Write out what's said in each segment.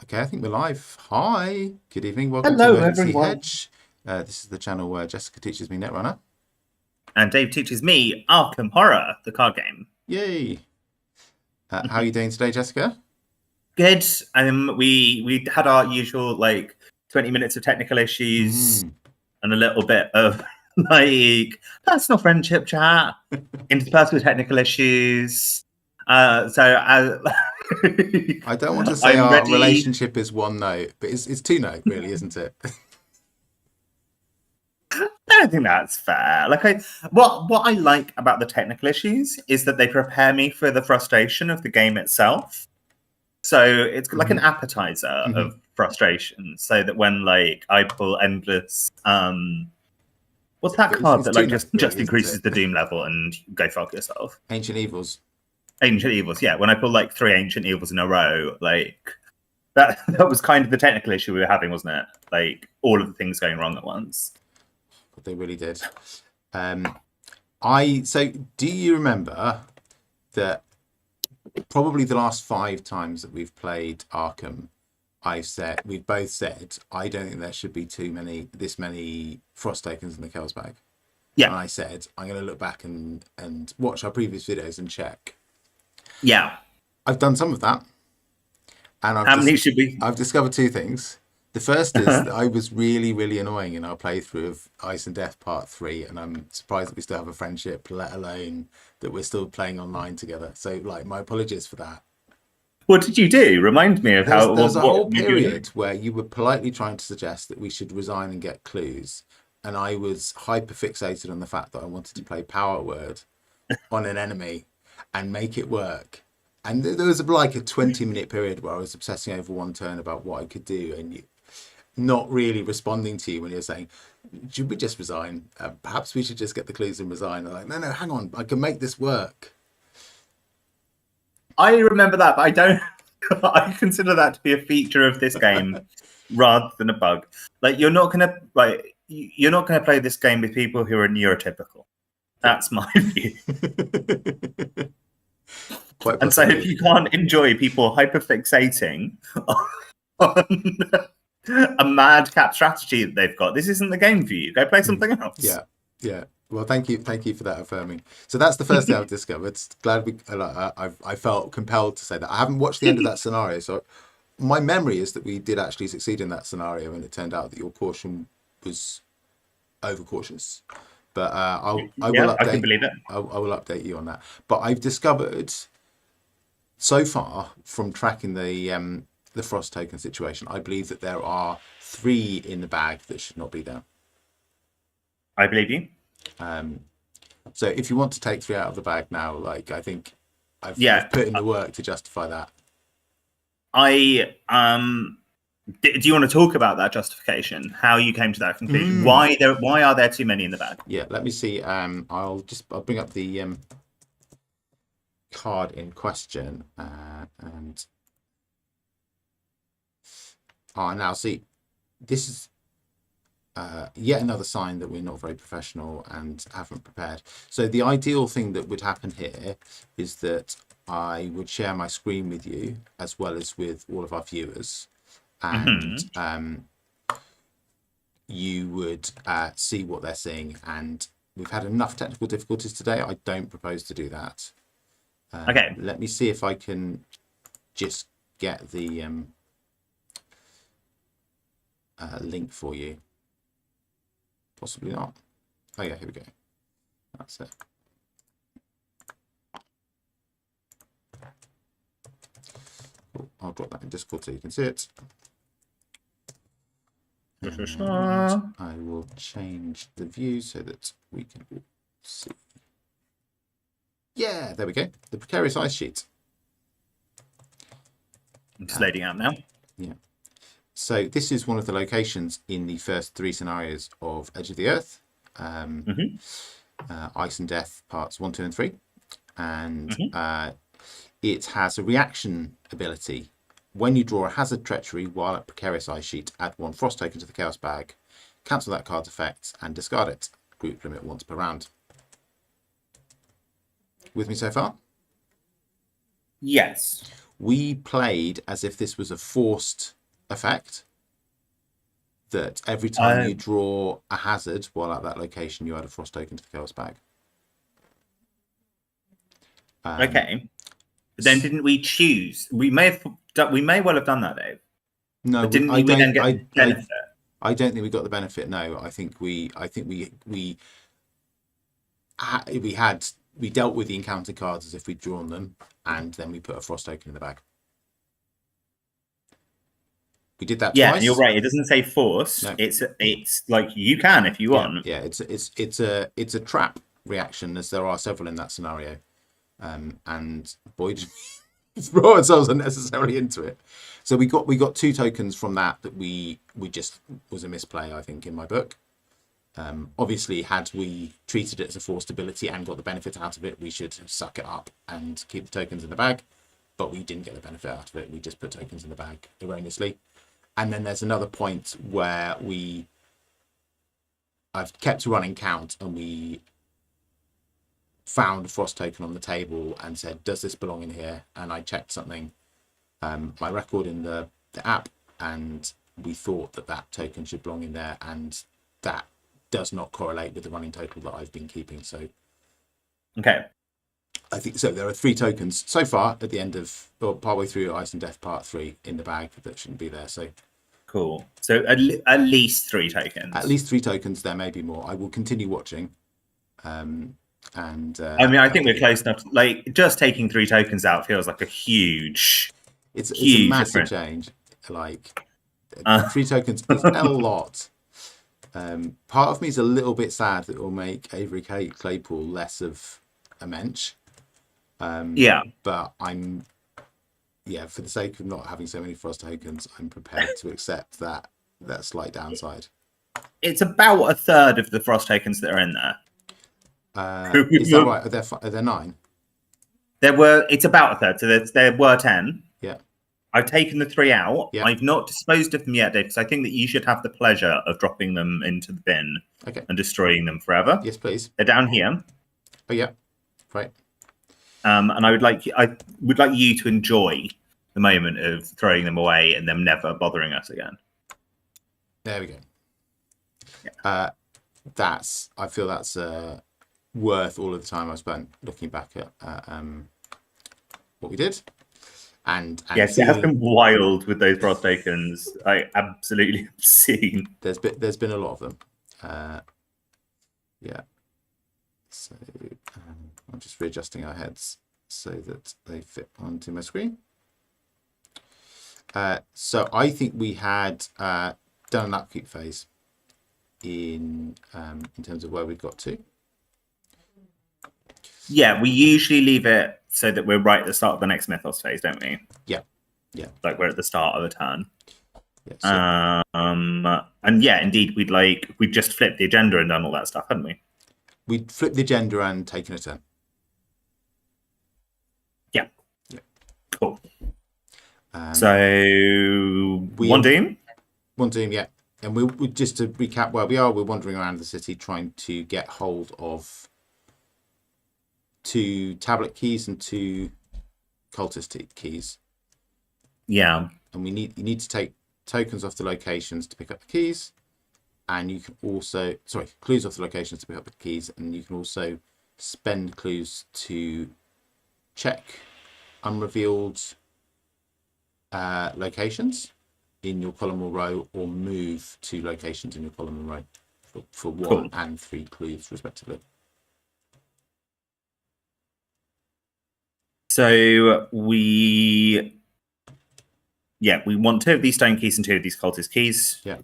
Okay, I think we're live. Hi, good evening. Welcome to Hello, Emergency everyone. Hedge. This is the channel where Jessica teaches me Netrunner. And Dave teaches me Arkham Horror, the card game. Yay! How are you doing today, Jessica? Good. We had our usual 20 minutes of technical issues Mm. and a little bit of personal friendship chat, interpersonal technical issues. I don't want to say I'm our ready. relationship is one note, but it's two note, really, isn't it? I don't think that's fair. What I like about the technical issues is that they prepare me for the frustration of the game itself. So it's like hmm an appetizer hmm of frustration. So that when I pull endless what's that But card it's that two note, just really, isn't increases it? the doom level and go fuck yourself. Ancient Evils. Ancient evils, yeah. When I pull three ancient evils in a row, that was kind of the technical issue we were having, wasn't it? All of the things going wrong at once. But they really did. So do you remember that probably the last 5 times that we've played Arkham, we've both said, I don't think there should be this many frost tokens in the Chaos bag. And Yeah. I said, I'm going to look back and watch our previous videos and check. Yeah. I've done some of that. And How many should we I've discovered 2 things. The first is that I was really, really annoying in our playthrough of Ice and Death Part 3. And I'm surprised that we still have a friendship, let alone that we're still playing online together. So, my apologies for that. What did you do? Remind me of There was a what whole made you period where you were politely trying to suggest that we should resign and get clues, and I was hyper fixated on the fact that I wanted to play Power Word on an enemy and make it work. And there was like a 20-minute period where I was obsessing over one turn about what I could do, and not really responding to you when you're saying, "Should we just resign? Perhaps we should just get the clues and resign." I'm like, no, no, hang on, I can make this work. I remember that, but I don't. I consider that to be a feature of this game rather than a bug. You're not gonna play this game with people who are neurotypical. Yeah. That's my view. Quite And so, if possibly. you can't enjoy people hyperfixating on a madcap strategy that they've got, this isn't the game for you. Go play something else. Yeah, yeah. Well, thank you for that affirming. So that's the first thing I've discovered. Glad I felt compelled to say that. I haven't watched the end of that scenario, so my memory is that we did actually succeed in that scenario, and it turned out that your caution was overcautious. But I will Yeah, I can update. believe it. I will update you on that. But I've discovered so far from tracking the frost token situation, I believe that there are 3 in the bag that should not be there. I believe you. So if you want to take 3 out of the bag now, I think I've Yeah. put in the work to justify that. Do you want to talk about that justification? How you came to that conclusion? Why are there too many in the bag? Yeah, let me see. I'll bring up the card in question and now see, this is yet another sign that we're not very professional and haven't prepared. So the ideal thing that would happen here is that I would share my screen with you as well as with all of our viewers, and you would see what they're seeing. And we've had enough technical difficulties today. I don't propose to do that. Okay. Let me see if I can just get the link for you. Possibly not. Oh yeah, here we go. That's it. Oh, I'll drop that in Discord so you can see it. And I will change the view so that we can all see. Yeah, there we go. The precarious ice sheet. I'm just loading out now. Yeah. So this is one of the locations in the first 3 scenarios of Edge of the Earth. Ice and Death parts 1, 2, and 3. And it has a reaction ability. When you draw a Hazard Treachery while at Precarious Ice Sheet, add 1 Frost token to the Chaos bag, cancel that card's effect, and discard it. Group limit once per round. With me so far? Yes. we played as if this was a forced effect. That every time you draw a hazard while at that location, you add a frost token to the chaos bag. Okay. But then didn't we choose? We may well have done that, Dave. No, but didn't we then get the benefit? I don't think we got the benefit. No, I think we dealt with the encounter cards as if we'd drawn them, and then we put a frost token in the bag. We did that Yeah, twice. and you're right. It doesn't say force. No. It's like you can if you want. Yeah, it's a trap reaction, as there are several in that scenario, and boy, did we throw ourselves unnecessarily into it. So we got 2 tokens from that we just was a misplay, I think, in my book. Obviously, had we treated it as a forced ability and got the benefit out of it, we should suck it up and keep the tokens in the bag. But we didn't get the benefit out of it. We just put tokens in the bag erroneously. And then there's another point where I've kept a running count, and we found a frost token on the table and said, does this belong in here? And I checked something, my record in the app, and we thought that token should belong in there, and that does not correlate with the running total that I've been keeping. So okay, I think so. There are 3 tokens so far at the end of, or partway through Ice and Death Part 3 in the bag that shouldn't be there. So cool. So at least 3 tokens. At least 3 tokens. There may be more. I will continue watching. I mean, I think we're close enough. Like, just taking 3 tokens out feels like a huge. It's a massive change. Like 3 tokens is a lot. Part of me is a little bit sad that it will make Avery Claypool less of a mensch. Yeah, but for the sake of not having so many frost tokens, I'm prepared to accept that slight downside. It's about a third of the frost tokens that are in there. Is that right? Are there 9? It's about a third. So there were 10. Yeah. I've taken the 3 out. Yeah. I've not disposed of them yet, Dave, because I think that you should have the pleasure of dropping them into the bin and destroying them forever. Yes, please. They're down here. Oh yeah, right. And I would like you to enjoy the moment of throwing them away and them never bothering us again. There we go. Yeah. I feel that's worth all of the time I spent looking back at what we did. And yes, it has been wild with those frost tokens. Absolutely obscene. There's been a lot of them. Yeah. So I'm just readjusting our heads so that they fit onto my screen. So I think we had done an upkeep phase in terms of where we've got to. Yeah, we usually leave it so that we're right at the start of the next Mythos phase, don't we? Yeah. Yeah. Like we're at the start of the turn. Yeah, so... and yeah, indeed, we'd just flipped the agenda and done all that stuff, hadn't we? We'd flipped the agenda and taken a turn. Yeah. Yeah. Cool. So one doom? One doom, yeah. And we just to recap where we are, we're wandering around the city trying to get hold of 2 tablet keys and 2 cultist keys. Yeah. And you need to take tokens off the locations to pick up the keys. And you can also, clues off the locations to pick up the keys. And you can also spend clues to check unrevealed locations in your column or row, or move to locations in your column and row for 1 and 3 clues respectively. So we want 2 of these stone keys and 2 of these cultist keys. Yeah.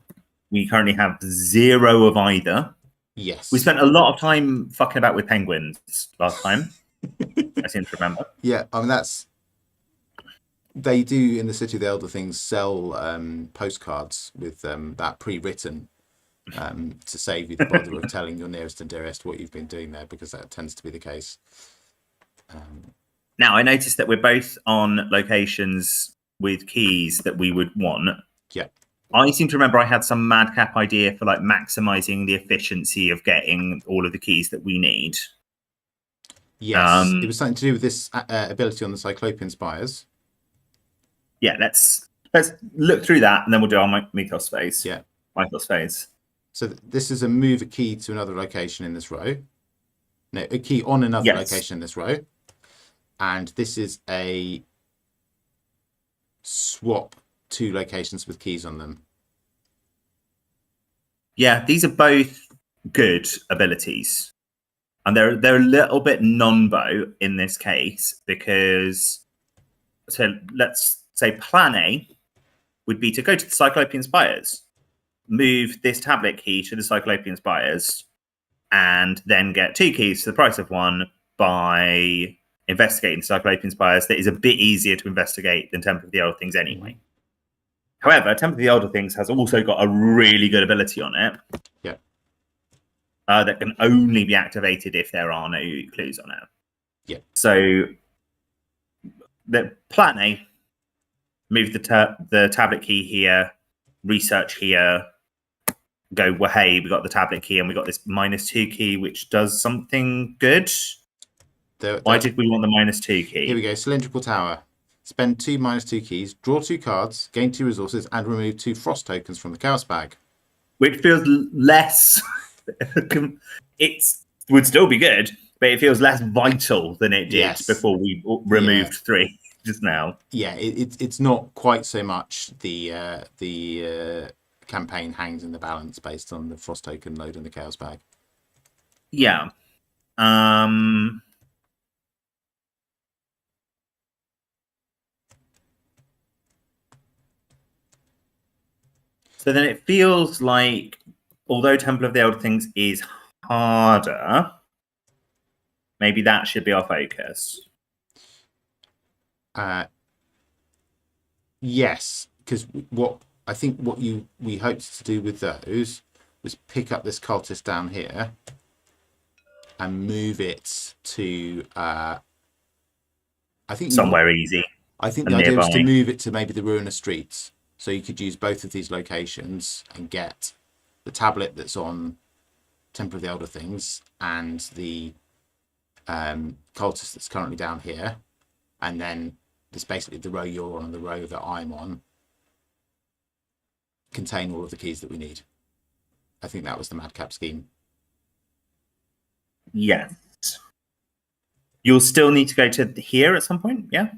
We currently have 0 of either. Yes. We spent a lot of time fucking about with penguins last time. I seem to remember. Yeah, I mean they do in the City of the Elder Things sell postcards with that pre-written to save you the bother of telling your nearest and dearest what you've been doing there, because that tends to be the case. Now, I noticed that we're both on locations with keys that we would want. Yeah. I seem to remember I had some madcap idea for like maximizing the efficiency of getting all of the keys that we need. Yes, it was something to do with this ability on the Cyclopean Spires. Yeah, let's look through that, and then we'll do our mythos phase. Yeah. Mythos phase. So this is a move a key to another location in this row. No, a key on another location in this row. And this is a swap 2 locations with keys on them. Yeah, these are both good abilities. And they're a little bit non-bow in this case, because so let's say plan A would be to go to the Cyclopean Spires, move this tablet key to the Cyclopean Spires, and then get 2 keys for the price of 1 by investigating the Cyclopean Spires. That is a bit easier to investigate than Temple of the Elder Things anyway. However, Temple of the Elder Things has also got a really good ability on it. Yeah. That can only be activated if there are no clues on it. Yeah. So the plan A, move the tablet key here, research here, go, well, hey, we got the tablet key and we got this -2 key, which does something good. Why did we want the -2 key? Here we go. Cylindrical Tower. Spend 2 -2 keys, draw 2 cards, gain 2 resources, and remove 2 frost tokens from the chaos bag. Which feels less... it would still be good, but it feels less vital than it did before we removed 3 just now. Yeah, it's not quite so much the campaign hangs in the balance based on the frost token load in the chaos bag. Yeah. So then it feels like, although Temple of the Elder Things is harder, maybe that should be our focus. Yes, because what we hoped to do with those was pick up this cultist down here and move it to I think somewhere easy. I think the idea was to move it to maybe the Ruinous Streets, so you could use both of these locations and get the tablet that's on Temple of the Elder Things and the cultist that's currently down here, and then this basically the row you're on and the row that I'm on contain all of the keys that we need. I think that was the madcap scheme. Yes. You'll still need to go to here at some point, yeah?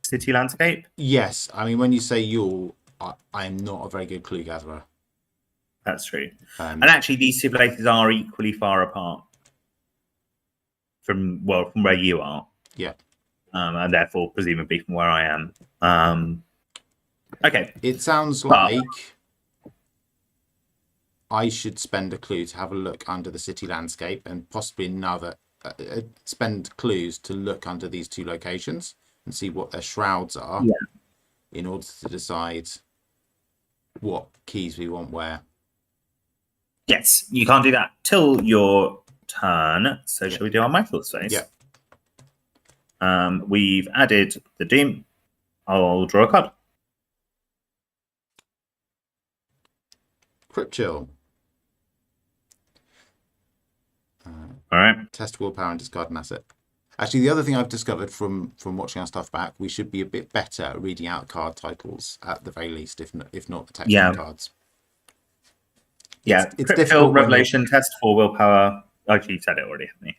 City landscape? Yes. I mean, when you say you'll, I'm not a very good clue gatherer. That's true. And actually, these 2 places are equally far apart from where you are. Yeah. And therefore, presumably, from where I am. Okay. It sounds like I should spend a clue to have a look under the city landscape, and possibly another spend clues to look under these 2 locations and see what their shrouds are, in order to decide what keys we want where. Yes, you can't do that till your turn. So shall we do our mythos phase? Yeah. We've added the Doom. I'll draw a card. Crypt Chill. All right. Test willpower and discard an asset. Actually, the other thing I've discovered from watching our stuff back, we should be a bit better at reading out card titles at the very least, if not the text cards. Yeah, it's difficult. Revelation, test for willpower. Actually, you said it already, haven't you?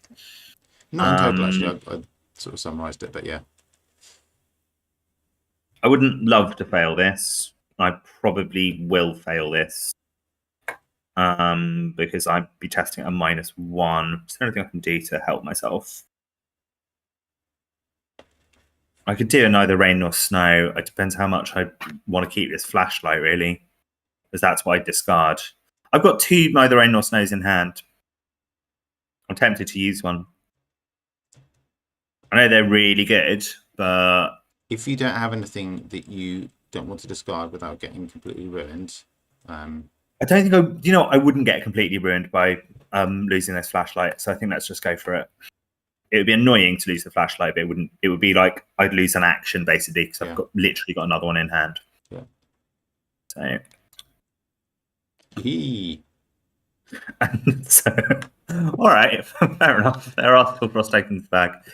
Not in total, actually. I sort of summarised it, but yeah. I wouldn't love to fail this. I probably will fail this. Because I'd be testing a -1. Is there anything I can do to help myself? I could do neither rain nor snow. It depends how much I want to keep this flashlight, really, because that's what I discard. I've got 2 neither rain nor snows in hand. I'm tempted to use one. I know they're really good, but if you don't have anything that you don't want to discard without getting completely ruined, I don't think I wouldn't get completely ruined by losing this flashlight. So I think let's just go for it. It would be annoying to lose the flashlight, but it would be like I'd lose an action basically, because I've literally got another one in hand. Yeah. So. So, all right, fair enough. There are still frost tokens back.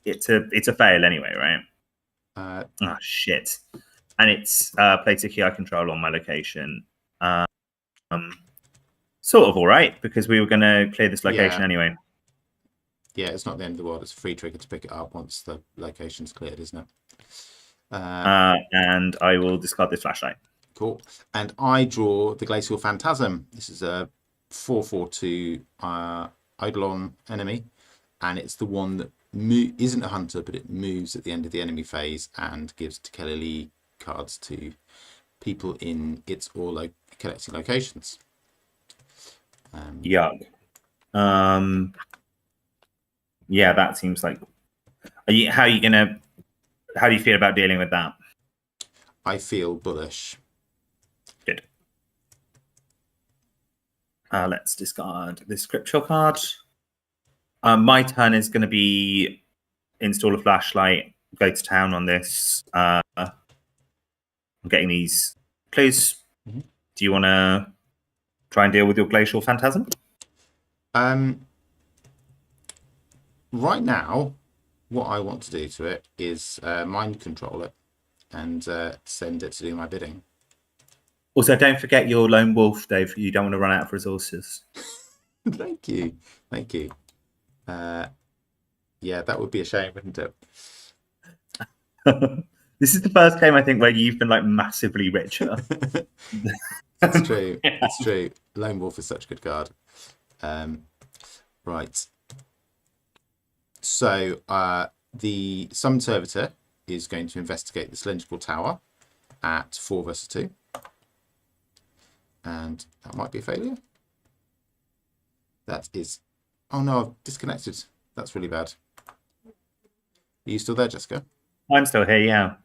It's a fail anyway, right? Oh shit! And it's place a key I control on my location. Sort of all right because we were going to clear this location anyway. Yeah, it's not the end of the world. It's a free trigger to pick it up once the location's cleared, isn't it? And I will discard this flashlight. Cool. And I draw the Glacial Phantasm. This is a 4/4/2 Eidolon enemy, and it's the one that isn't a hunter, but it moves at the end of the enemy phase and gives Tekelili cards to people in its or collecting locations. Yuck. Yeah, that seems like. How do you feel about dealing with that? I feel bullish. Good. Let's discard this scriptural card. My turn is going to be install a flashlight, go to town on this. I'm getting these clues. Mm-hmm. Do you want to try and deal with your glacial phantasm? Right now, what I want to do to it is mind control it and send it to do my bidding. Also, don't forget your lone wolf, Dave. You don't want to run out of resources. Thank you. Yeah, that would be a shame, wouldn't it? This is the first game I think where you've been like massively richer. It's true. Yeah. It's true. Lone wolf is such a good card. Right. So the summoned servitor is going to investigate the cylindrical tower at 4 versus 2. And that might be a failure. That is... Oh no, I've disconnected. That's really bad. Are you still there, Jessica? I'm still here, yeah.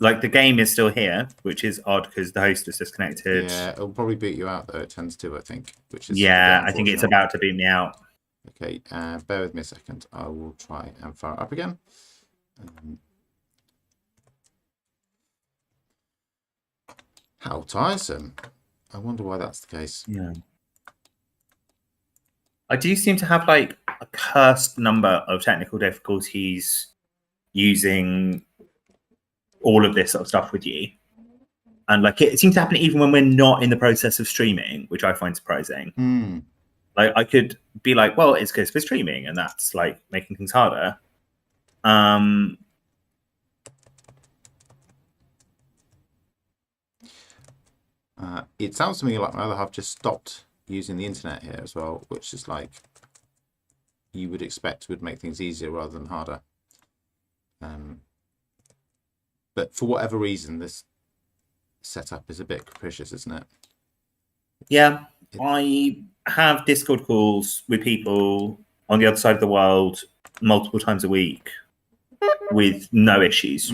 Like the game is still here, which is odd because the host is disconnected. Yeah, it'll probably boot you out though. It tends to, I think. Which is I think it's about to boot me out. Okay, bear with me a second. I will try and fire it up again. How tiresome. I wonder why that's the case. Yeah. I do seem to have like a cursed number of technical difficulties using all of this sort of stuff with you. And like it seems to happen even when we're not in the process of streaming, which I find surprising. Like I could be like, well, it's because we're streaming and that's like making things harder. It sounds to me like my other half just stopped using the internet here as well, which is like you would expect would make things easier rather than harder. But for whatever reason, this setup is a bit capricious, isn't it? Yeah, I have Discord calls with people on the other side of the world multiple times a week with no issues,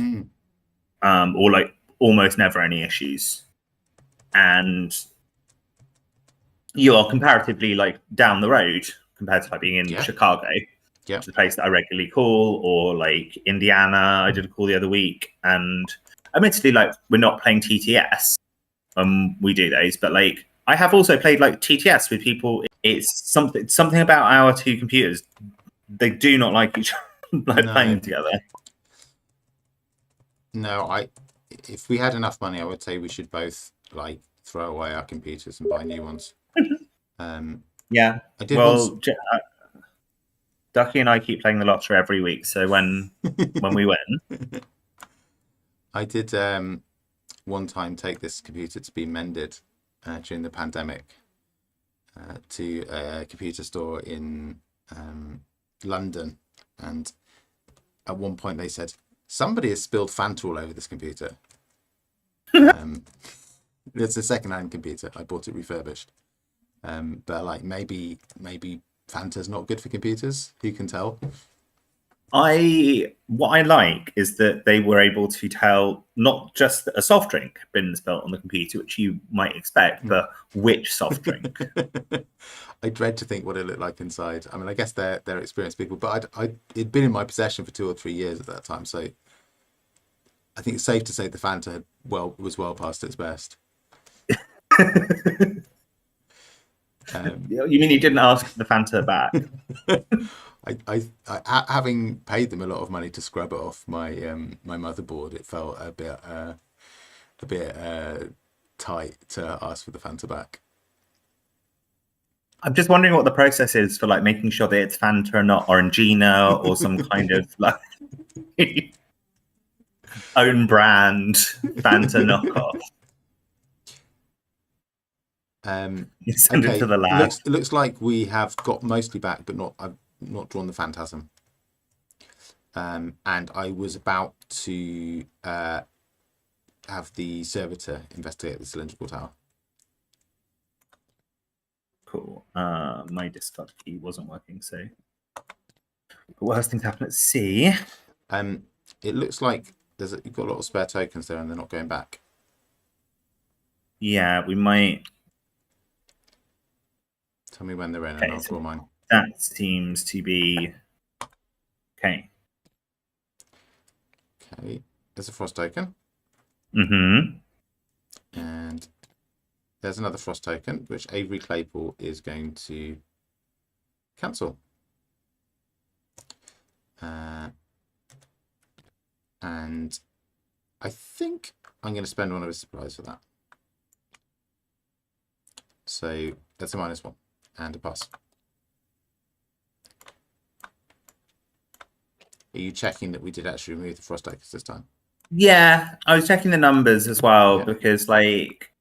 or like almost never any issues. And you are comparatively like down the road compared to like being in Chicago, which is the place that I regularly call, or like Indiana. I did a call the other week, and admittedly, like we're not playing TTS. We do those, but like I have also played like TTS with people. It's something about our two computers. They do not like each other playing together. No, if we had enough money, I would say we should both like throw away our computers and buy new ones. Yeah. I did Ducky and I keep playing the lottery every week, so when we win, I did one time take this computer to be mended during the pandemic to a computer store in London, and at one point they said somebody has spilled Fanta all over this computer. It's a second-hand computer. I bought it refurbished, but like maybe Fanta's not good for computers. Who can tell? What I like is that they were able to tell not just that a soft drink had been spilled on the computer, which you might expect, but which soft drink. I dread to think what it looked like inside. I mean, I guess they're experienced people, but it'd been in my possession for 2 or 3 years at that time, so I think it's safe to say the Fanta was well past its best. You mean you didn't ask the Fanta back? Having paid them a lot of money to scrub it off my my motherboard, it felt a bit tight to ask for the Fanta back. I'm just wondering what the process is for like making sure that it's Fanta and not Orangina or some kind of like own brand Fanta knockoff. You send it Okay, to the lab. looks like we have got mostly back, but not I've not drawn the Phantasm. And I was about to have the servitor investigate the cylindrical tower. Cool. My discard key wasn't working, so the worst things happen at sea. It looks like you've got a lot of spare tokens there, and they're not going back. Yeah, we might. Tell me when they're in, and I'll draw mine. That seems to be okay. Okay, there's a frost token. Mm-hmm. And there's another frost token, which Avery Claypool is going to cancel. And I think I'm going to spend one of his supplies for that. So that's a -1 and a pass. Are you checking that we did actually remove the frost tokens this time? Yeah, I was checking the numbers as well because, like,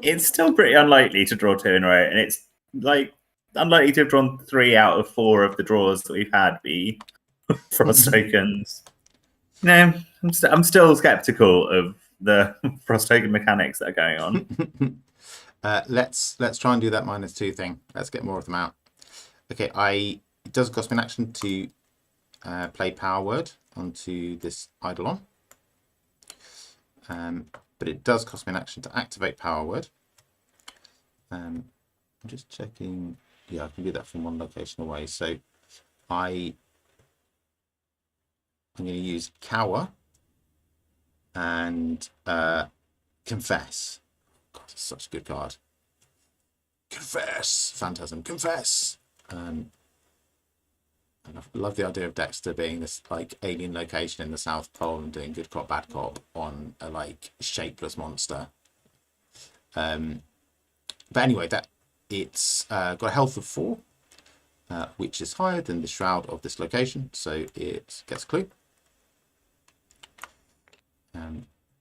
it's still pretty unlikely to draw 2 in a row, and it's like unlikely to have drawn 3 out of 4 of the draws that we've had be frost tokens. No, I'm still skeptical of the frost token mechanics that are going on. Let's try and do that -2 thing. Let's get more of them out. Okay, it does cost me an action to play Power Word onto this Eidolon. But it does cost me an action to activate Power Word. I'm just checking. Yeah, I can do that from one location away. So I'm going to use Cower and Confess. God, it's such a good card. Confess, Phantasm, confess. And I love the idea of Dexter being this like alien location in the South Pole and doing good cop, bad cop on a like shapeless monster. But anyway, that it's got a health of 4, which is higher than the shroud of this location, so it gets a clue.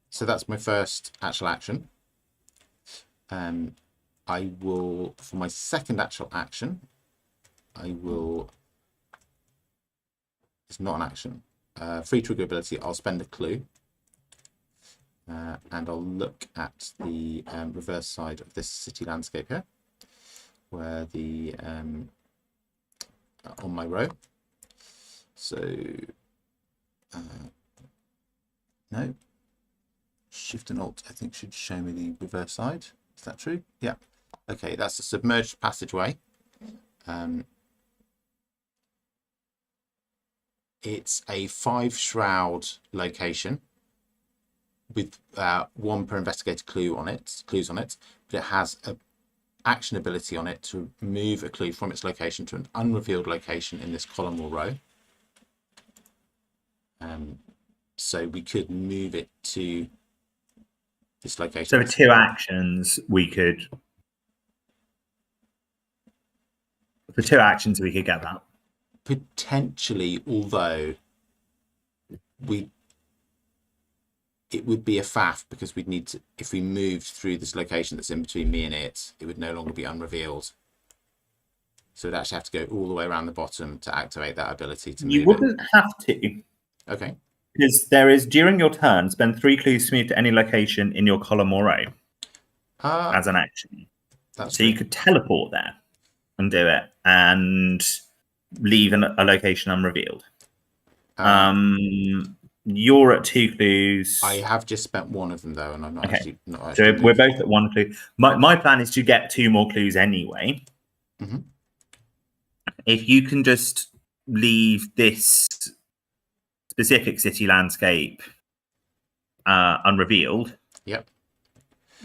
So that's my first actual action. I will, for my second actual action, it's not an action. Free trigger ability, I'll spend a clue. And I'll look at the reverse side of this city landscape here, where the on my row. So no, Shift and Alt I think should show me the reverse side. Is that true? Yeah. Okay, that's a submerged passageway. It's a 5 shroud location with 1 per investigator clues on it, but it has a action ability on it to move a clue from its location to an unrevealed location in this column or row. So we could move it to this location. So for 2 actions, we could. For 2 actions, we could get that. Potentially, although it would be a faff because we'd need to, if we moved through this location that's in between me and it would no longer be unrevealed. So we'd actually have to go all the way around the bottom to activate that ability to move it. You wouldn't have to. Okay. Because there is, during your turn, spend 3 clues to move to any location in your column or row as an action. That's so true. You could teleport there and do it and leave a location unrevealed. You're at 2 clues. I have just spent 1 of them though, and I'm not actually. So we're both at 1 clue. My plan is to get 2 more clues anyway. Mm-hmm. If you can just leave this specific city landscape unrevealed. Yep.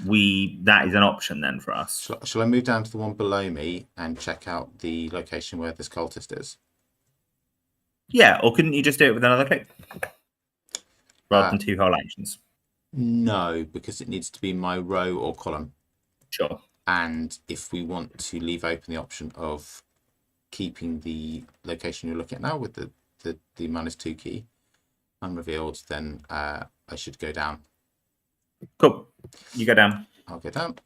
that is an option then for us. Shall I move down to the one below me and check out the location where this cultist is? Yeah, or couldn't you just do it with another click rather than 2 whole actions? No, because it needs to be my row or column. Sure. And if we want to leave open the option of keeping the location you're looking at now with the -2 key unrevealed, then I should go down. Cool. You go down. I'll go down.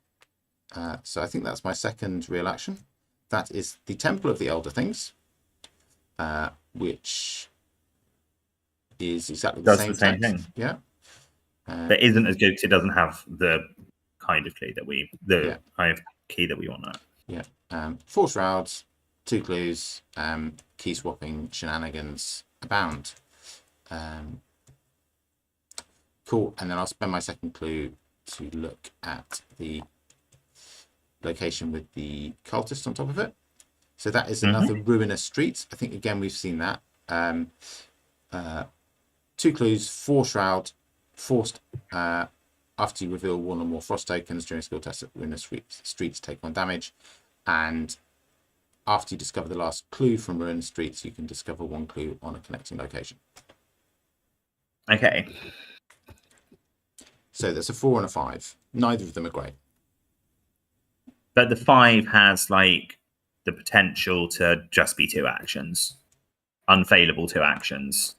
So I think that's my second real action. That is the Temple of the Elder Things, which is exactly the same thing. Yeah. That isn't as good because it doesn't have the kind of key that we want. Yeah. 4 shrouds, 2 clues, key swapping shenanigans abound. Cool. And then I'll spend my second clue to look at the location with the cultist on top of it. So that is another ruinous street. I think again we've seen that. 2 clues, 4 shroud, forced after you reveal 1 or more frost tokens during a skill test at ruinous streets, take 1 damage, and after you discover the last clue from ruinous streets, you can discover 1 clue on a connecting location. Okay. So there's a 4 and a 5. Neither of them are great. But the 5 has like the potential to just be 2 actions, unfailable 2 actions.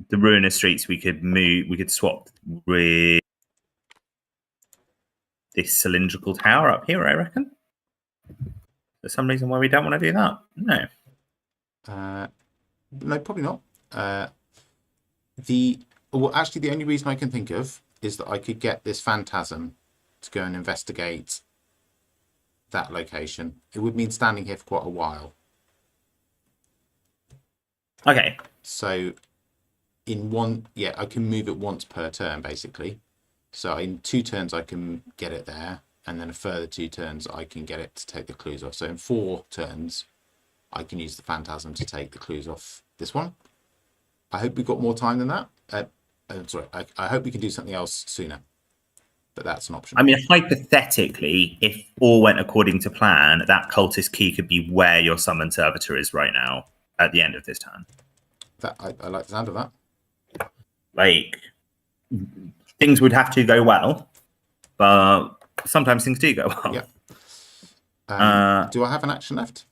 The ruinous streets we could swap with this cylindrical tower up here, I reckon. There's some reason why we don't want to do that. No. No, probably not. The only reason I can think of is that I could get this phantasm to go and investigate that location. It would mean standing here for quite a while. Okay. So I can move it once per turn, basically. So in 2 turns I can get it there, and then a further 2 turns I can get it to take the clues off. So in 4 turns I can use the phantasm to take the clues off this one. I hope we've got more time than that. I hope we can do something else sooner, but that's an option. I mean, hypothetically, if all went according to plan, that cultist key could be where your summon servitor is right now at the end of this turn. I like the sound of that. Like, things would have to go well, but sometimes things do go well. Yeah. Do I have an action left?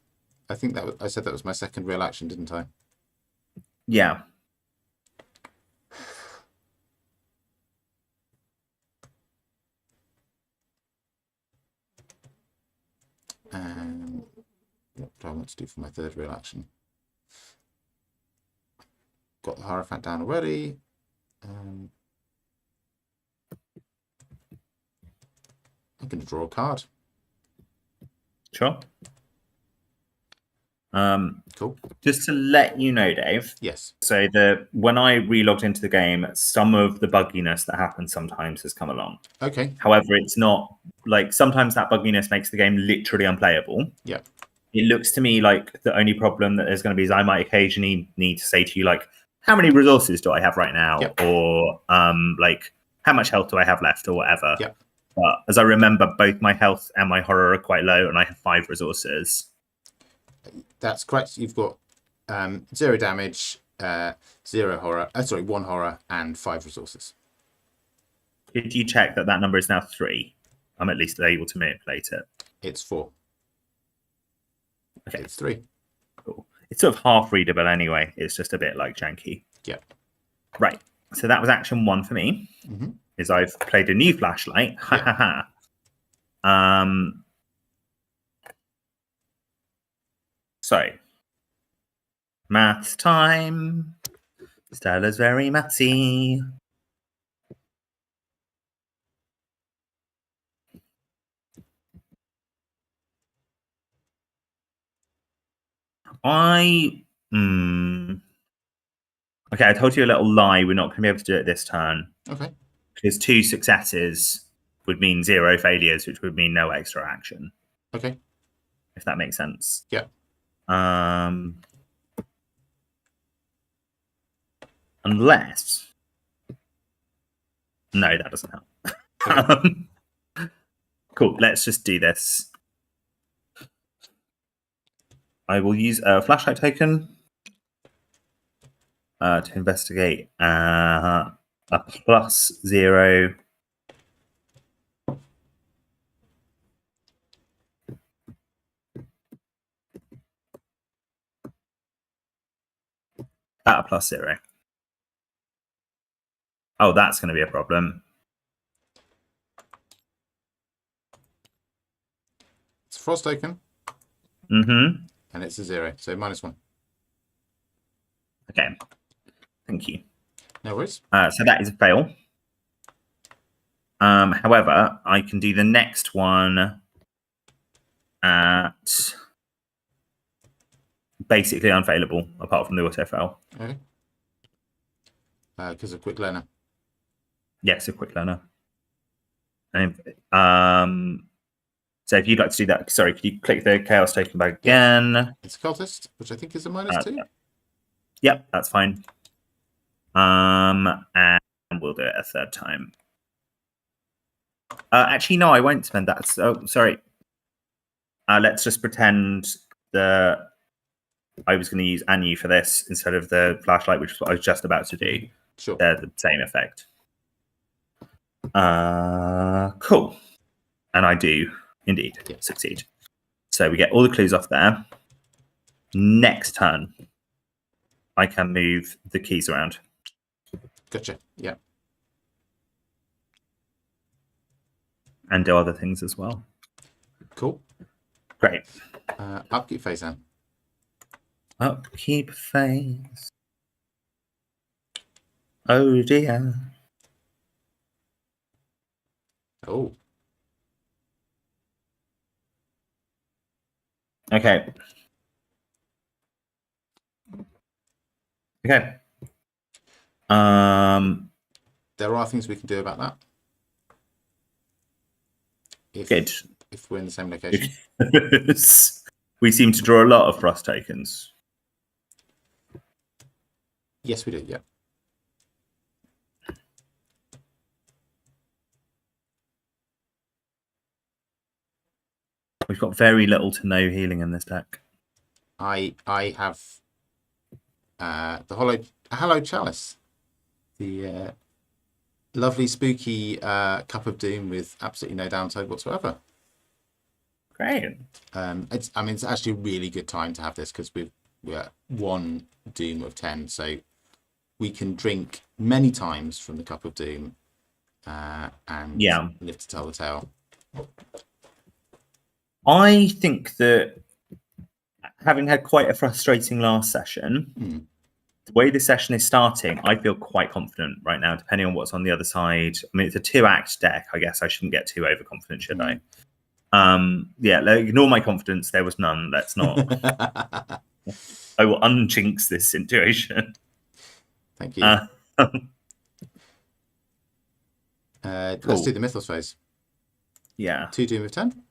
I think I said that was my second real action, didn't I? Yeah. What do I want to do for my third real action? Got the Hierophant down already. I'm going to draw a card. Sure. Cool. Just to let you know, Dave. Yes. So when I relogged into the game, some of the bugginess that happens sometimes has come along. Okay. However, it's not like sometimes that bugginess makes the game literally unplayable. Yeah. It looks to me like the only problem that there's going to be is I might occasionally need to say to you, like, how many resources do I have right now? Yep. Or like, how much health do I have left or whatever? Yeah. But as I remember, both my health and my horror are quite low, and I have 5 resources. That's correct. You've got 0 damage, 0 horror. 1 horror and 5 resources. Could you check that number is now 3? I'm at least able to manipulate it. It's 4. Okay, it's 3. Cool. It's sort of half readable anyway. It's just a bit like janky. Yeah. Right. So that was action 1 for me. Mm-hmm. Is I've played a new flashlight. Ha ha ha. So, maths time. Stella's very mathsy. Okay, I told you a little lie. We're not going to be able to do it this turn. Okay. Because 2 successes would mean 0 failures, which would mean no extra action. Okay. If that makes sense. Yeah. Unless... No, that doesn't help. Okay. Cool. Let's just do this. I will use a flashlight token to investigate a +0. At a +0. Oh, that's going to be a problem. It's a frost token. Mm-hmm. And it's a 0, so -1. Okay. Thank you. No worries. So that is a fail. However, I can do the next one at basically unfailable, apart from the auto fail. Okay. Because of quick learner. Yes, a quick learner. And so if you'd like to do that, sorry, could you click the chaos token back again? It's a cultist, which I think is a -2. Yep, that's fine. And we'll do it a third time. Actually, no, I won't spend that. So sorry. Let's just pretend that I was going to use Anu for this instead of the flashlight, which is what I was just about to do. Sure. They're the same effect. Cool. And I do indeed succeed. So we get all the clues off there. Next turn, I can move the keys around. Gotcha. Yeah. And do other things as well. Cool. Great. Upkeep phase then. Upkeep phase. Oh dear. Oh. Okay. Okay. There are things we can do about that. Good. If we're in the same location. We seem to draw a lot of frost tokens. Yes, we do, yeah. We've got very little to no healing in this deck. I have the Hollow Chalice. The lovely, spooky Cup of Doom with absolutely no downside whatsoever. Great. It's actually a really good time to have this because we're at 1 Doom of 10, so we can drink many times from the Cup of Doom and live to tell the tale. I think that having had quite a frustrating last session, the way this session is starting, I feel quite confident right now, depending on what's on the other side. I mean, it's a 2-act deck. I guess I shouldn't get too overconfident, should I? Ignore my confidence. There was none. Let's not. I will unjinx this situation. Thank you. Let's do the Mythos phase. Yeah. 2 Doom of 10.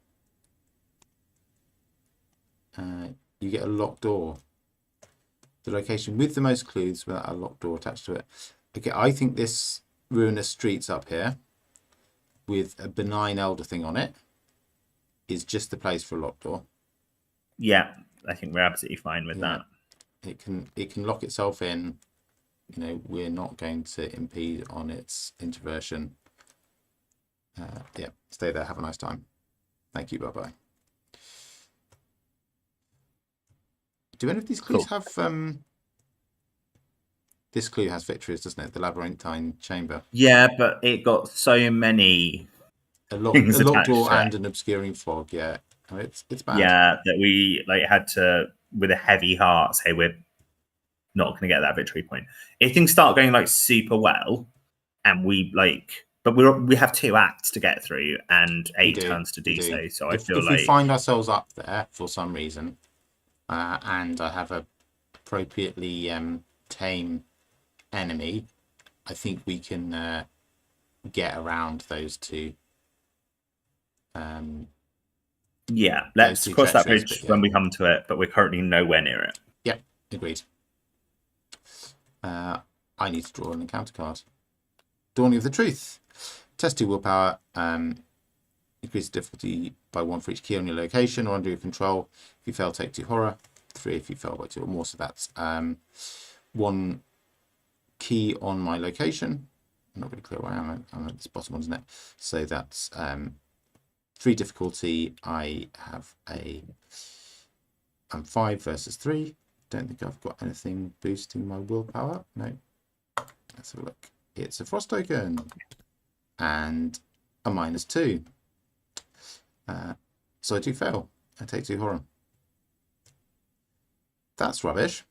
You get a locked door. The location with the most clues without a locked door attached to it. Okay, I think this Ruinous Streets up here with a benign elder thing on it is just the place for a locked door. Yeah, I think we're absolutely fine with that. It can lock itself in. You know, we're not going to impede on its introversion. Stay there. Have a nice time. Thank you. Bye-bye. Do any of these clues have... This clue has victories, doesn't it? The Labyrinthine Chamber. Yeah, but it got so many a locked door and an obscuring fog, yeah. I mean, it's bad. Yeah, that we had to, with a heavy heart, say we're not going to get that victory point. If things start going super well, and we but we have 2 acts to get through and 8 turns to do so. So if we find ourselves up there for some reason, and I have a appropriately tame enemy, I think we can get around those 2. Let's cross that bridge when we come to it, but we're currently nowhere near it. Yeah, agreed. I need to draw an encounter card. Dawning of the Truth. Test 2 willpower. Increase the difficulty by 1 for each key on your location or under your control. If you fail, take 2 horror. 3 if you fail by 2 or more. So that's 1 key on my location. I'm not really clear where I am. I'm at this bottom one, isn't it? So that's 3 difficulty. I have I'm 5 versus 3. Don't think I've got anything boosting my willpower. No. Let's have a look. It's a frost token and a -2. So I do fail. I take 2 horror. That's rubbish.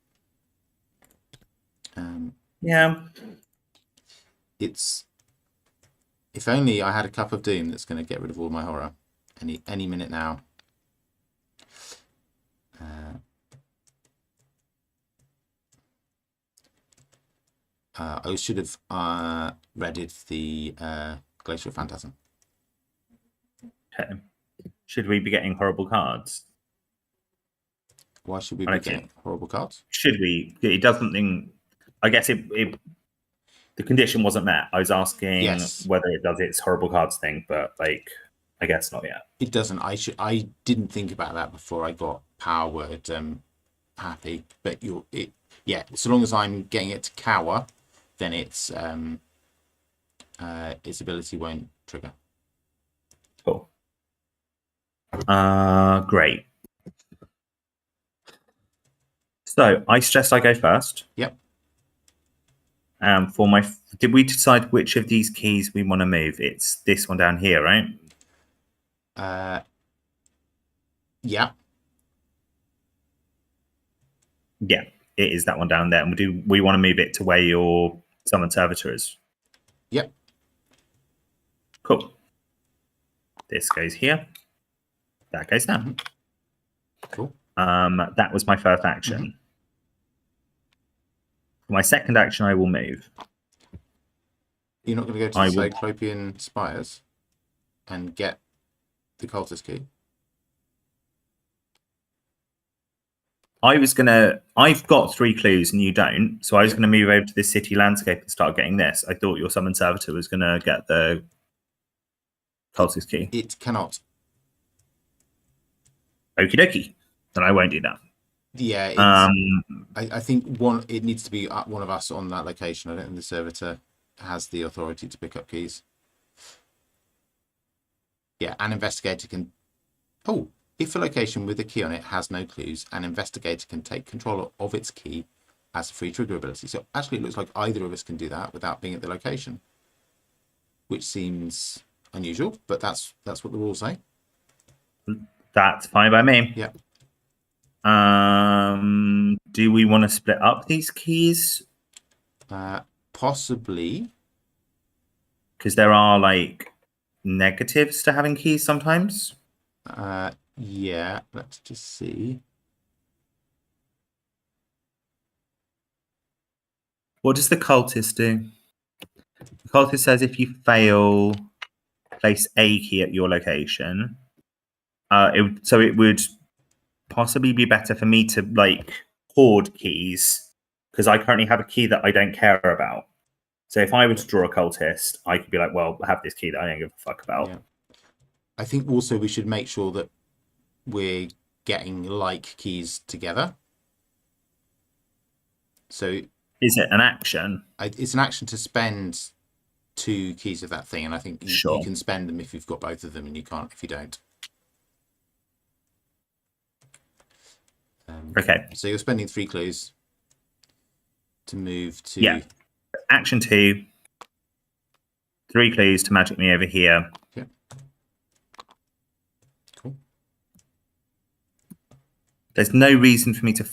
Yeah. It's if only I had a cup of doom that's going to get rid of all my horror any minute now. I should have readied the Glacial Phantasm. Okay. Should we be getting horrible cards? Why should we be getting horrible cards? Should we? It doesn't think. I guess the condition wasn't met. I was asking whether it does its horrible cards thing, but like, I guess not yet. It doesn't. I didn't think about that before I got power word happy. But so long as I'm getting it to cower, then its ability won't trigger. Cool. Great. So I suggest I go first. Yep. Did we decide which of these keys we want to move? It's this one down here, right? Yeah. Yeah, it is that one down there. And we want to move it to where your summon servitor is? Yep. Cool. This goes here. That goes down. Cool. That was my first action. For my second action, I will move. You're not going to go to the Cyclopean Spires and get the cultist key? I've got 3 clues and you don't, so I was going to move over to this city landscape and start getting this. I thought your summon servitor was going to get the cultist key. It cannot. Okie dokie. Then I won't do that. Yeah, I think it needs to be one of us on that location. I don't think the servitor has the authority to pick up keys. Yeah, an investigator can... Oh, if a location with a key on it has no clues, an investigator can take control of its key as a free trigger ability. So actually it looks like either of us can do that without being at the location, which seems unusual, but that's what the rules say. That's fine by me. Yeah. Do we want to split up these keys? Possibly. Because there are like negatives to having keys sometimes. Yeah, let's just see. What does the cultist do? The cultist says if you fail, place a key at your location. It would possibly be better for me to like hoard keys because I currently have a key that I don't care about. So if I were to draw a cultist, I could be like, well, I have this key that I don't give a fuck about. Yeah. I think also we should make sure that we're getting like keys together. So is it an action? It's an action to spend 2 keys of that thing, and I think you can spend them if you've got both of them, and you can't if you don't. Okay. So you're spending 3 clues to move to... Action 2. 3 clues to magic me over here. Yeah. Cool. There's no reason for me to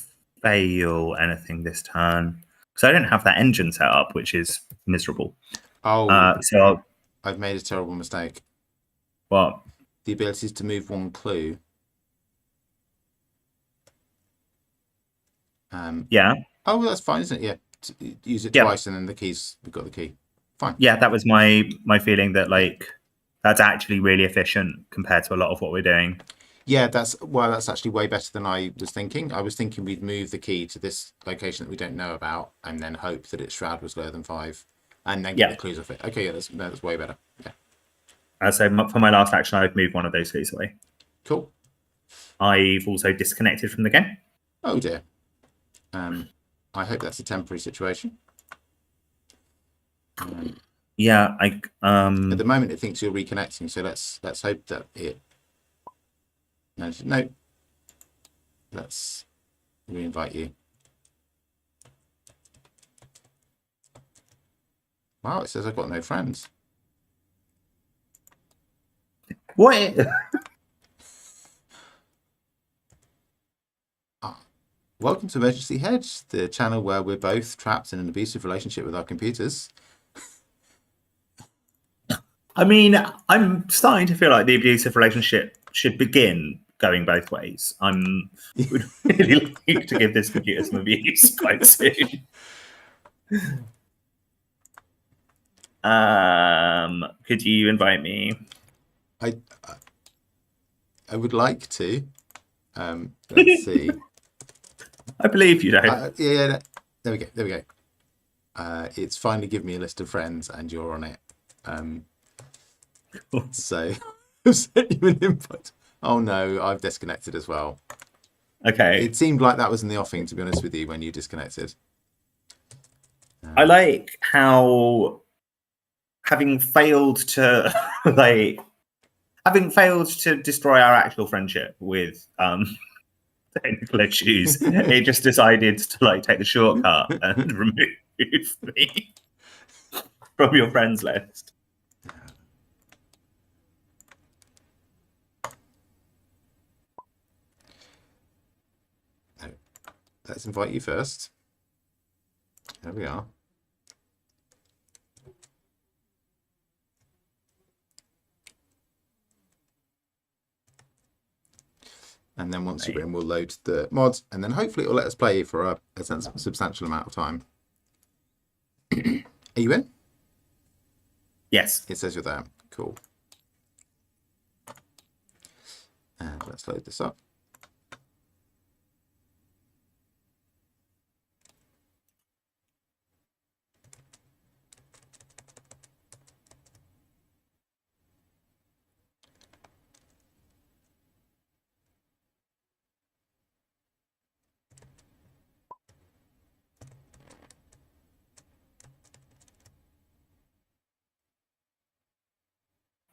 fail anything this turn. Because I don't have that engine set up, which is miserable. Oh, so I've made a terrible mistake. What? The ability is to move 1 clue. Yeah. Oh, well, that's fine, isn't it? Yeah. Use it twice, and then we've got the key. Fine. Yeah, that was my feeling that like that's actually really efficient compared to a lot of what we're doing. Yeah, that's actually way better than I was thinking. I was thinking we'd move the key to this location that we don't know about, and then hope that its shroud was lower than 5, and then get the clues off it. Okay, yeah, that's way better. Yeah. So for my last action, I've moved one of those clues away. Cool. I've also disconnected from the game. Oh dear. I hope that's a temporary situation. Yeah, At the moment, it thinks you're reconnecting, so let's hope that it. No. Let's re-invite you. Wow, it says I've got no friends. What? Welcome to Emergency Hedge, the channel where we're both trapped in an abusive relationship with our computers. I mean, I'm starting to feel like the abusive relationship should begin going both ways. I would really like to give this computer some abuse quite soon. Could you invite me? I would like to. Let's see. I believe you, though. Yeah, there we go. It's finally given me a list of friends, and you're on it. So I've sent you an invite. Oh no, I've disconnected as well. Okay. It seemed like that was in the offing, to be honest with you, when you disconnected. I like how having failed to destroy our actual friendship with technical issues, it just decided to take the shortcut and remove me from your friends list. Let's invite you first. There we are. And then once you're in, we'll load the mods, and then hopefully it'll let us play for a substantial amount of time. Are you in? Yes. It says you're there. Cool. And let's load this up.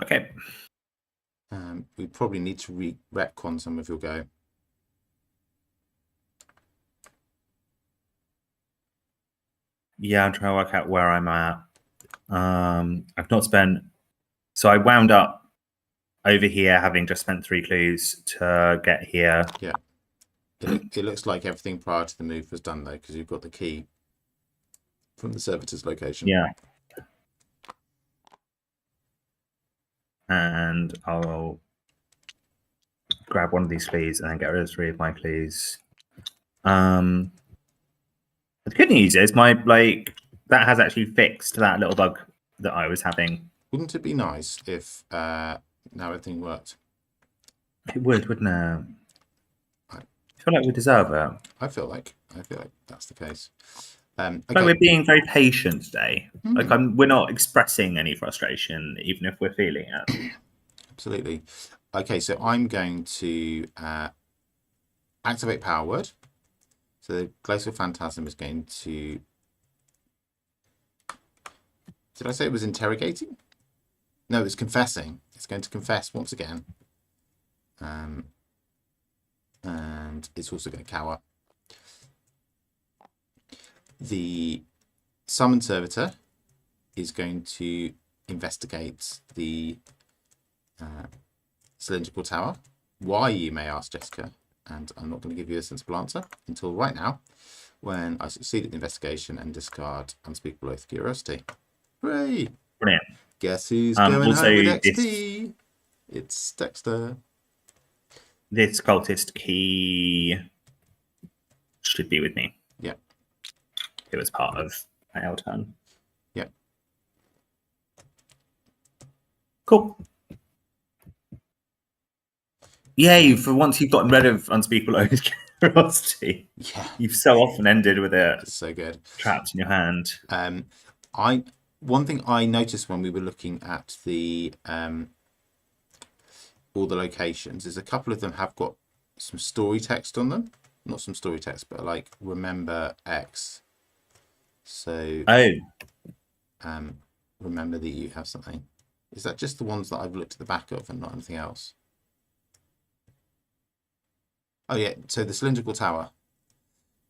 Okay. We probably need to retcon some of your go. Yeah, I'm trying to work out where I'm at. I've not spent... So I wound up over here having just spent 3 clues to get here. Yeah. It looks like everything prior to the move was done, though, because you've got the key from the servitor's location. Yeah. And I'll grab one of these clues and then get rid of 3 of my clues. The good news is that has actually fixed that little bug that I was having. Wouldn't it be nice if now everything worked? It would, wouldn't it? I feel like we deserve it. I feel like that's the case. Okay. Like we're being very patient today. We're not expressing any frustration, even if we're feeling it. Absolutely. Okay, so I'm going to activate power word. So the Glacial Phantasm is going to... Did I say it was interrogating? No, it's confessing. It's going to confess once again. And it's also going to cower. The Summon Servitor is going to investigate the cylindrical tower. Why, you may ask, Jessica? And I'm not going to give you a sensible answer until right now, when I succeed at the investigation and discard Unspeakable Oath of Curiosity. Hooray! Brilliant. Guess who's going home with XP? This, it's Dexter. This cultist key should be with me. Yeah. It was part of my L turn. Yeah. Cool. Yay, for once you've gotten rid of Unspeakable Oath of Curiosity. Yeah. You've so often ended with it. It's so good. Trapped in your hand. One thing I noticed when we were looking at the all the locations is a couple of them have got some story text on them. Not some story text, but like remember X. So remember that you have something. Is that just the ones that I've looked at the back of and not anything else? Oh yeah, so the cylindrical tower.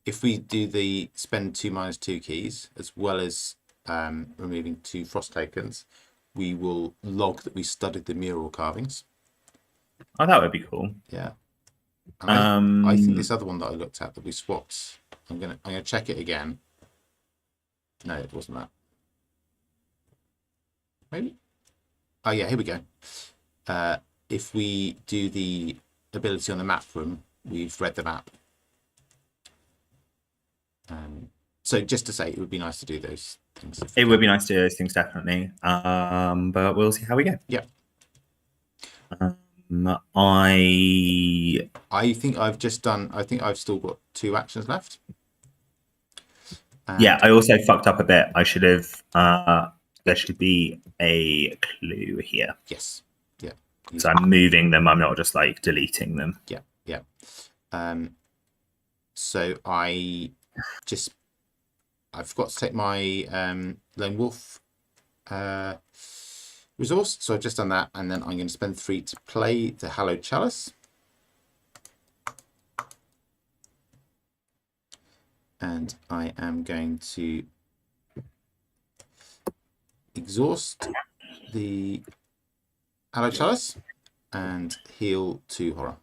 If we do the spend 2-2 keys, as well as removing 2 frost tokens, we will log that we studied the mural carvings. Oh, that would be cool. Yeah. And I think this other one that I looked at that we swapped, I'm gonna check it again. No, it wasn't that. Maybe. Oh yeah, here we go. If we do the ability on the map room, we've read the map. So just to say, it would be nice to do those things. It would be nice to do those things, definitely. But we'll see how we go. Yeah. I think I've just done. I think I've still got 2 actions left. Yeah, I also fucked up a bit. I should have. There should be a clue here. Yes. Yeah. So I'm moving them. I'm not just like deleting them. Yeah. Yeah. So I forgot to take my lone wolf resource, so I've just done that, and then I'm going to spend 3 to play the hallowed chalice, and I am going to exhaust the hallowed chalice and heal 2 horror.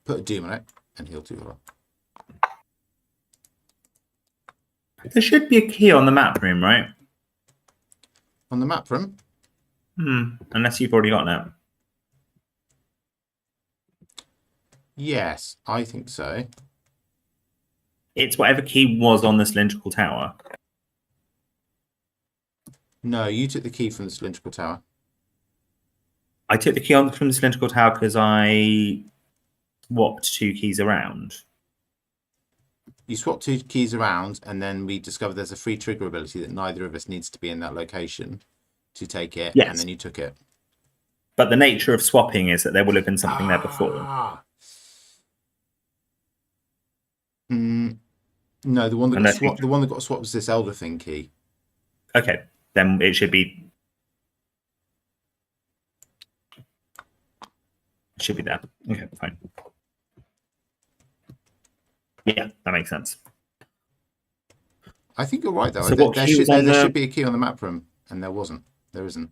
Put a doom on it and heal 2 horror. There should be a key on the map room, right? On the map room? Unless you've already gotten it. Yes, I think so. It's whatever key was on the cylindrical tower. No, you took the key from the cylindrical tower. I took the key from the cylindrical tower because I swapped 2 keys around. You swap 2 keys around, and then we discovered there's a free trigger ability that neither of us needs to be in that location to take it, and then you took it. But the nature of swapping is that there will have been something there before. No, the one that got swapped. The one that got swapped was this elder thing key. Okay, then it should be. It should be there. Okay, fine. Yeah, that makes sense. I think you're right, though. So there should be a key on the map room, and there wasn't. There isn't.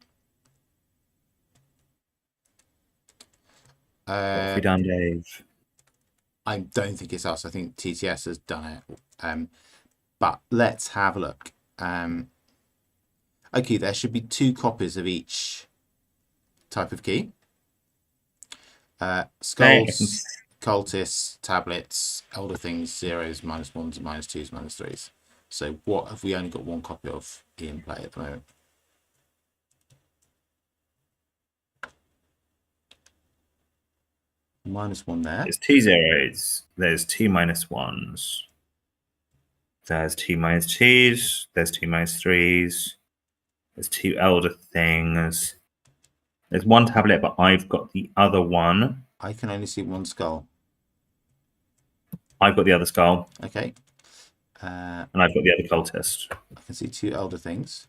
What have we done, Dave? I don't think it's us. I think TTS has done it. But let's have a look. Okay, there should be 2 copies of each type of key. Skulls, cultists, tablets, elder things, 0s, -1s, -2s, -3s. So what have we only got 1 copy of in play at the moment? -1 there. There's 2 0s. There's 2 -1s. There's 2 -2s. There's 2 -3s. There's 2 elder things. There's 1 tablet, but I've got the other one. I can only see 1 skull. I've got the other skull. Okay. And I've got the other cultist. I can see 2 elder things.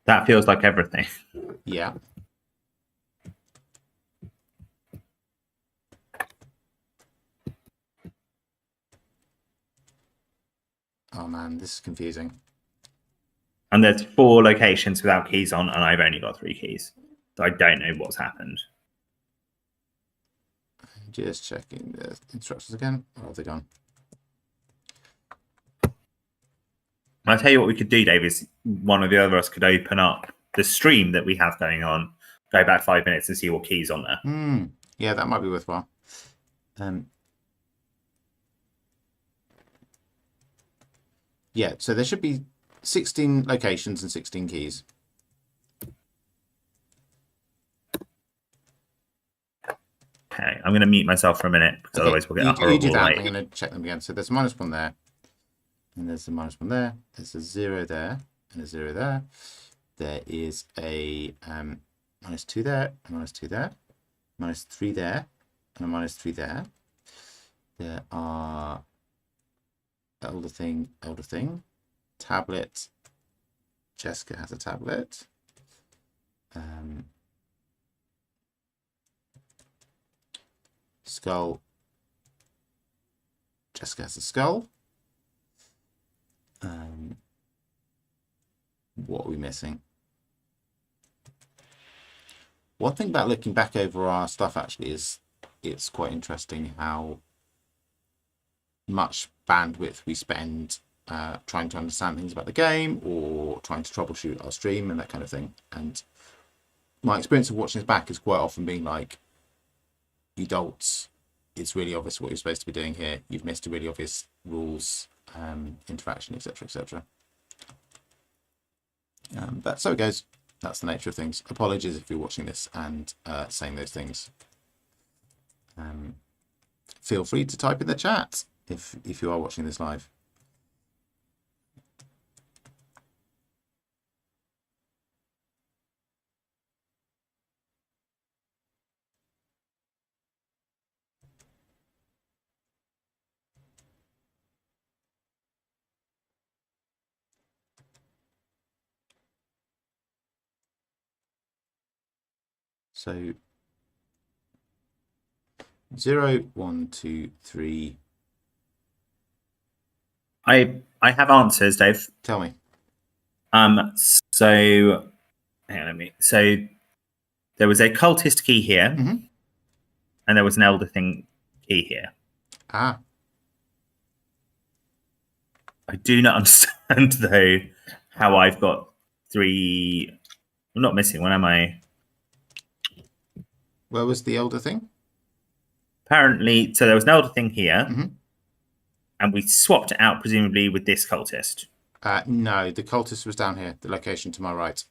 That feels like everything. Yeah. Oh man, this is confusing. And there's 4 locations without keys on, and I've only got 3 keys. So I don't know what's happened. Just checking the instructions again. Where have they gone? I'll tell you what we could do, Dave, is one of the other of us could open up the stream that we have going on, go back 5 minutes and see what keys on there. Yeah, that might be worthwhile. Yeah, so there should be 16 locations and 16 keys. Okay, I'm going to mute myself for a minute because otherwise we'll get a horrible You do that. I'm going to check them again. So there's -1 there, and there's a -1 there. There's a 0 there. and a 0 there. There is a -2 there, a -2 there, -3 there, and a -3 there. There are elder thing, tablet. Jessica has a tablet. Skull. Jessica has a skull. What are we missing? One thing about looking back over our stuff actually is it's quite interesting how much bandwidth we spend trying to understand things about the game or trying to troubleshoot our stream and that kind of thing. And my experience of watching this back is quite often being like, you dolts, it's really obvious what you're supposed to be doing here. You've missed a really obvious rules, interaction, etc., etc. But so it goes. That's the nature of things. Apologies if you're watching this and saying those things. Feel free to type in the chat if you are watching this live. So 0, 1, 2, 3. I have answers, Dave. Tell me. So hang on, so there was a cultist key here, and there was an elder thing key here. Ah. I do not understand though how I've got 3. I'm not missing. When am I? Where was the elder thing? Apparently, so there was an elder thing here, and we swapped it out presumably with this cultist. No, the cultist was down here, the location to my right.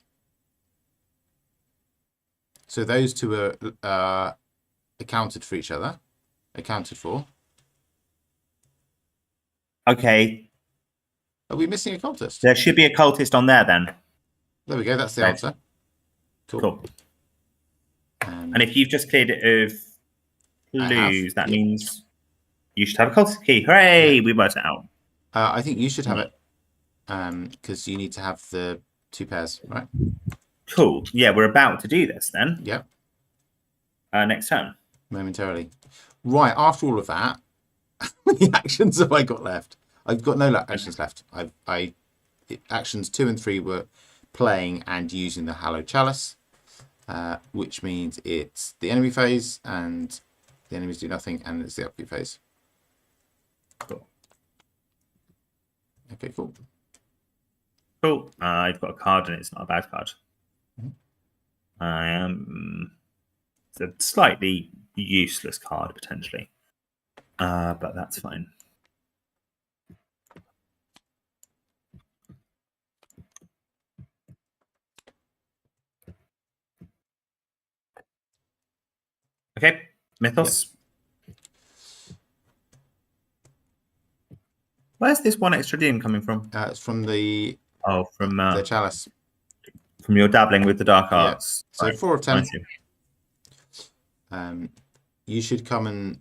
So those two are accounted for each other. Accounted for. Okay. Are we missing a cultist? There should be a cultist on there then. There we go, that's the answer. Cool. And if you've just cleared it of clues, that means you should have a cultist key. Hooray! Yeah. We worked it out. I think you should have it. Because you need to have the 2 pairs, right? Cool. Yeah, we're about to do this then. Yep. Next turn. Momentarily. Right, after all of that, how many actions have I got left? I've got no actions left. Actions 2 and 3 were playing and using the Hallowed Chalice, which means it's the enemy phase and the enemies do nothing, and it's the upkeep phase. Cool. Okay, cool. Cool. I've got a card and it's not a bad card. It's a slightly useless card potentially, but that's fine. Okay, Mythos. Yep. Where's this 1 extra Doom coming from? It's from the chalice. From your dabbling with the dark arts. Yeah. So right. 4 of 10. You should come and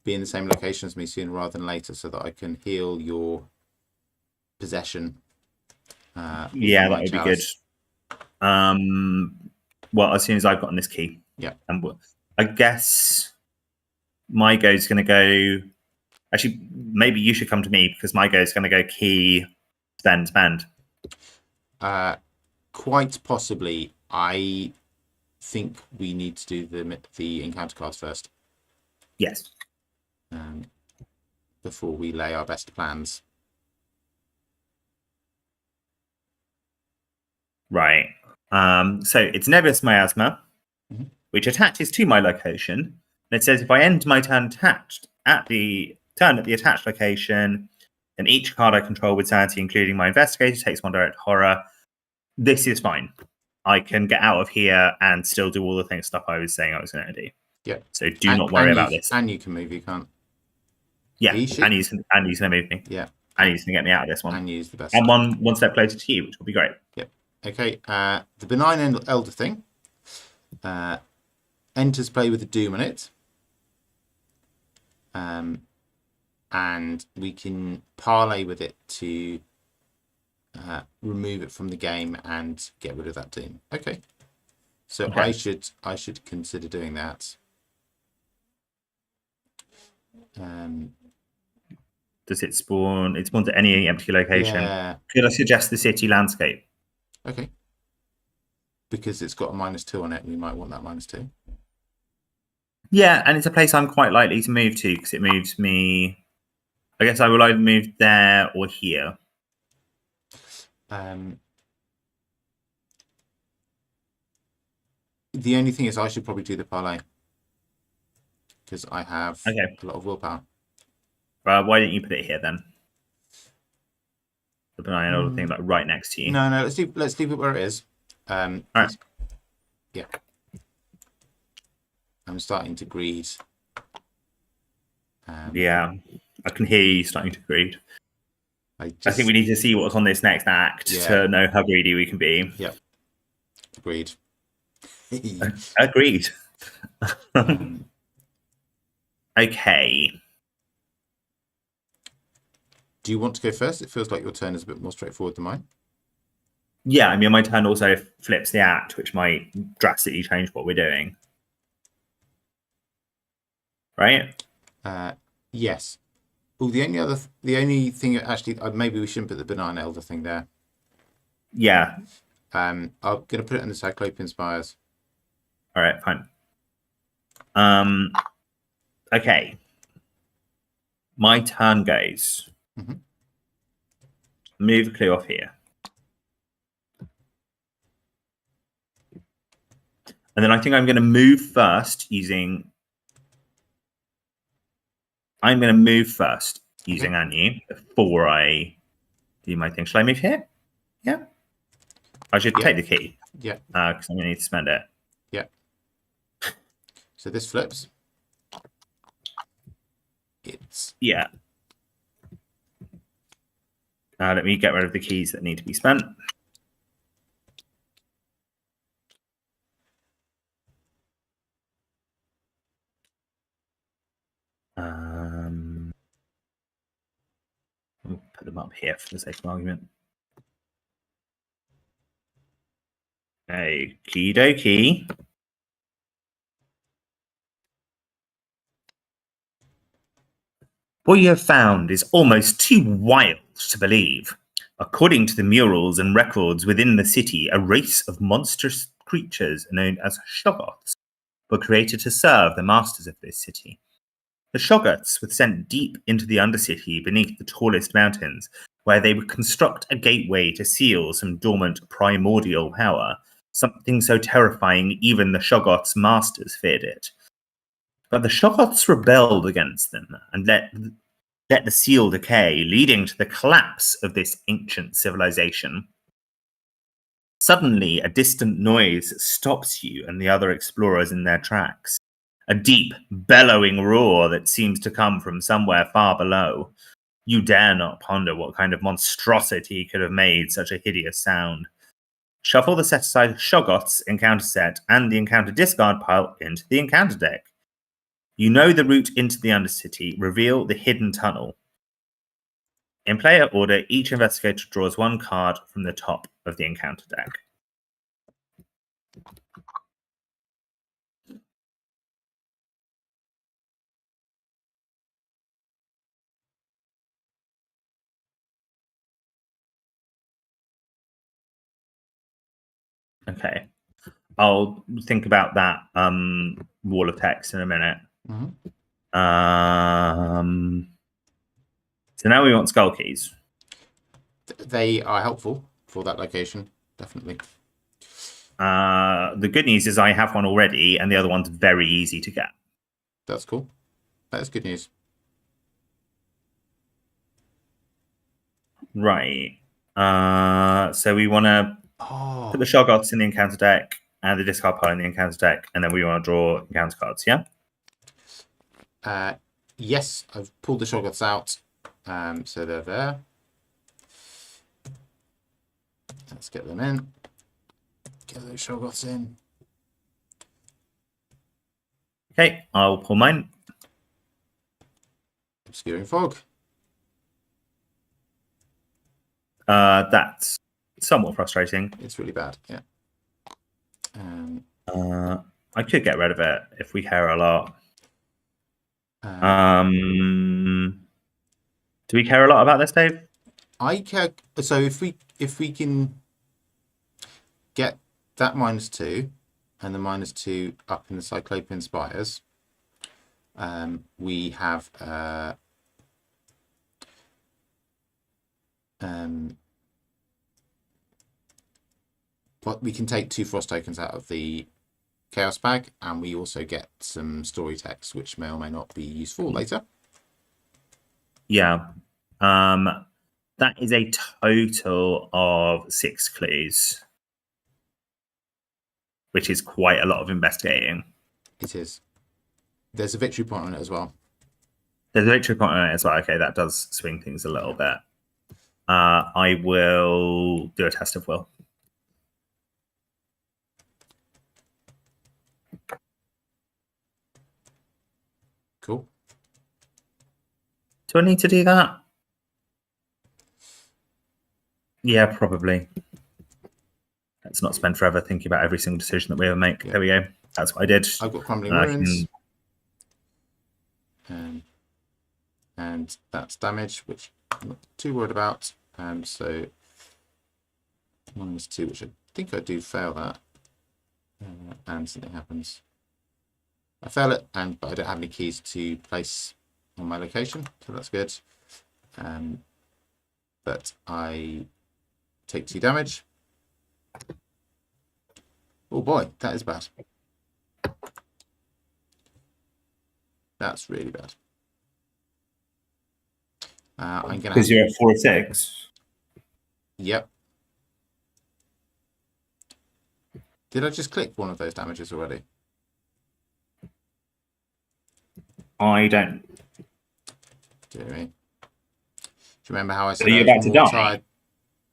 be in the same location as me sooner rather than later, so that I can heal your possession. Yeah, that would be good. Well, as soon as I've gotten this key. Yeah. And I guess my go is going to go. Actually, maybe you should come to me because my go is going to go key, spend. Quite possibly. I think we need to do the encounter cards first. Yes. Before we lay our best plans. Right. So it's Nebulous Miasma, which attaches to my location. And it says if I end my turn attached at the attached location, then each card I control with sanity, including my investigator, takes 1 direct horror. This is fine. I can get out of here and still do all the stuff I was saying I was going to do. Yeah. So do not worry about this. And you can move, you can't. Yeah, and he's going to move me. Yeah. And he's going to get me out of this one. And use the best. And one step closer to you, which will be great. Yep. Okay. The benign elder thing enters play with a doom on it. And we can parlay with it to remove it from the game and get rid of that doom. Okay. So Okay. I should consider doing that. Does it spawn? It spawns at any empty location. Yeah. Could I suggest the city landscape? Okay. Because it's got a -2 on it, and we might want that -2. Yeah, and it's a place I'm quite likely to move to because it moves me. I guess I will either move there or here. The only thing is I should probably do the parlay because I have a lot of willpower. Why don't you put it here then? The benign elder thing, like right next to you. No, let's leave it where it is. All right. Yeah. I'm starting to greed. Yeah, I can hear you starting to greed. I think we need to see what's on this next act to know how greedy we can be. Yep. Agreed. Agreed. Okay. Do you want to go first? It feels like your turn is a bit more straightforward than mine. Yeah, I mean, my turn also flips the act, which might drastically change what we're doing. Right? Yes. Oh, the only thing actually, maybe we shouldn't put the benign elder thing there. Yeah. I'm going to put it in the Cyclopean Spires. All right, fine. Okay. My turn goes. Move a clue off here. And then I think I'm going to move first using... I'm going to move first using Anu before I do my thing. Shall I move here? Yeah. I should take the key. Yeah. Because I'm going to need to spend it. Yeah. So this flips. It's... Yeah. Let me get rid of the keys that need to be spent. We'll put them up here for the sake of argument. Okie dokie. What you have found is almost too wild to believe. According to the murals and records within the city, a race of monstrous creatures known as Shoggoths were created to serve the masters of this city. The Shoggoths were sent deep into the Undercity beneath the tallest mountains, where they would construct a gateway to seal some dormant primordial power, something so terrifying even the Shoggoths' masters feared it. But the Shoggoths rebelled against them and let the seal decay, leading to the collapse of this ancient civilization. Suddenly, a distant noise stops you and the other explorers in their tracks. A deep, bellowing roar that seems to come from somewhere far below. You dare not ponder what kind of monstrosity could have made such a hideous sound. Shuffle the set-aside Shoggoths encounter set and the encounter discard pile into the encounter deck. You know the route into the Undercity. Reveal the hidden tunnel. In player order, each investigator draws one card from the top of the encounter deck. Okay. I'll think about that wall of text in a minute. So now we want skull keys. They are helpful for that location, definitely. The good news is I have one already, and the other one's very easy to get. That's cool. That's good news. Right. So we want to put the Shoggoths in the encounter deck and the discard pile in the encounter deck, and then we want to draw encounter cards, yeah? Yes, I've pulled the Shoggoths out. So they're there. Let's get them in. Get those Shoggoths in. Okay, I'll pull mine. Obscuring fog. That's somewhat frustrating. It's really bad. Yeah. I could get rid of it if we care a lot. Do we care a lot about this, Dave? I care. So if we can get that -2 and the -2 up in the Cyclopean spires, we have but we can take 2 frost tokens out of the chaos bag, and we also get some story text, which may or may not be useful later. Yeah. That is a total of 6 clues, which is quite a lot of investigating. It is. There's a victory point on it as well. There's a victory point on it as well. Okay, that does swing things a little bit. I will do a test of will. Cool. Do I need to do that? Yeah, probably. Let's not spend forever thinking about every single decision that we ever make. Yeah. There we go. That's what I did. I've got crumbling ruins. And that's damage, which I'm not too worried about. So -2, which I think I do fail that. And something happens. I fail it, but I don't have any keys to place on my location, so that's good. But I take 2 damage. Oh boy, that is bad. That's really bad. I'm gonna. Because you're at 4/6. Yep. Did I just click one of those damages already? I don't. Do you remember how I said? Are you about to die? Tired?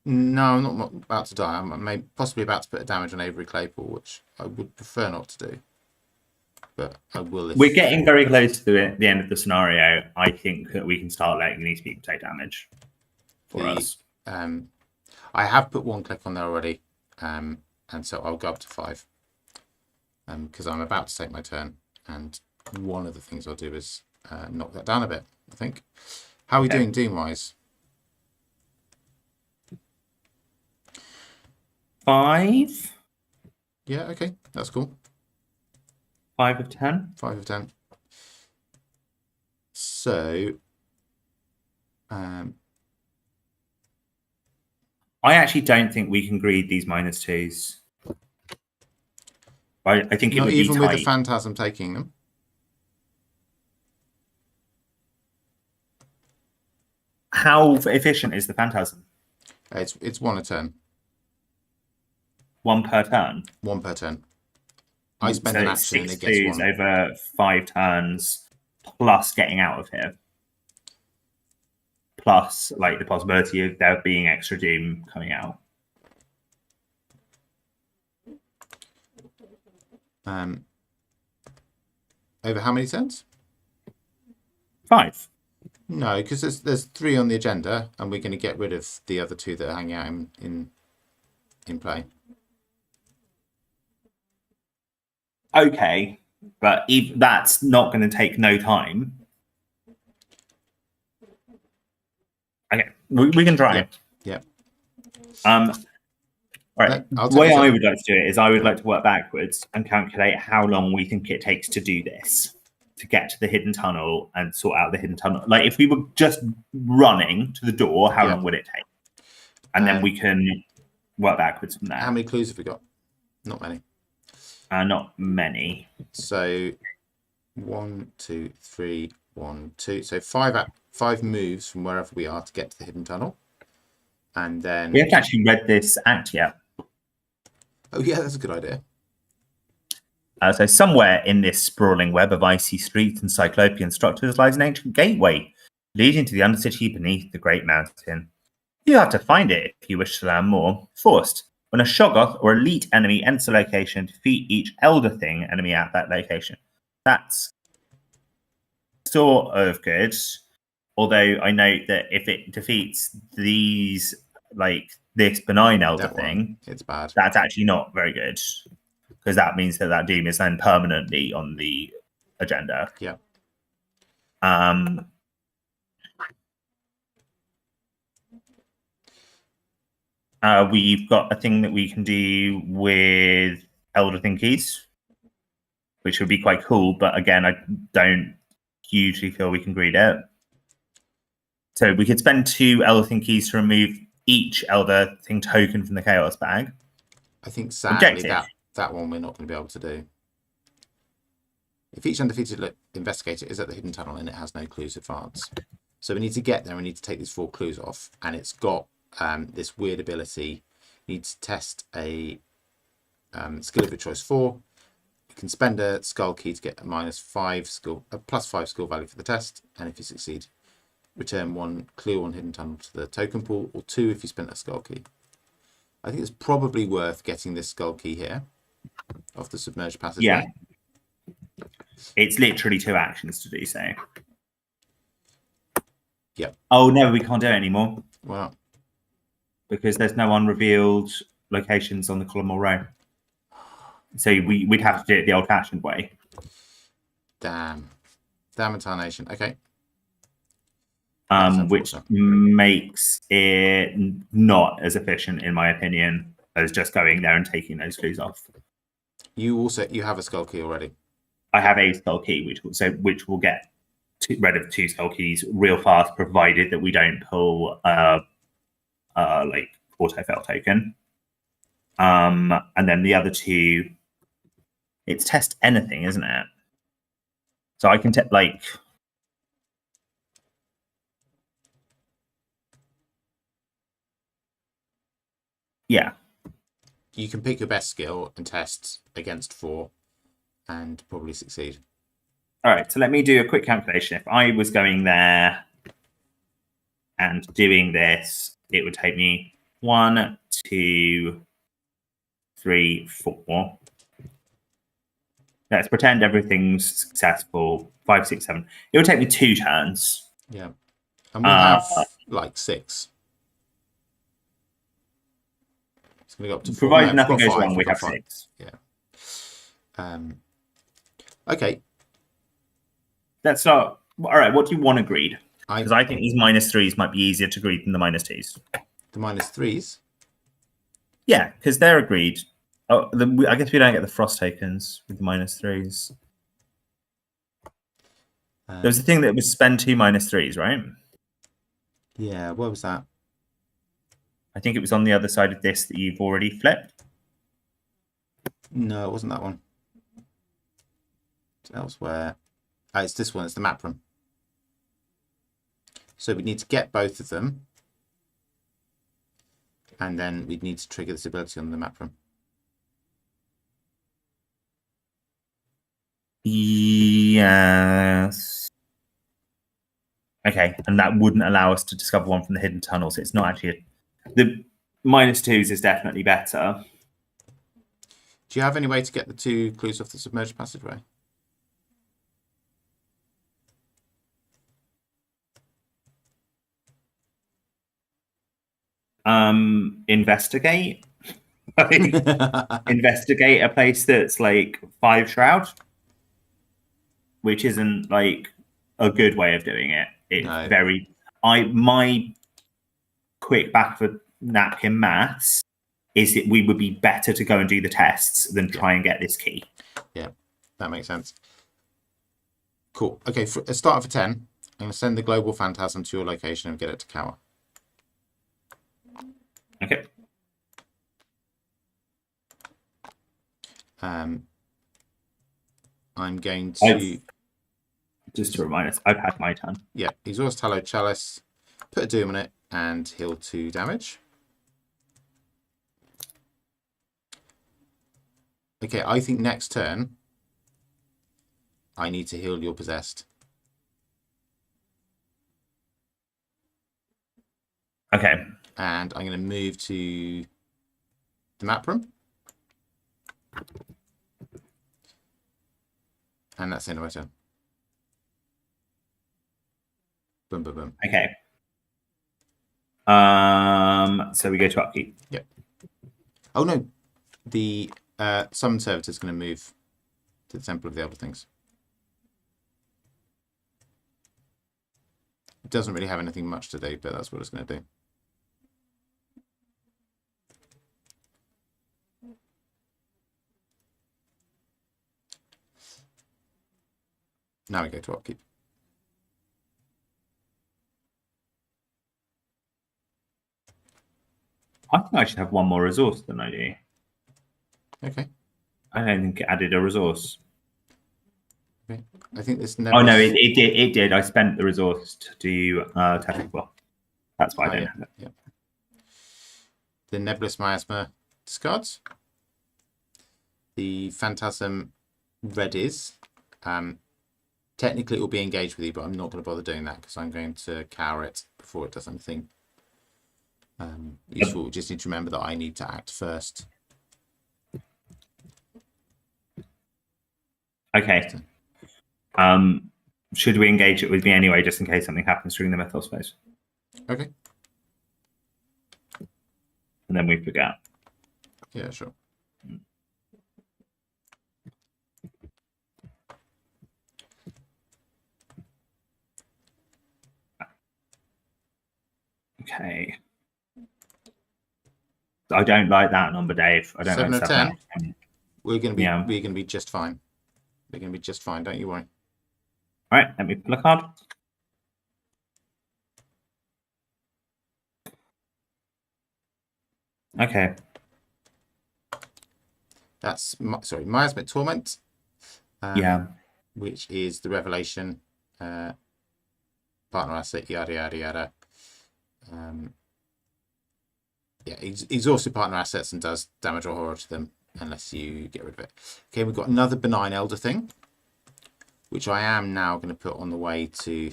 No, I'm not about to die. I'm possibly about to put a damage on Avery Claypool, which I would prefer not to do. But I will. We're getting very close to the end of the scenario. I think that we can start letting these people take damage for us. I have put 1 click on there already, and so I'll go up to 5. Because I'm about to take my turn, and one of the things I'll do is knock that down a bit, I think. How are we doing Doom-wise? 5. Yeah, okay, that's cool. 5 of 10. 5 of 10. So, I actually don't think we can greed these -2s. I think it not would even be with tight. the Phantasm taking them. How efficient is the Phantasm? It's 1 a turn. 1 per turn. 1 per turn. I spend an action and it gets 6 1 over 5 turns, plus getting out of here, plus like the possibility of there being extra doom coming out. Over how many turns? 5. No, because there's 3 on the agenda, and we're going to get rid of the other 2 that are hanging out in play. Okay, but if that's not going to take no time. Okay, we can try. Yeah. All right. The way I would like to do it is I would like to work backwards and calculate how long we think it takes to do this, to get to the hidden tunnel and sort out the hidden tunnel. Like if we were just running to the door, how long would it take? And then we can work backwards from there. How many clues have we got? Not many. Not many. So 1, 2, 3, 1, 2. So 5 moves from wherever we are to get to the hidden tunnel. And then we haven't actually read this act yet. Oh yeah, that's a good idea. So somewhere in this sprawling web of icy streets and cyclopean structures lies an ancient gateway. leading to the undercity beneath the Great Mountain. You have to find it if you wish to learn more. Forced. When a Shoggoth or elite enemy enters a location, defeat each Elder Thing enemy at that location. That's sort of good. Although I note that if it defeats these, like this benign Elder That Thing, one, it's bad. that's actually not very good. Because that means that doom is then permanently on the agenda. Yeah. We've got a thing that we can do with Elder Thing keys, which would be quite cool. But again, I don't hugely feel we can greed it. So we could spend 2 Elder Thing keys to remove each Elder Thing token from the Chaos bag. I think sadly that one we're not going to be able to do. If each undefeated investigator is at the hidden tunnel and it has no clues advance. So we need to get there, we need to take these 4 clues off, and it's got this weird ability. You need to test a skill of your choice 4. You can spend a skull key to get a +5 skill value for the test, and if you succeed, return 1 clue on hidden tunnel to the token pool, or 2 if you spent a skull key. I think it's probably worth getting this skull key here off the submerged passageway. Yeah. It's literally 2 actions to do so. Yep. Oh no, we can't do it anymore. Well, because there's no unrevealed locations on the column or row. So we'd have to do it the old-fashioned way. Damn incarnation. Okay. Which makes it not as efficient, in my opinion, as just going there and taking those clues off. You have a skull key already. I have a skull key, which will get rid of 2 skull keys real fast, provided that we don't pull like auto-fail token. And then the other 2, it's test anything, isn't it? So I can yeah. You can pick your best skill and test against 4 and probably succeed. All right, so let me do a quick calculation. If I was going there and doing this, it would take me 1, 2, 3, 4. Let's pretend everything's successful. 5, 6, 7. It would take me 2 turns. Yeah. And we have like 6. It's going to go up to 4. Provided nothing goes wrong, we have 6. Yeah. Okay. Let's start. All right, what do you want to greed? Because I think these -3s might be easier to greed than the -2s. The -3s? Yeah, because they're agreed. Oh, I guess we don't get the frost tokens with the -3s. There was a thing that was spend 2 -3s, right? Yeah, what was that? I think it was on the other side of this that you've already flipped. No, it wasn't that one. It's elsewhere. It's this one. It's the map room. So we need to get both of them. And then we'd need to trigger this ability on the map room. Yes. Okay, and that wouldn't allow us to discover one from the hidden tunnels. It's not actually... The -2s is definitely better. Do you have any way to get the 2 clues off the submerged passageway? Investigate. Investigate a place that's like 5 shroud, which isn't like a good way of doing it. It's very. My quick back of a napkin maths is that we would be better to go and do the tests than try and get this key. Yeah, that makes sense. Cool. Okay, for a start for 10, I'm going to send the global phantasm to your location and get it to cower. Okay. I'm going to... Just to remind us, I've had my turn. Yeah, exhaust Hallowed Chalice, put a doom on it, and heal 2 damage. Okay, I think next turn, I need to heal your possessed. Okay. And I'm going to move to the map room. And that's the end of my turn. Boom, boom, boom. Okay. So we go to upkeep. Yep. Oh no, the summon servitor is going to move to the Temple of the Elder Things. It doesn't really have anything much to do, but that's what it's going to do. Now we go to upkeep. I think I should have one more resource than I do. Okay. I don't think it added a resource. Okay. I think this Oh no, it did. It did. I spent the resource to do tactical. That's why I don't have it. Yeah. The Nebulous Miasma discards. The Phantasm red is. Technically, it will be engaged with you, but I'm not going to bother doing that because I'm going to cower it before it does anything useful. Just need to remember that I need to act first. Okay. Should we engage it with me anyway, just in case something happens during the Mythos phase? Okay. And then we forget. Yeah, sure. Okay. I don't like that number, Dave. I don't 7 like of 7. 10. We're going to be just fine. We're going to be just fine. Don't you worry. All right. Let me pull a card. Okay. That's Miasmic Torment. Yeah. Which is the revelation, partner asset, yada yada yada. Yeah, exhausted partner assets and does damage or horror to them unless you get rid of it. Okay, we've got another benign elder thing, which I am now going to put on the way to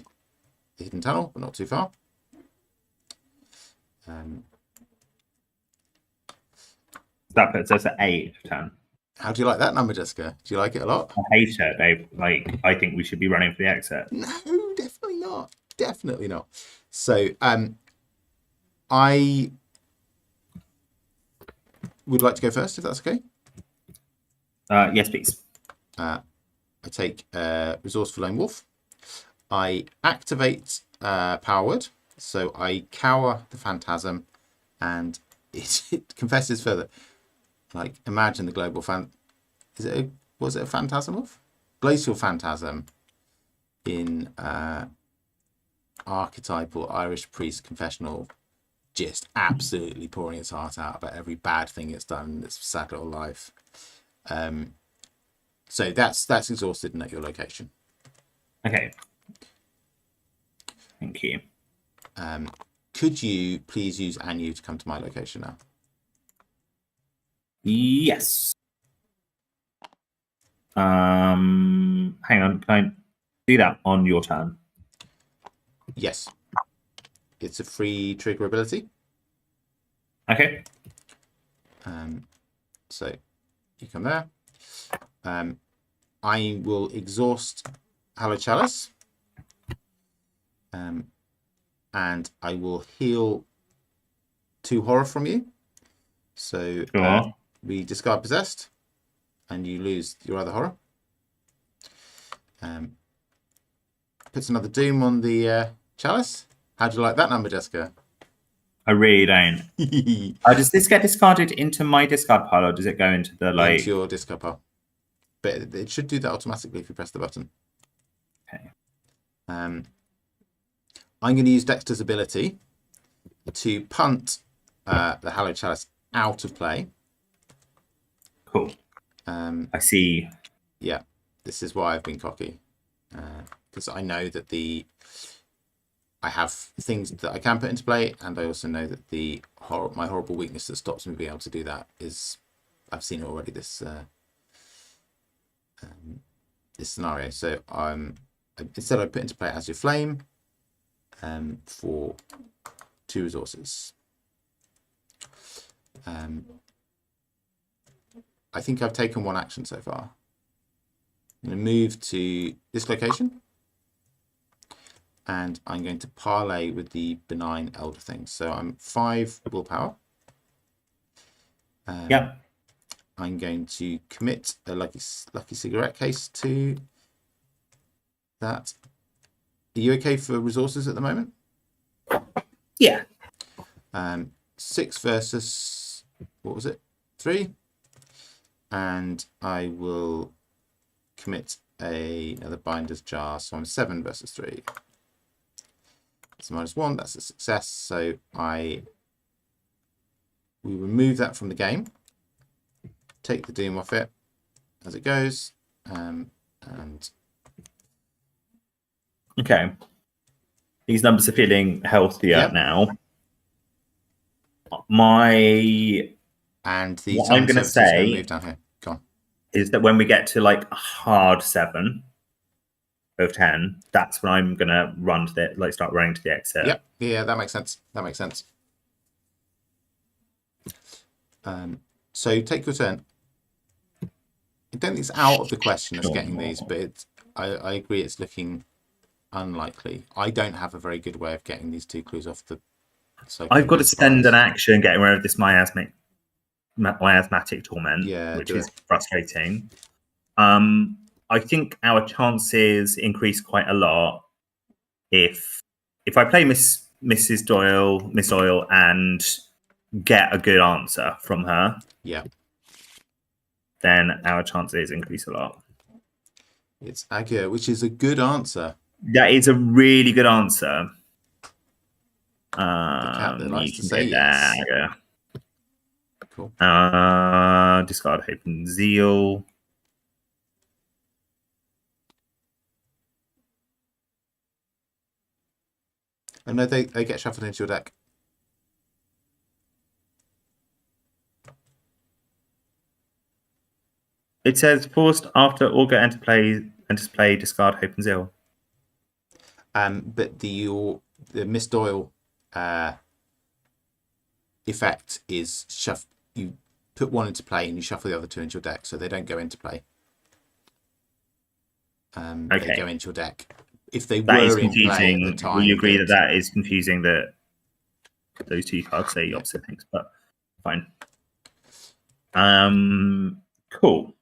the hidden tunnel, but not too far. That puts us at 8 of 10. How do you like that number, Jessica? Do you like it a lot? I hate it, Dave. Like, I think we should be running for the exit. No, definitely not. Definitely not. So, I would like to go first, if that's okay. Yes, please. I take Resource for Lone Wolf. I activate Power Word, so I cower the Phantasm, and it confesses further. Like, imagine the global was it a Phantasm Wolf? Glacial Phantasm in archetypal Irish priest confessional, just absolutely pouring its heart out about every bad thing it's done in its sad little life. So that's exhausted and at your location. Okay. Thank you. Could you please use Anu to come to my location now? Yes. Hang on. Can I do that on your turn? Yes. It's a free trigger ability. Okay. So you come there. I will exhaust Hallowed Chalice. And I will heal 2 horror from you. So Sure. we discard Possessed, and you lose your other horror. Puts another Doom on the Chalice. How do you like that number, Jessica? I really don't. Does this get discarded into my discard pile, or does it go into the like? Into your discard pile. But it should do that automatically if you press the button. Okay. I'm going to use Dexter's ability to punt the Hallowed Chalice out of play. Cool. I see. Yeah, this is why I've been cocky. Because I know that I have things that I can put into play, and I also know that my horrible weakness that stops me being able to do that is, I've seen it already, this scenario. So instead I put into play Azure Flame for 2 resources. I think I've taken 1 action so far. I'm going to move to this location, and I'm going to parlay with the benign elder thing. So I'm 5 willpower. Yep. I'm going to commit a lucky cigarette case to that. Are you okay for resources at the moment? Yeah. 6 versus, what was it? 3. And I will commit another binder's jar. So I'm 7 versus 3. It's -1. That's a success. So we remove that from the game. Take the doom off it as it goes. And okay. These numbers are feeling healthier now. And the what I'm going to say move down here. Go on. Is that when we get to like a hard 7 of 10, that's when I'm going to run to the start running to the exit. Yep. Yeah, that makes sense. So take your turn. I don't think it's out of the question as getting these, but I agree it's looking unlikely. I don't have a very good way of getting these 2 clues off the. I've got to spend an action getting rid of this miasmatic torment, which is frustrating. I think our chances increase quite a lot if I play Miss Doyle, and get a good answer from her. Yeah. Then our chances increase a lot. It's Aga, which is a good answer. That is a really good answer. The cat that likes to say yes. Aga. Cool. Discard Hope and Zeal. Oh no, they get shuffled into your deck. It says forced after Augur enters play, discard Hope and Zeal. But the Miss Doyle effect is you put 1 into play and you shuffle the other 2 into your deck, so they don't go into play. They go into your deck. If they were in play at the time, will you agree that is confusing? That those 2 cards say opposite things, but fine. Cool.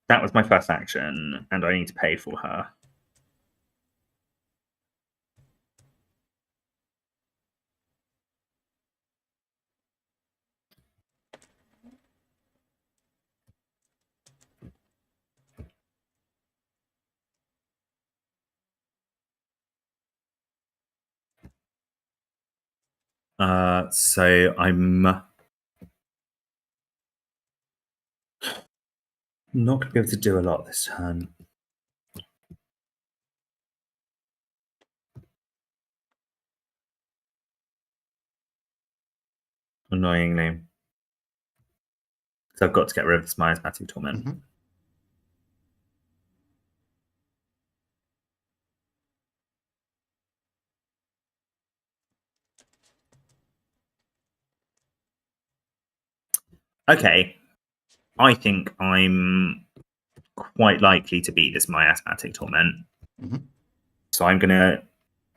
That was my first action, and I need to pay for her. So I'm not going to be able to do a lot this turn. Annoyingly. So I've got to get rid of this miasmatic torment. Mm-hmm. Okay. I think I'm quite likely to beat this miasmatic torment. Mm-hmm. So I'm going to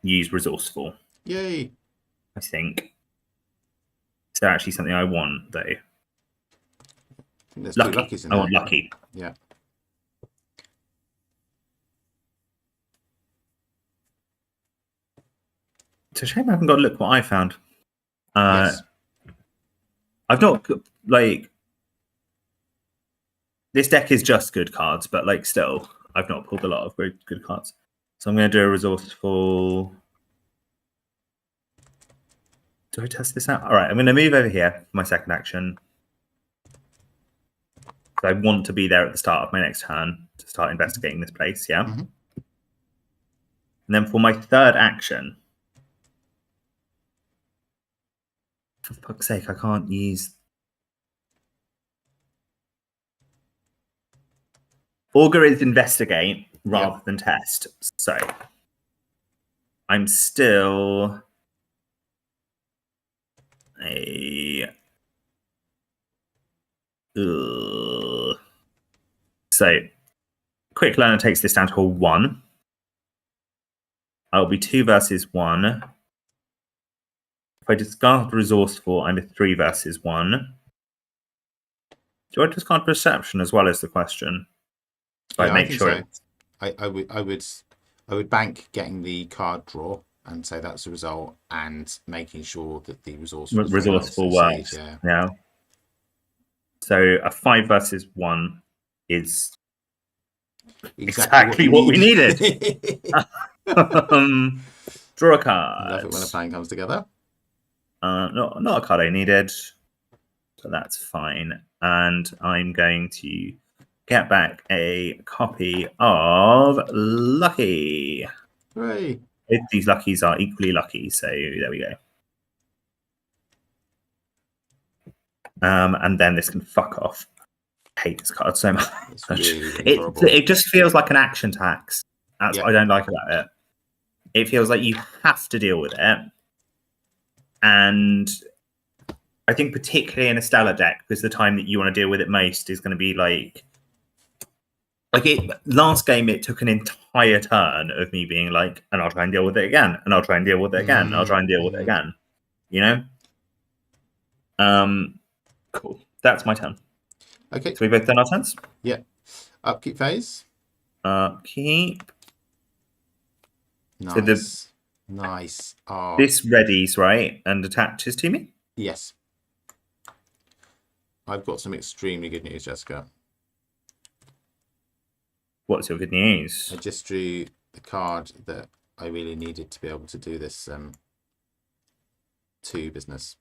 use resourceful. Yay! I think. Is there actually something I want, though? There's lucky. 2 luckies in I there. want lucky. Yeah. It's a shame I haven't got to look what I found. Yes. I've not, like... This deck is just good cards, but, like, still, I've not pulled a lot of good cards. So I'm going to do a resourceful... Do I test this out? All right, I'm going to move over here for my second action. I want to be there at the start of my next turn to start investigating this place, yeah? Mm-hmm. And then for my third action... For fuck's sake, I can't use... Augur is investigate rather than test. So I'm still a. Ugh. So, quick learner takes this down to a 1. I'll be 2 versus 1. If I discard resourceful, I'm a 3 versus 1. Do I discard perception as well as the question? So I Yeah, I make think sure so. it's I would bank getting the card draw and say that's the result, and making sure that the resourceful is very well resourceful succeed. works. Yeah, Yeah. So a 5 versus 1 is exactly exactly what what you we needed. need. Draw a Love it card. when a plan comes together. Not a card I needed, so that's fine. And I'm going to get back a copy of Lucky. Hooray! Both these Luckies are equally lucky, so there we go. And then this can fuck off. I hate this card so much. It's really, really It horrible. it just feels like an action tax. That's Yeah. what I don't like about it. It feels like you have to deal with it. And I think particularly in a Stellar deck, because the time that you want to deal with it most is going to be like it last game it took an entire turn of me being like, and I'll try and deal with it again, and I'll try and deal with it again, and I'll try and deal with it again. You know? Cool. That's my turn. Okay. So we both done our turns? Yeah. Upkeep phase. Keep. Nice. So Nice. Oh, this readies, right, and attaches to me? yes. I've got some extremely good news, Jessica. What's your good news? I just drew the card that I really needed to be able to do this 2 business.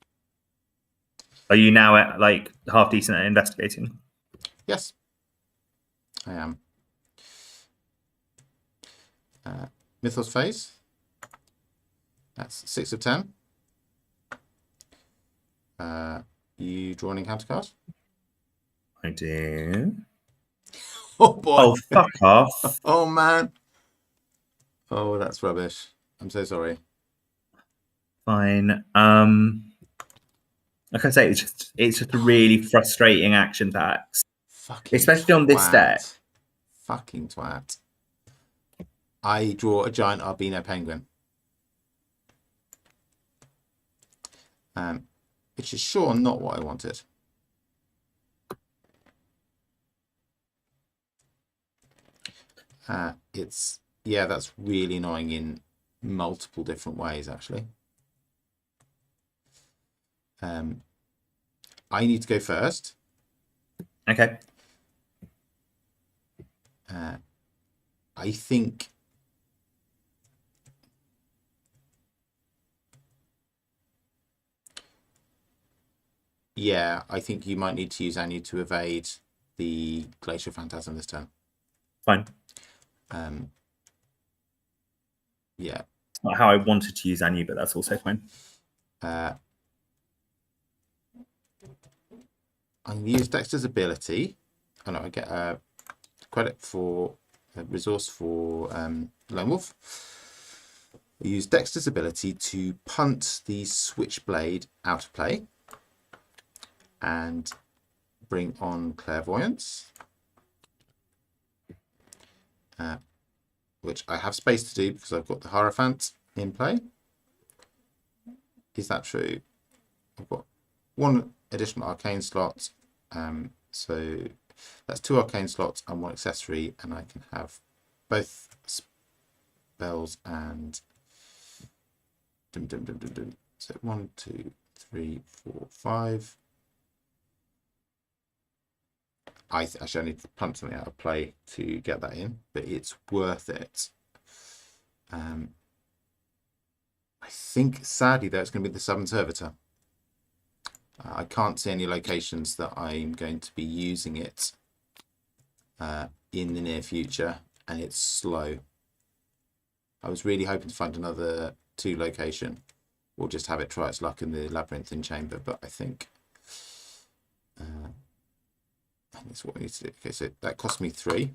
Are you now at like half decent at investigating? Yes, I am. Mythos phase. That's 6 of 10. You draw an encounter card? I do. Oh boy. Oh, fuck off. Oh man. Oh, that's rubbish. I'm so sorry. Fine. Like I say, it's just a really frustrating action tax. Fucking Especially on this twat. deck. Fucking twat. I draw a giant albino penguin. Which is sure not what I wanted. Yeah, that's really annoying in multiple different ways, actually. I need to go first. Okay. I think yeah, I think you might need to use Anu to evade the Glacial Phantasm this turn. Fine. Yeah. It's not how I wanted to use Anu, but that's also fine. I'm going to use Dexter's ability. Oh no, I get a credit for a resource for Lone Wolf. I use Dexter's ability to punt the Switchblade out of play and bring on Clairvoyance, which I have space to do because I've got the Hierophant in play. Is that true? I've got 1 additional arcane slot, so that's 2 arcane slots and 1 accessory, and I can have both spells and so 1, 2, 3, 4, 5. I actually need to punch something out of play to get that in, but it's worth it. I think sadly though it's going to be the Southern Servitor. I can't see any locations that I'm going to be using it in the near future, and it's slow. I was really hoping to find another 2 location, or just have it try its luck in the Labyrinthine Chamber, but I think that's what we need to do. Okay, so that cost me 3,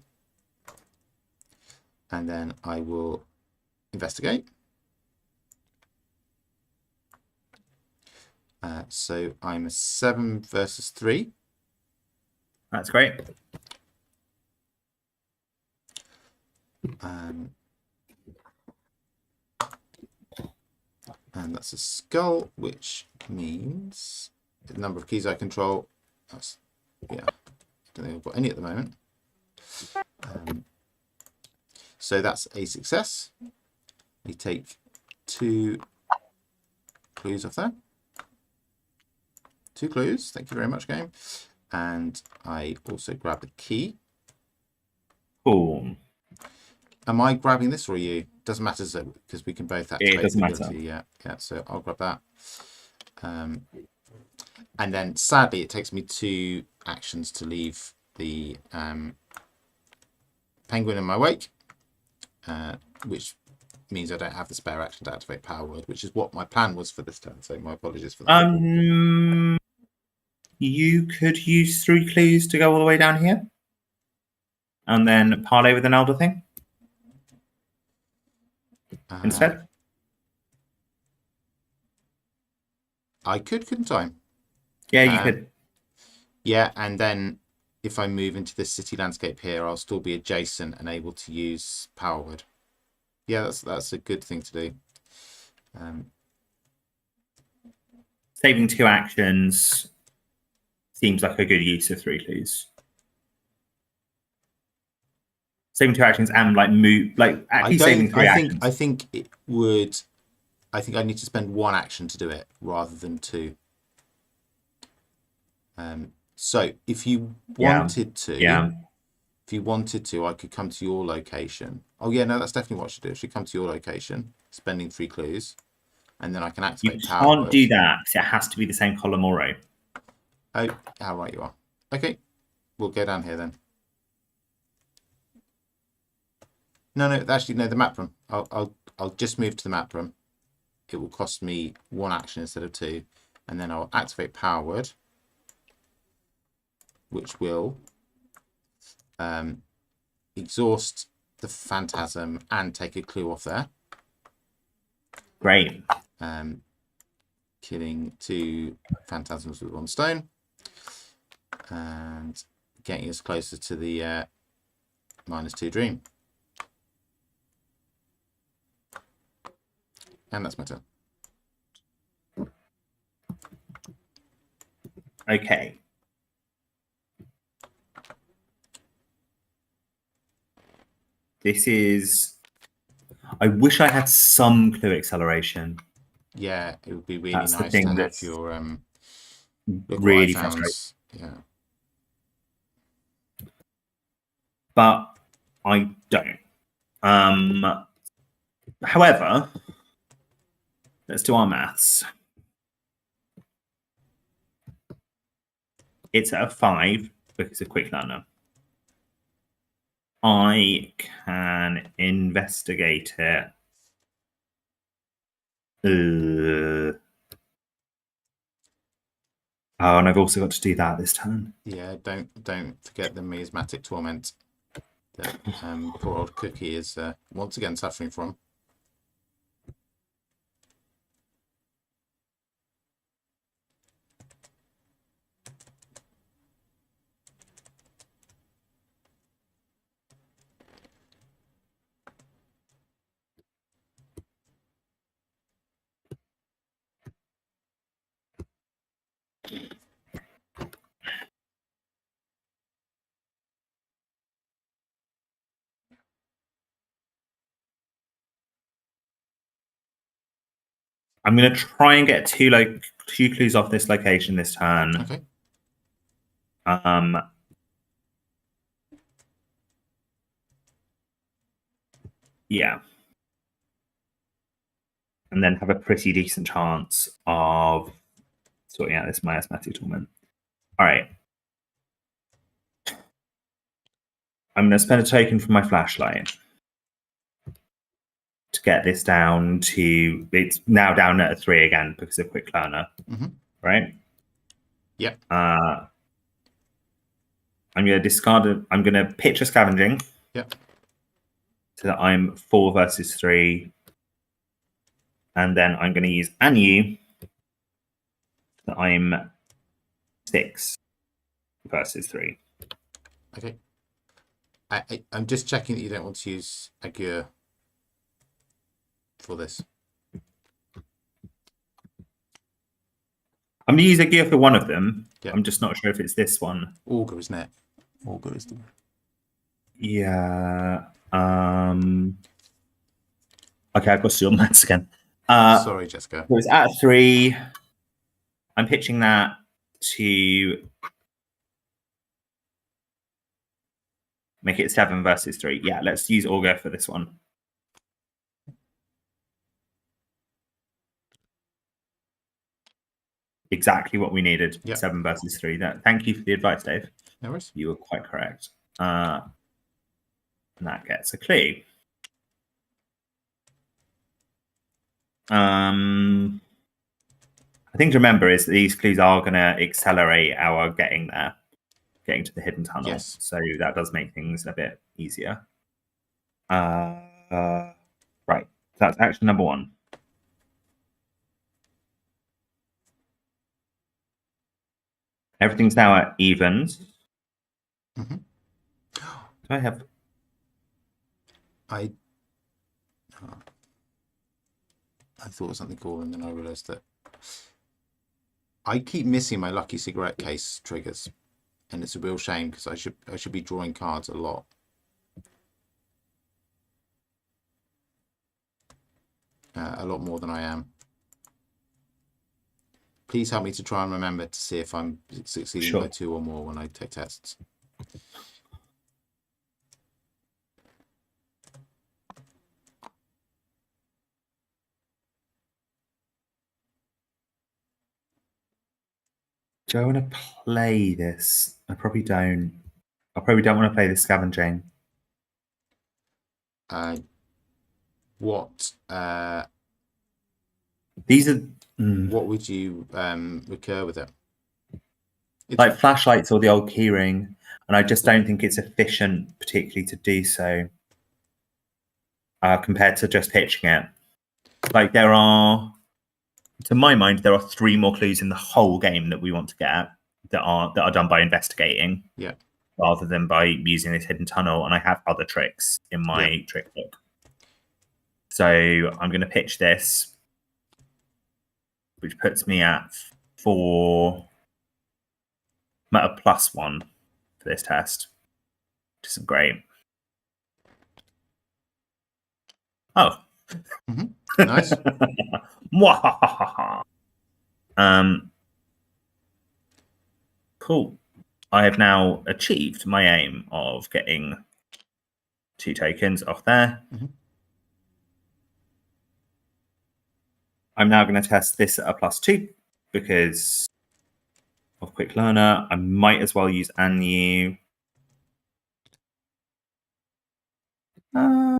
and then I will investigate. So I'm a 7 versus 3. That's great. And that's a skull, which means the number of keys I control. That's, yeah, I don't think I've got any at the moment. So that's a success. We take 2 clues off there. 2 clues. Thank you very much, game. And I also grab the key. Cool. Am I grabbing this or are you? Doesn't matter, because we can both activate doesn't the matter. ability. Yeah. So I'll grab that. And then sadly, it takes me 2 actions to leave the penguin in my wake, which means I don't have the spare action to activate power word, which is what my plan was for this turn. So my apologies for that. You could use 3 clues to go all the way down here, and then parlay with an elder thing instead. I could, couldn't I? Yeah, you could. Yeah, and then if I move into this city landscape here, I'll still be adjacent and able to use power word. Yeah, that's a good thing to do. Saving 2 actions seems like a good use of 3 clues. Saving 2 actions and like move, like actually saving 3 actions. I think it would. I think I need to spend 1 action to do it rather than 2. So if you wanted to, I could come to your location. Oh yeah, no, that's definitely what I should do. I should come to your location, spending 3 clues, and then I can activate power. You can't do that because it has to be the same column or row. Oh, how right you are. Okay, we'll go down here then. No, actually, no, the map room. I'll just move to the map room. It will cost me 1 action instead of 2, and then I'll activate power word, which will exhaust the phantasm and take a clue off there. Great. Killing 2 phantasms with 1 stone and getting us closer to the -2 dream. And that's my turn. Okay. This is... I wish I had some clue acceleration. Yeah, it would be really That's nice to have your really frustrating. Yeah. But I don't. However, let's do our maths. It's at a 5 because of quick learner. I can investigate it. Oh, and I've also got to do that this turn. Yeah, don't forget the miasmatic torment that poor old Cookie is once again suffering from. I'm going to try and get 2 clues off this location this turn. Okay. Yeah. And then have a pretty decent chance of sorting out this miasmatic torment. All right. I'm going to spend a token for my flashlight to get this down to... It's now down at a 3 again because of quick learner. Right? Yep. I'm going to discard it. I'm going to pitch a scavenging. Yep. So that I'm 4 versus 3. And then I'm going to use Anu So I'm 6 versus 3. Okay. I'm just checking that you don't want to use Agur for this. I'm going to use a gear for one of them. Yep. I'm just not sure if it's this one. Augur, isn't it? Augur is the one. Yeah. Okay, I've got to do all maths again. Sorry, Jessica. So it's at 3. I'm pitching that to make it 7 versus 3. Yeah, let's use Augur for this one. Exactly what we needed. Yep. 7 versus 3. Thank you for the advice, Dave. No worries. You were quite correct. And that gets a clue. The thing to remember is that these clues are going to accelerate our getting there, getting to the hidden tunnel. Yes. So that does make things a bit easier. Right. That's action number 1. Everything's now at evens. Mm-hmm. Do I have... I thought of something cool, and then I realised that I keep missing my lucky cigarette case triggers, and it's a real shame because I should be drawing cards a lot. A lot more than I am. Please help me to try and remember to see if I'm succeeding by 2 or more when I take tests. Do I want to play this? I probably don't. I probably don't want to play the scavenging. These are... What would you recur with it? Like flashlights or the old keyring, and I just don't think it's efficient, particularly to do so, compared to just pitching it. Like there are, to my mind, there are 3 more clues in the whole game that we want to get at that are done by investigating, yeah, rather than by using this hidden tunnel. And I have other tricks in my trick book, so I'm going to pitch this, which puts me at 4. I'm at a +1 for this test, which isn't great. Oh. Mm-hmm. Nice. Cool. I have now achieved my aim of getting 2 tokens off there. Mm-hmm. I'm now going to test this at a +2 because of Quick Learner. I might as well use Anu. Is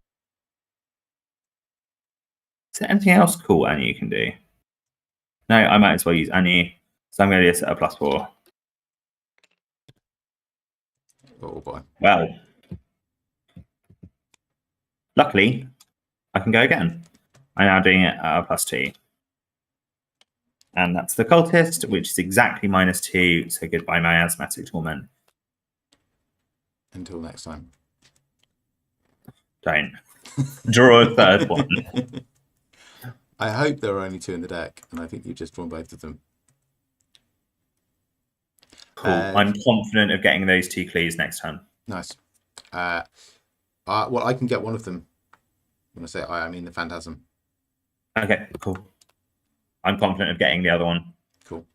there anything else cool Anu can do? No, I might as well use Anu. So I'm going to do this at a +4. Oh boy. Well, luckily, I can go again. I'm now doing it at a +2. And that's the cultist, which is exactly -2. So goodbye, miasmatic torment. Until next time. Don't. Draw a 3rd one. I hope there are only 2 in the deck, and I think you've just drawn both of them. Cool. I'm confident of getting those 2 clues next time. Nice. Well, I can get one of them. When I say I mean the phantasm. Okay, cool. I'm confident of getting the other one. Cool.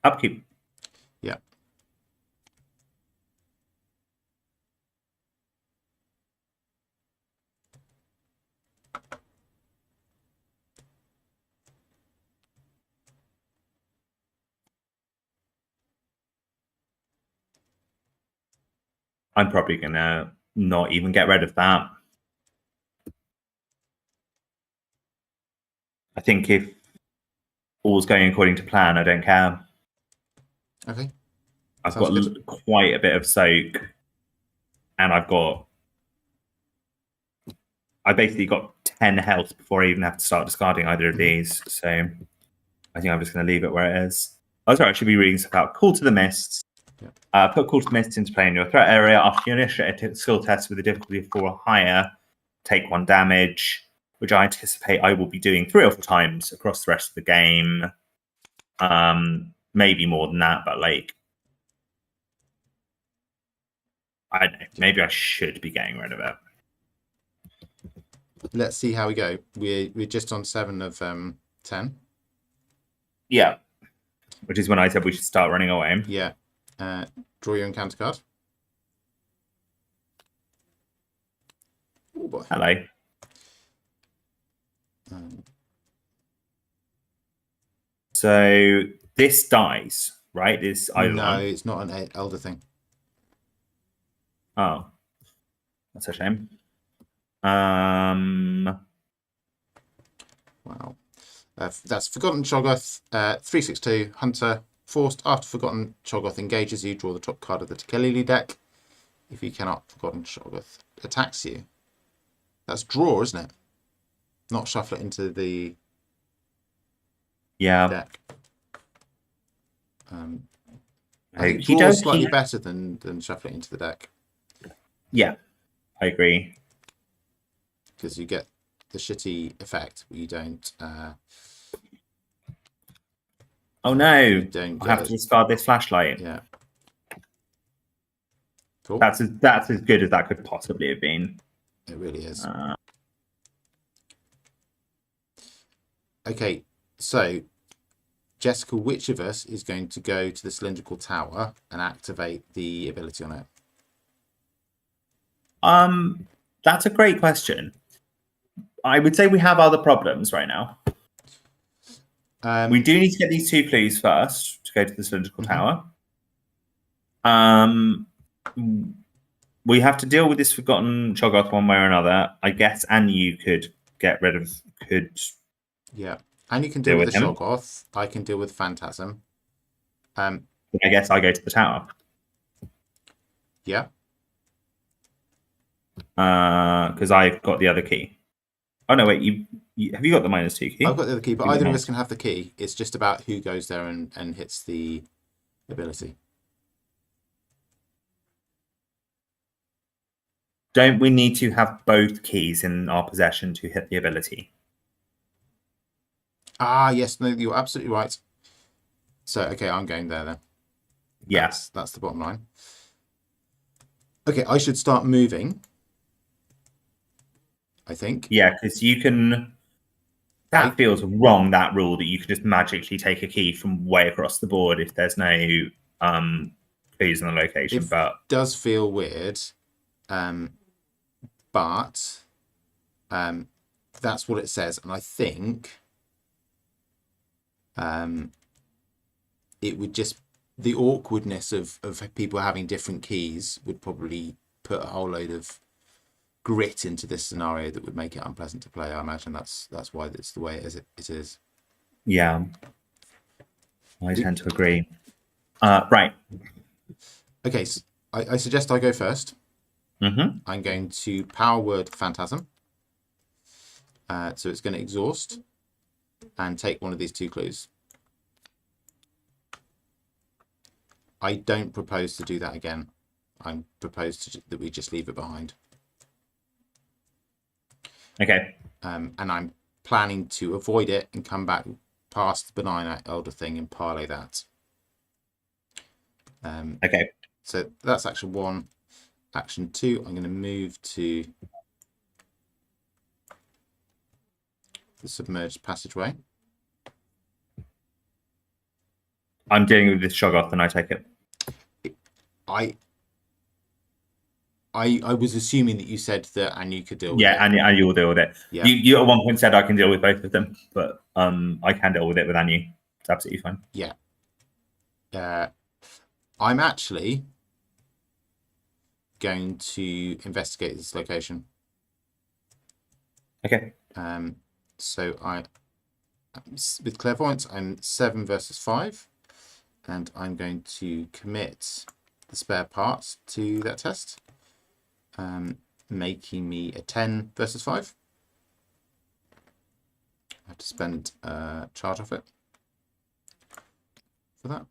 Upkeep. Yeah. I'm probably going to not even get rid of that. I think if all's going according to plan, I don't care. Okay. I've got quite a bit of soak, and I basically got 10 health before I even have to start discarding either of these. So I think I'm just going to leave it where it is. I should be reading stuff out. Call to the Mists. Put Call to the Mists into play in your threat area. After you initiate a skill test with a difficulty of 4 or higher, take 1 damage, which I anticipate I will be doing 3 or 4 times across the rest of the game. Maybe more than that, but like, I don't know. Maybe I should be getting rid of it. Let's see how we go. We're just on 7 of 10. Yeah. Which is when I said we should start running away. Yeah. Draw your encounter card. Oh boy. Hello. So this dies, right? This No, it's not an elder thing. Oh, that's a shame. Wow. That's Forgotten Cho'Gath, 3/6/2, Hunter. Forced after Forgotten Cho'Gath engages you, draw the top card of the Tekelili deck. If you cannot, Forgotten Cho'Gath attacks you. That's draw, isn't it? Not shuffle it into the deck. I think draw is slightly better than shuffle it into the deck. Yeah, I agree. Because you get the shitty effect where you don't. Oh no! I have to discard this flashlight. Yeah. Cool. That's as good as that could possibly have been. It really is. Okay, so Jessica, which of us is going to go to the cylindrical tower and activate the ability on it? That's a great question. I would say we have other problems right now. We do need to get these 2 clues first to go to the cylindrical tower. We have to deal with this Forgotten Cho'Gath one way or another. I guess, and you could get rid of... Yeah, and you can deal with the Cho'Gath. I can deal with Phantasm. I guess I go to the tower. Yeah. Because I've got the other key. Oh no, wait! You have you got the -2 key? I've got the other key, but either of us can have the key. It's just about who goes there and hits the ability. Don't we need to have both keys in our possession to hit the ability? Ah, yes, no, you're absolutely right. So, okay, I'm going there then. Yes, that's the bottom line. Okay, I should start moving. I think. Yeah, because you can. That feels wrong. That rule that you can just magically take a key from way across the board if there's no clues in the location. But does feel weird. But that's what it says, and I think it would just the awkwardness of people having different keys would probably put a whole load of grit into this scenario that would make it unpleasant to play. I imagine that's why it's the way it is. Yeah, I tend to agree. Right. Okay, so I suggest I go first. Mm-hmm. I'm going to power word Phantasm. So it's going to exhaust and take one of these 2 clues. I don't propose to do that again. I propose that we just leave it behind. Okay. And I'm planning to avoid it and come back past the benign elder thing and parlay that. Okay. So that's action 1. Action 2, I'm going to move to the submerged passageway. I'm dealing with this Cho'Gath, and I take it. I was assuming that you said that, and you could deal with it. Yeah, and you will deal with it. Yeah. You at one point said I can deal with both of them, but I can deal with it with Anu. It's absolutely fine. Yeah. I'm actually going to investigate this location. Okay. So with clairvoyance, I'm 7 versus 5, and I'm going to commit the spare parts to that test, making me a 10 versus 5. I have to spend charge off it for that.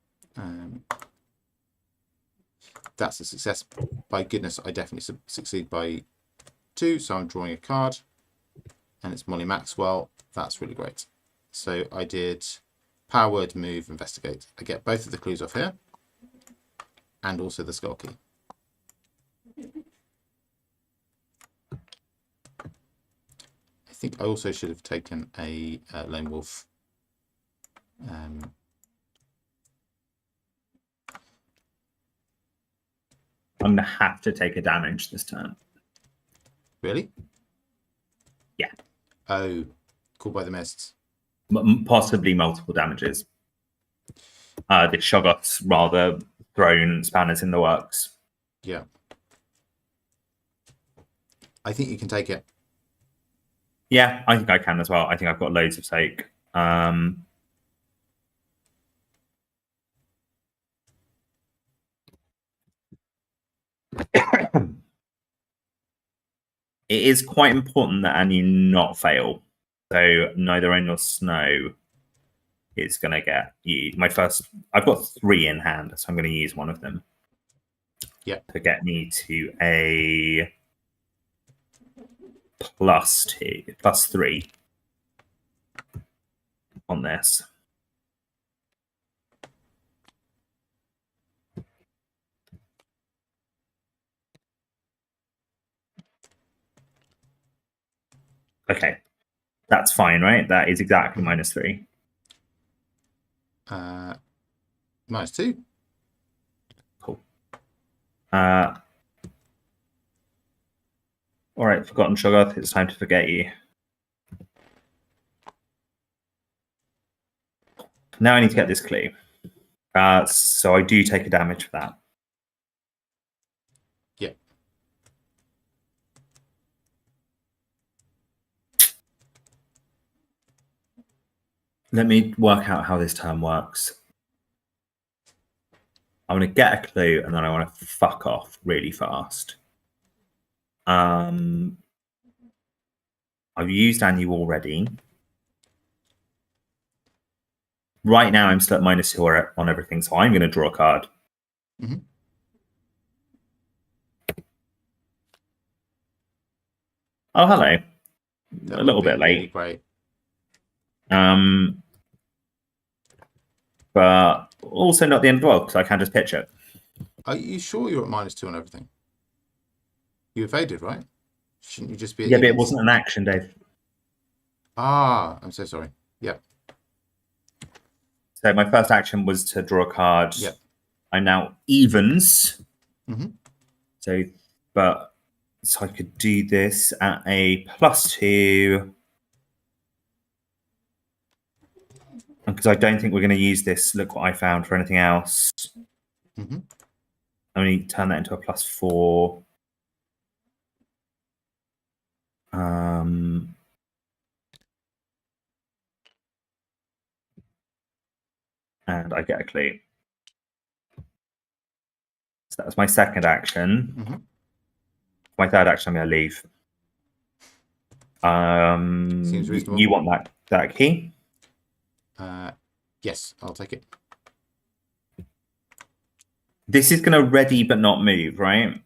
That's a success. By goodness, I definitely succeed by 2, so I'm drawing a card, and it's Molly Maxwell. That's really great. So I did power word, move, investigate. I get both of the clues off here, and also the skull key. I think I also should have taken a lone wolf. I'm gonna have to take a damage this turn. Really? Yeah. Oh, called by the mists. Possibly multiple damages. The Shoggoth's rather thrown spanners in the works. Yeah. I think you can take it. Yeah, I think I can as well. I think I've got loads of sake. It is quite important that Annie not fail. So neither rain nor snow is going to get you. I've got 3 in hand, so I'm going to use one of them. Yeah. To get me to a +3 on this. Okay. That's fine, right? That is exactly -3. -2. Cool. All right, Forgotten Shoggoth, it's time to forget you. Now I need to get this clue. So I do take a damage for that. Yeah. Let me work out how this turn works. I want to get a clue and then I want to fuck off really fast. I've used Anu already. Right now I'm still at -2 on everything, so I'm going to draw a card. Mm-hmm. Oh, hello. That A little bit late. Really great. But also not the end of the world because I can just pitch it. Are you sure you're at -2 on everything? You evaded, right? Shouldn't you just be at Yeah, but it evens? wasn't an action, Dave. Ah, I'm so sorry. Yeah. So my first action was to draw a card. Yeah. I'm now evens. Mm-hmm. So I could do this at a +2. Because I don't think we're going to use this. Look what I found for anything else. Mm-hmm. I'm going to turn that into a +4. And I get a clue. So that was my second action. Mm-hmm. My third action, I'm going to leave. Seems reasonable. You want that key? Yes, I'll take it. This is going to ready but not move, right?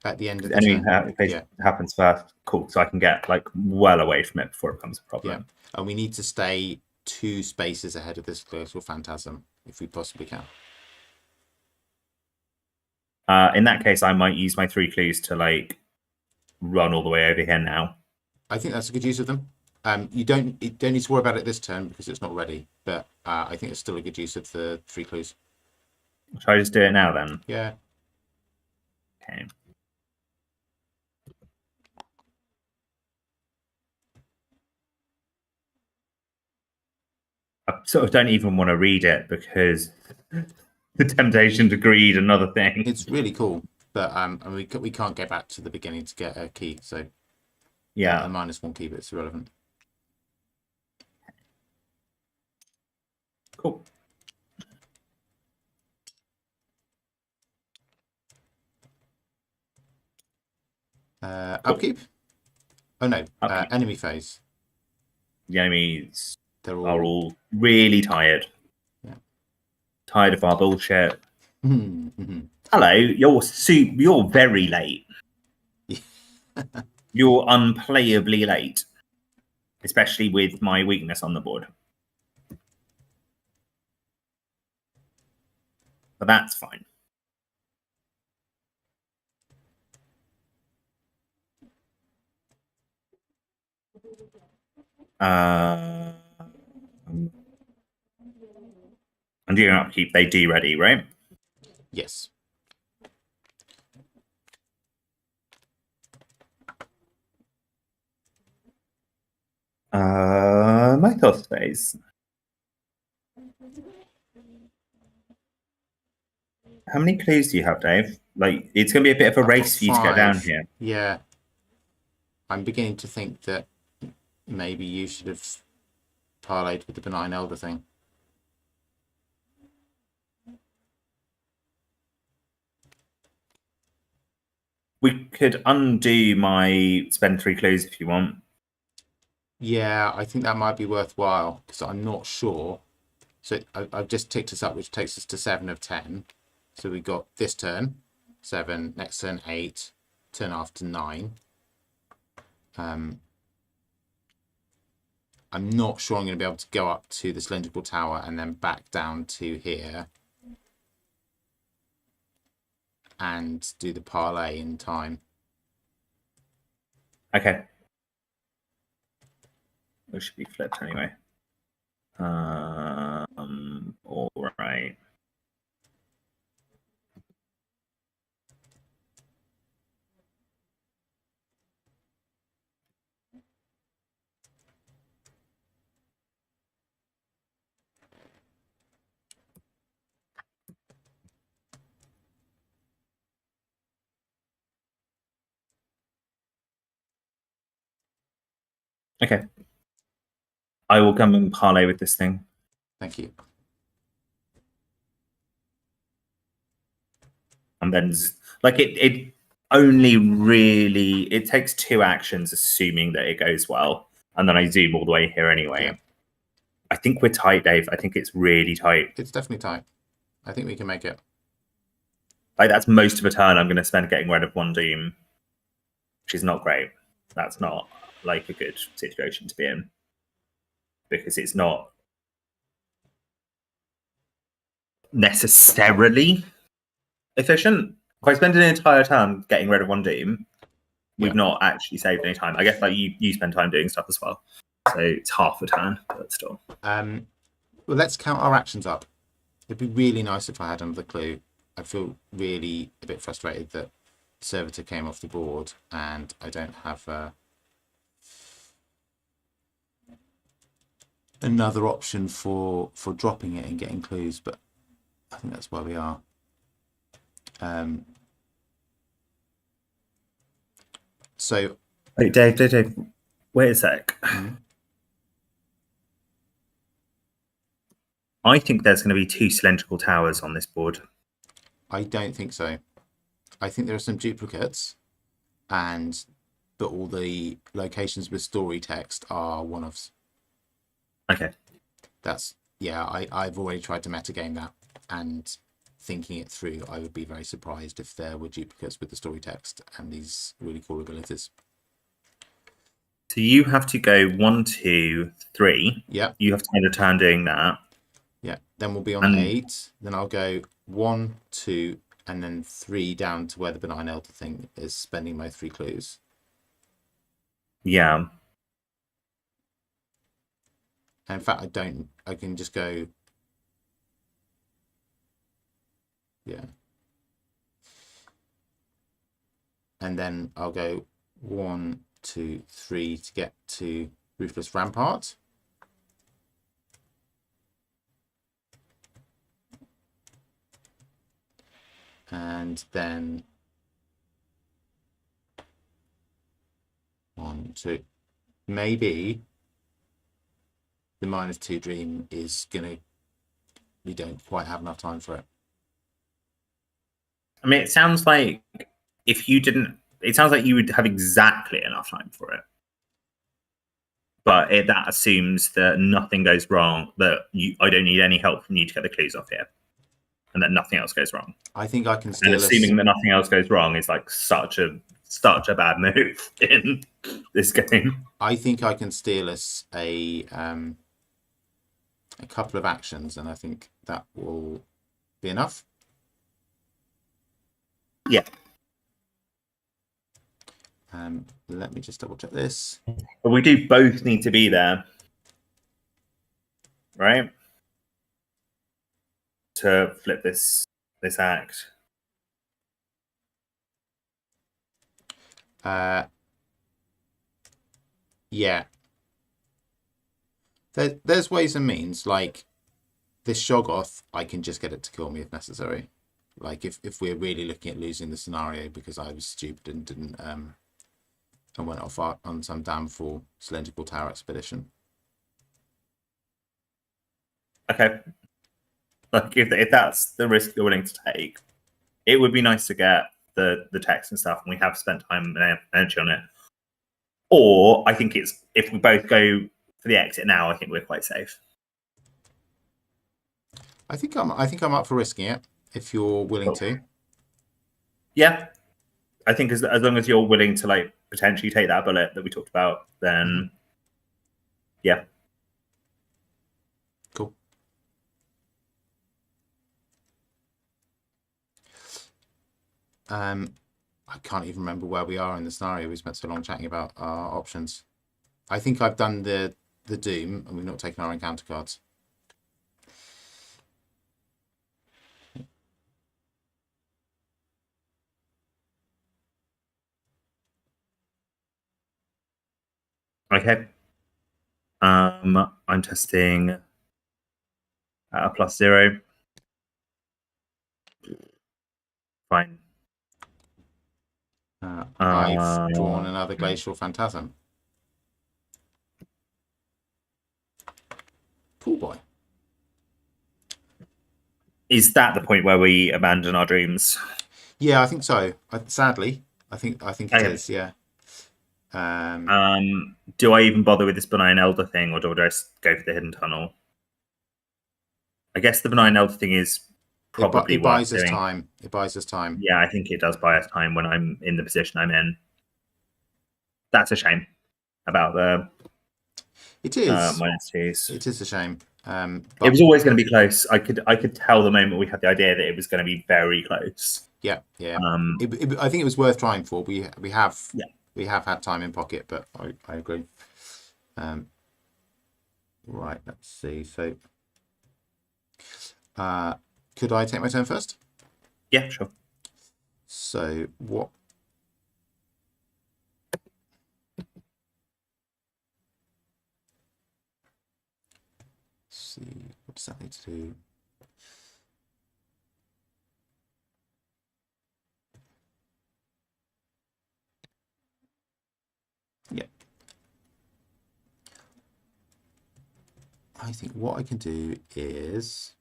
At the end of the Enemy turn. happens first. Cool. So I can get like well away from it before it becomes a problem. Yeah. And we need to stay 2 spaces ahead of this colossal phantasm if we possibly can. In that case, I might use my 3 clues to like run all the way over here now. I think that's a good use of them. You don't need to worry about it this turn because it's not ready, but I think it's still a good use of the 3 clues. Shall I just do it now then? Yeah. Okay. I sort of don't even want to read it because the temptation to greed, another thing. It's really cool, but we can't get back to the beginning to get a key, so yeah, a -1 key, but it's irrelevant. Cool. Upkeep? Oh no, Upkeep. enemy phase. The enemies They're are all. all really tired. Yeah. Tired of our bullshit. Mhm. Hello, you're very late. You're unplayably late, especially with my weakness on the board. But that's fine. And doing upkeep, they do ready, right? Yes. Mythos phase. How many clues do you have, Dave? Like, it's going to be a bit of a I've got race for you to get down 5. here. Yeah. I'm beginning to think that maybe you should have parlayed with the benign elder thing. We could undo my spend 3 clues if you want. Yeah, I think that might be worthwhile because I'm not sure. So I've just ticked us up, which takes us to 7 of 10. So we got this turn 7, next turn 8, turn after 9. I'm not sure I'm going to be able to go up to the cylindrical tower and then back down to here and do the parlay in time. Okay. It should be flipped anyway. All right. Okay. I will come and parlay with this thing. Thank you. And then, like, it only really, it takes 2 actions, assuming that it goes well. And then I zoom all the way here anyway. Yeah. I think we're tight, Dave. I think it's really tight. It's definitely tight. I think we can make it. Like, that's most of a turn I'm going to spend getting rid of 1 Doom, which is not great. That's not, like, a good situation to be in. Because it's not necessarily efficient. If I spend an entire turn getting rid of 1 Doom, we've not actually saved any time. I guess like you spend time doing stuff as well. So it's half a turn, but still. Well, let's count our actions up. It'd be really nice if I had another clue. I feel really a bit frustrated that Servitor came off the board and I don't have another option for dropping it and getting clues, but I think that's where we are. So wait, Dave, wait a sec. I think there's going to be 2 cylindrical towers on this board. I don't think so. I think there are some duplicates, but all the locations with story text are one-offs. Okay. That's, yeah, I've already tried to metagame that, and thinking it through, I would be very surprised if there were duplicates with the story text and these really cool abilities. So you have to go 1, 2, 3. Yeah. You have to spend a turn doing that. Yeah. Then we'll be on 8. Then I'll go 1, 2, and then 3 down to where the benign elder thing is, spending my 3 clues. Yeah. And in fact, I can just go. Yeah. And then I'll go 1, 2, 3 to get to Ruthless Rampart. And then 1, 2. Maybe the -2 dream is gonna. We don't quite have enough time for it. I mean, it sounds like if you didn't, it sounds like you would have exactly enough time for it. but that assumes that nothing goes wrong, that I don't need any help from you to get the clues off here, and that nothing else goes wrong. I think I can And steal assuming that nothing else goes wrong is like such a bad move in this game. I think I can steal us a couple of actions, and I think that will be enough. Yeah. Let me just double check this. But we do both need to be there, right? To flip this act. Yeah. There's ways and means. Like this Shoggoth, I can just get it to kill me if necessary. Like if we're really looking at losing the scenario because I was stupid and didn't and went off on some damn fool cylindrical tower expedition. Okay. Like if that's the risk you're willing to take, it would be nice to get the text and stuff, and we have spent time and energy on it. Or I think it's if we both go for the exit now, I think we're quite safe. I think I'm up for risking it if you're willing to. Yeah. I think as long as you're willing to like potentially take that bullet that we talked about, then yeah. Cool. I can't even remember where we are in the scenario. We spent so long chatting about our options. I think I've done the doom and we've not taken our encounter cards. Okay. I'm testing at a +0. Fine. I've drawn another glacial phantasm. Cool boy. Is that the point where we abandon our dreams? Yeah, I think so. Sadly, I think it is. Yeah. Do I even bother with this benign elder thing, or do I just go for the hidden tunnel? I guess the benign elder thing is probably it buys us time. It buys us time. Yeah, I think it does buy us time when I'm in the position I'm in. That's a shame about the. It is. -2s. It is a shame. But it was always going to be close. I could tell the moment we had the idea that it was going to be very close. Yeah. I think it was worth trying for. We have had time in pocket, but I agree. Right. Let's see. So, could I take my turn first? Yeah, sure. So what? See, what does that need to do? Yeah. I think what I can do is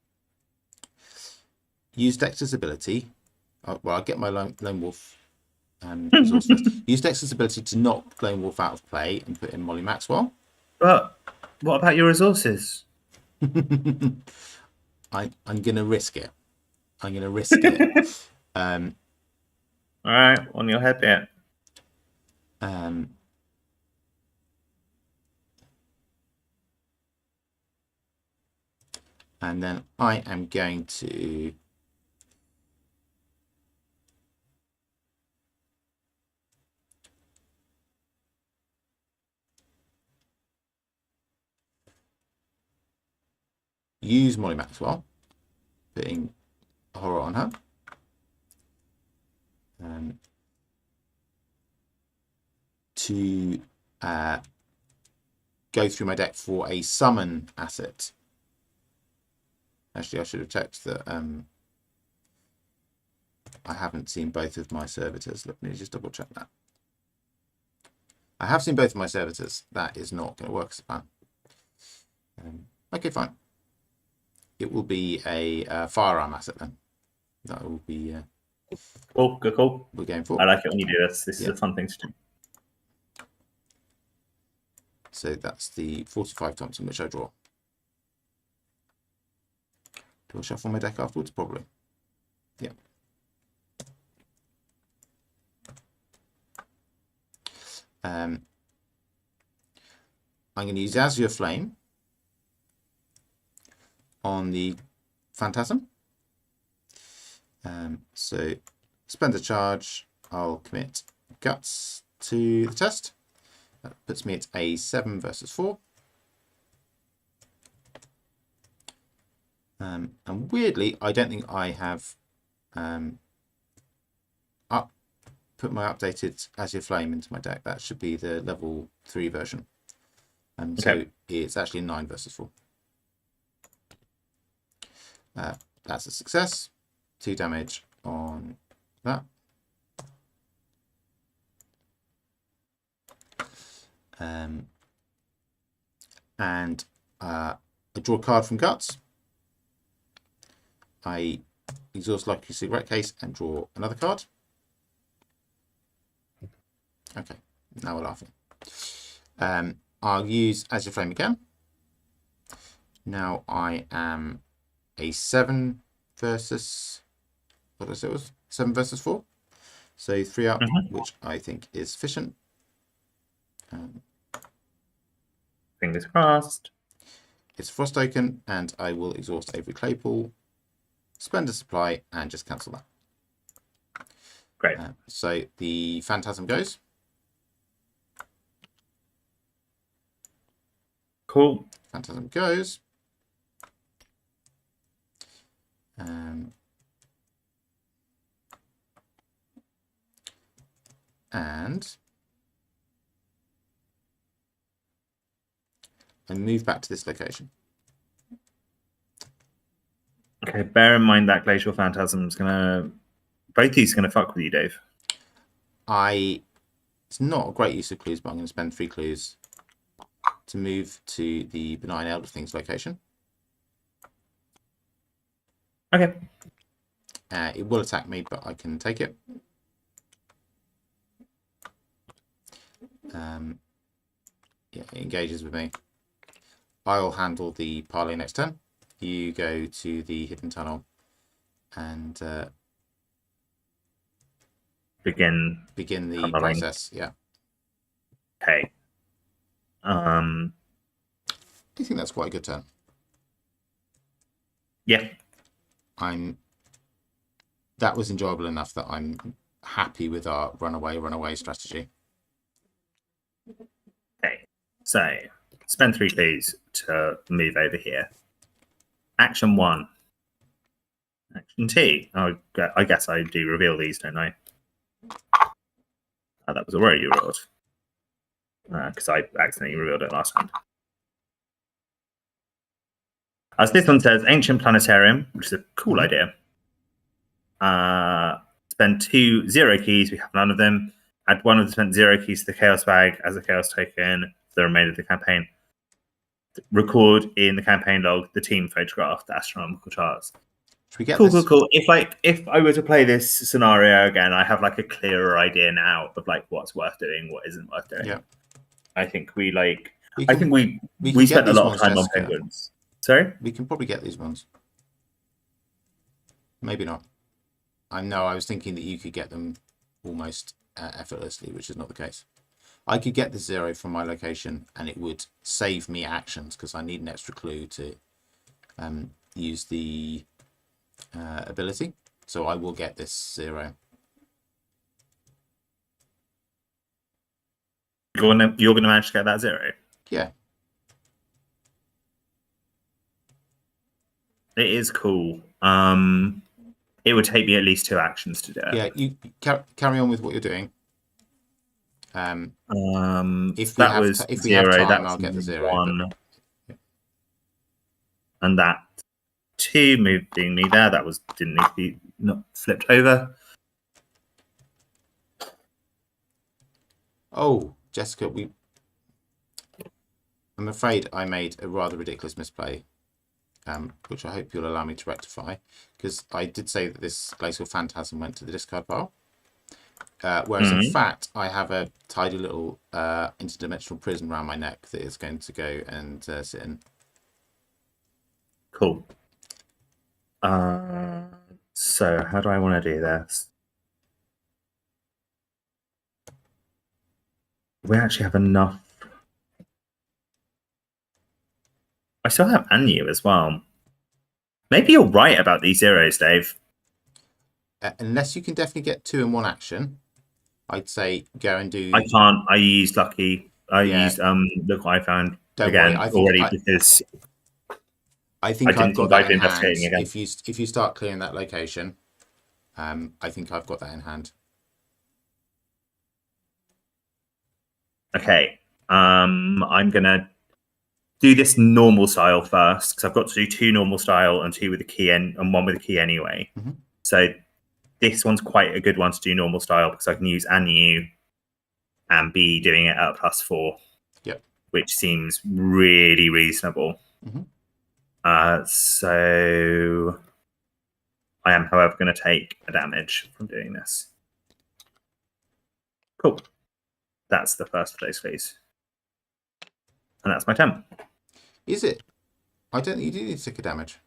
use Dexter's ability. Well, I'll get my lone wolf resource first. Use Dexter's ability to knock lone wolf out of play and put in Molly Maxwell. But what about your resources? I'm gonna risk it. I'm gonna risk it. All right, on your head bit. And then I am going to use Molly Maxwell, putting horror on her. To go through my deck for a summon asset. Actually, I should have checked that I haven't seen both of my servitors. Let me just double check that. I have seen both of my servitors. That is not going to work as a plan. Okay, fine. It will be a firearm asset then. That will be. Cool, good call. We're going for. I like it when you do this. This is a fun thing to do. So that's the 45 Thompson, which I draw. Do I shuffle my deck afterwards? Probably. Yeah. I'm going to use Azure Flame on the Phantasm. So spend a charge. I'll commit Guts to the test. That puts me at a 7 versus 4. And weirdly, I don't think I have put my updated Azure Flame into my deck. That should be the level 3 version. So it's actually 9 versus 4. That's a success. 2 damage on that. And I draw a card from Guts. I exhaust Lucky Cigarette Case and draw another card. Okay, now we're laughing. I'll use Azure Flame again. Now I am a 7 versus, what did I say it was? 7 versus 4. So 3 up, which I think is sufficient. Fingers crossed. It's a Frost token, and I will exhaust Avery Claypool, spend a supply, and just cancel that. Great. So the Phantasm goes. Cool. Phantasm goes. And I move back to this location. Okay, bear in mind that Glacial Phantasm's gonna... Both these are gonna fuck with you, Dave. It's not a great use of clues, but I'm going to spend 3 clues to move to the Benign Elder Things location. Okay. It will attack me, but I can take it. Yeah, it engages with me. I'll handle the parley next turn. You go to the hidden tunnel and Begin the tunneling. process. Yeah. Okay. I think that's quite a good turn. Yeah. That was enjoyable enough that I'm happy with our runaway strategy. Okay. So spend 3 clues to move over here. Action 1. Action 2. Oh, I guess I do reveal these, don't I? Oh, that was a worry you rolled. Because I accidentally revealed it last time. As this one says, Ancient Planetarium, which is a cool idea. Spend 2 0 keys. We have none of them. Add 1 of the spent 0 keys to the Chaos Bag as a Chaos token for the remainder of the campaign. Record in the campaign log the team photograph, the astronomical charts. Should we get Cool, this? cool. If I were to play this scenario again, I have like a clearer idea now of like what's worth doing, what isn't worth doing. Yeah. I think we we spent a lot of time Jessica. on penguins. Sorry? We can probably get these ones. Maybe not. I was thinking that you could get them almost effortlessly, which is not the case. I could get the 0 from my location and it would save me actions because I need an extra clue to use the ability. So I will get this 0. You're gonna manage to get that 0? Yeah. It is cool. It would take me at least 2 actions to do it. Yeah, you carry on with what you're doing. If we that have was if we 0, have time, that's I'll get the 0. 1. But, yeah. And that 2 moving me there. That didn't need to be not flipped over. Oh, Jessica, I'm afraid I made a rather ridiculous misplay, which I hope you'll allow me to rectify, because I did say that this Glacial Phantasm went to the discard pile, Whereas in fact, I have a tidy little interdimensional prison around my neck that is going to go and sit in. Cool. So how do I want to do this? We actually have enough. I still have Anu as well. Maybe you're right about these zeros, Dave. Unless you can definitely get 2 in 1 action, I'd say go and do. I can't. I used lucky. I Yeah. used look what I found Don't again worry. already because I think I I've didn't got think that I'd be in hand. investigating again. If you start clearing that location, I think I've got that in hand. Okay. I'm gonna do this normal style first because I've got to do 2 normal style and 2 with the key and 1 with the key anyway. Mm-hmm. So this one's quite a good one to do normal style because I can use Anu and be doing it at +4. Yep. Which seems really reasonable. Mm-hmm. So I am, however, going to take a damage from doing this. Cool. That's the first of those, please. And that's my turn. Is it? I don't think you do need to take a damage.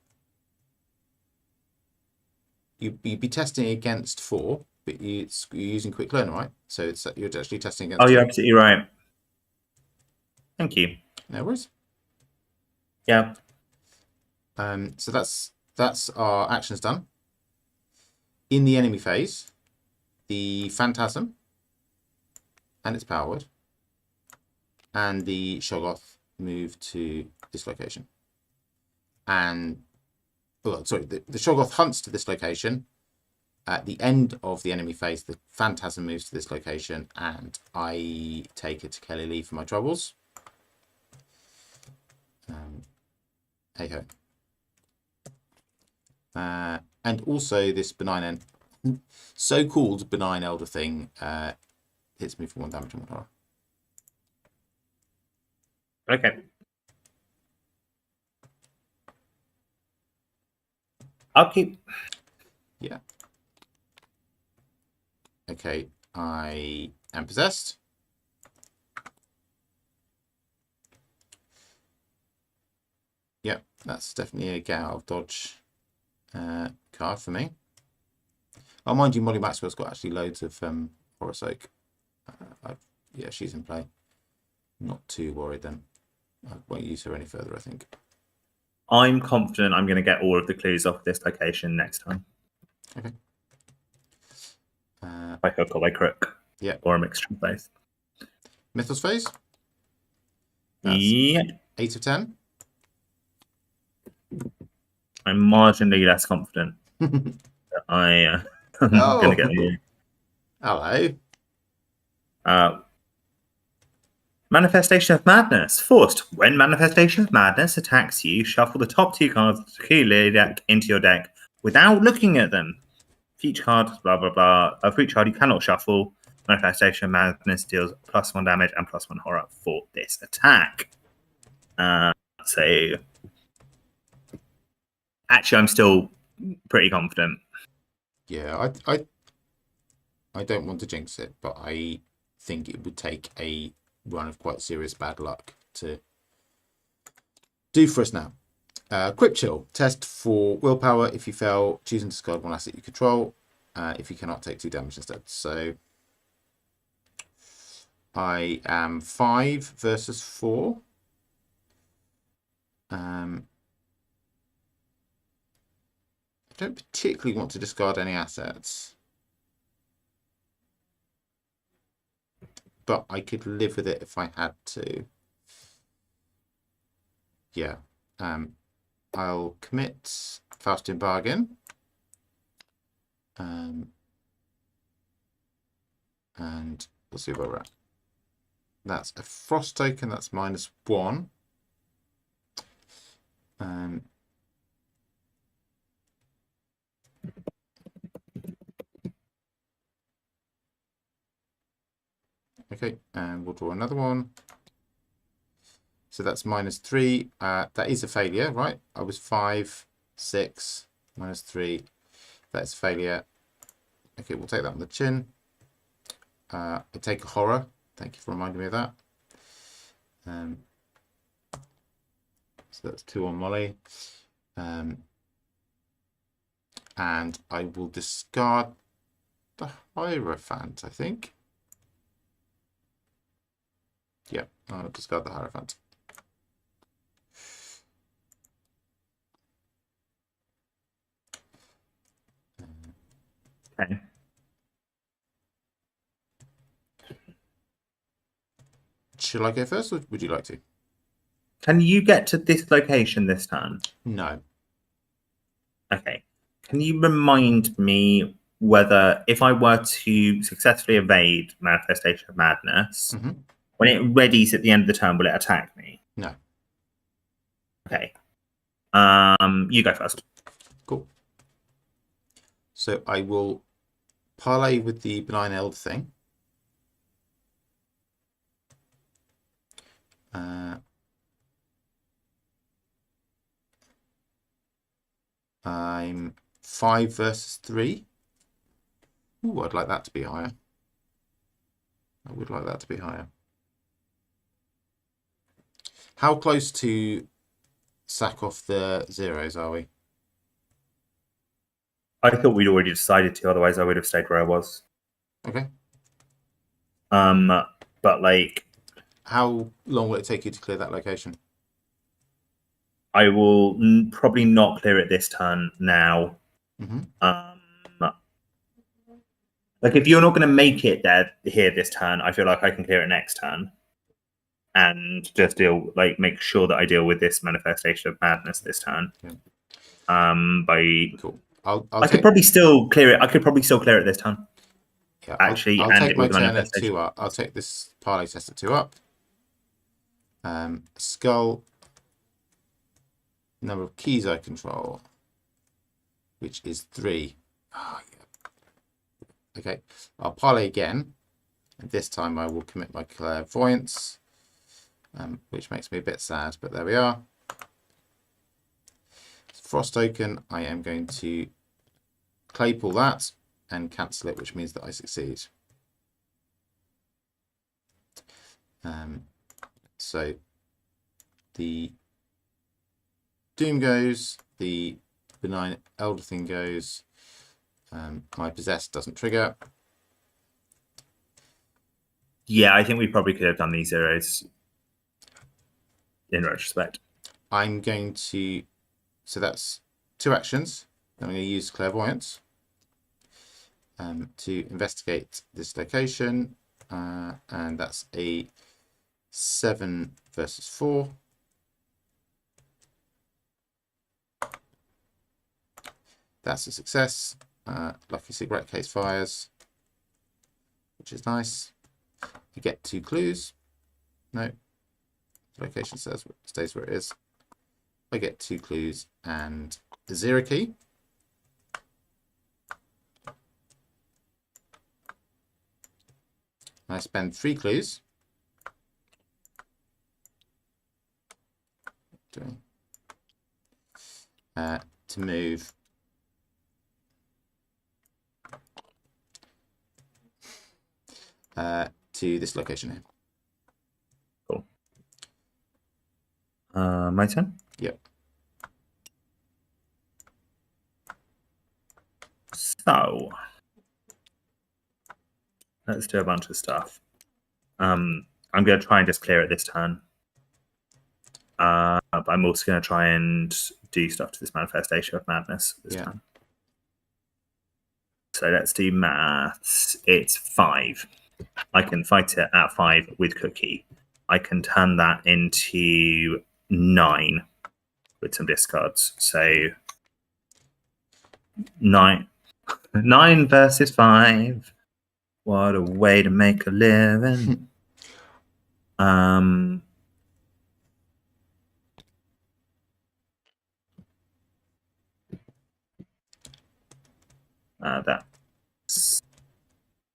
You'd be testing against 4, but you're using quick learner, right? So you're actually testing against. Oh, you're 2. absolutely right. Thank you. No worries. Yeah. So that's our actions done. In the enemy phase, the Phantasm and its power word and the Shoggoth move to this location. And the Shoggoth hunts to this location. At the end of the enemy phase, the Phantasm moves to this location, and I take it to Kelly Lee for my troubles. Hey ho. And also this benign, so-called benign elder thing hits me for 1 damage and 1 horror. Okay. I'll keep. Yeah. Okay, I am possessed. Yep, that's definitely a get out of dodge card for me. Oh, mind you, Molly Maxwell's got actually loads of horror soak. Yeah, she's in play. Not too worried then. I won't use her any further, I think. I'm confident I'm going to get all of the clues off this location next time. Okay. By hook or by crook. Yeah. Or a mixture of both. Mythos phase. That's yeah. 8 of 10. I'm marginally less confident that I'm going to get them all. Hello. Manifestation of Madness. Forced. When Manifestation of Madness attacks you, shuffle the top 2 cards of the Key deck into your deck without looking at them. For each card, blah, blah, blah. For each card you cannot shuffle, Manifestation of Madness deals +1 damage and +1 horror for this attack. So, actually, I'm still pretty confident. Yeah, I don't want to jinx it, but I think it would take a run of quite serious bad luck to do for us now. Quick chill. Test for willpower. If you fail, choose and discard 1 asset you control. If you cannot, take 2 damage instead. So I am 5 versus 4. I don't particularly want to discard any assets, but I could live with it if I had to. Yeah. I'll commit Faustian Bargain. And we'll see where we're at. That's a frost token, that's -1. Okay, and we'll draw another one. So that's -3. That is a failure, right? I was 5, 6, -3. That's failure. Okay, we'll take that on the chin. I take a horror. Thank you for reminding me of that. So that's 2 on Molly. And I will discard the Hierophant, I think. Yeah, I'll discard the Hierophant. Okay. Shall I go first, or would you like to? Can you get to this location this turn? No. Okay. Can you remind me whether, if I were to successfully evade Manifestation of Madness, when it readies at the end of the turn, will it attack me? No. Okay. You go first. Cool. So I will parlay with the Benign Elder thing. I'm 5 versus 3. Ooh, I'd like that to be higher. I would like that to be higher. How close to sack off the zeros are we? I thought we'd already decided to, otherwise I would have stayed where I was. Okay. But like, how long will it take you to clear that location? I will probably not clear it this turn now. Like, if you're not going to make it here this turn, I feel like I can clear it next turn, and just make sure that I deal with this Manifestation of Madness this turn. Yeah. Cool. I could probably still clear it. I could probably still clear it this turn. Yeah, actually, I'll take my turn at 2 up. I'll take this parlay test at 2 up. Skull. Number of keys I control, which is 3. Oh, yeah. Okay, I'll parlay again, and this time I will commit my clairvoyance, which makes me a bit sad, but there we are. Frost token, I am going to claypool that and cancel it, which means that I succeed. So the Doom goes, the Benign Elder thing goes, my Possessed doesn't trigger. Yeah, I think we probably could have done these zeros in retrospect. I'm going to, so that's 2 actions. Then I'm going to use Clairvoyance to investigate this location, and that's a 7 versus 4. That's a success. Lucky Cigarette Case fires, which is nice. You get 2 clues. No, the location stays where it is. I get 2 clues and a 0 key. I spend 3 clues. To move to this location here. Cool. My turn? Yep. So let's do a bunch of stuff. I'm going to try and just clear it this turn. But I'm also going to try and do stuff to this Manifestation of Madness this turn. So let's do maths. It's 5. I can fight it at 5 with Cookie. I can turn that into 9 with some discards. So 9 versus 5. What a way to make a living. That's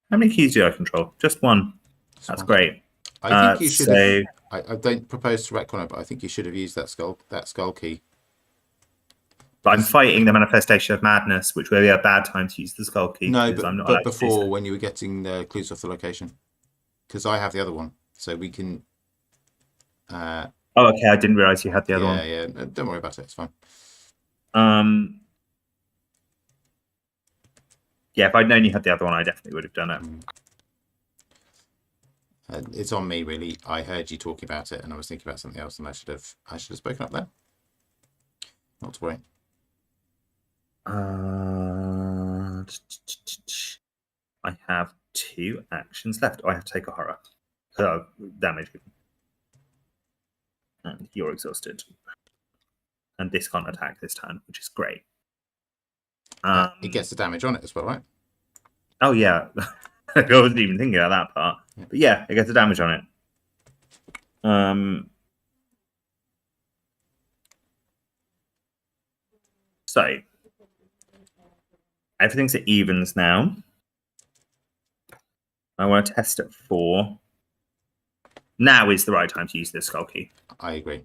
how many keys do I control? Just 1. That's great. I think you should have. I don't propose to retcon it, but I think you should have used that skull key. But I'm fighting the manifestation of madness, which will be a bad time to use the skull key. No, because I'm not but allowed to do before so. when you were getting the clues off the location, because I have the other one, so we can. Oh, okay. I didn't realize you had the other Yeah, one. yeah. Don't worry about it. It's fine. Yeah, if I'd known you had the other one, I definitely would have done it. It's on me, really. I heard you talking about it, and I was thinking about something else, and I should have spoken up there. Not to worry. I have 2 actions left. I have to take a horror damage, and you're exhausted. And this can't attack this turn, which is great. It gets the damage on it as well, right? Oh yeah, I wasn't even thinking about that part. Yeah. But yeah, it gets the damage on it. So everything's at evens now. I want to test at 4. Now is the right time to use this skull key. I agree.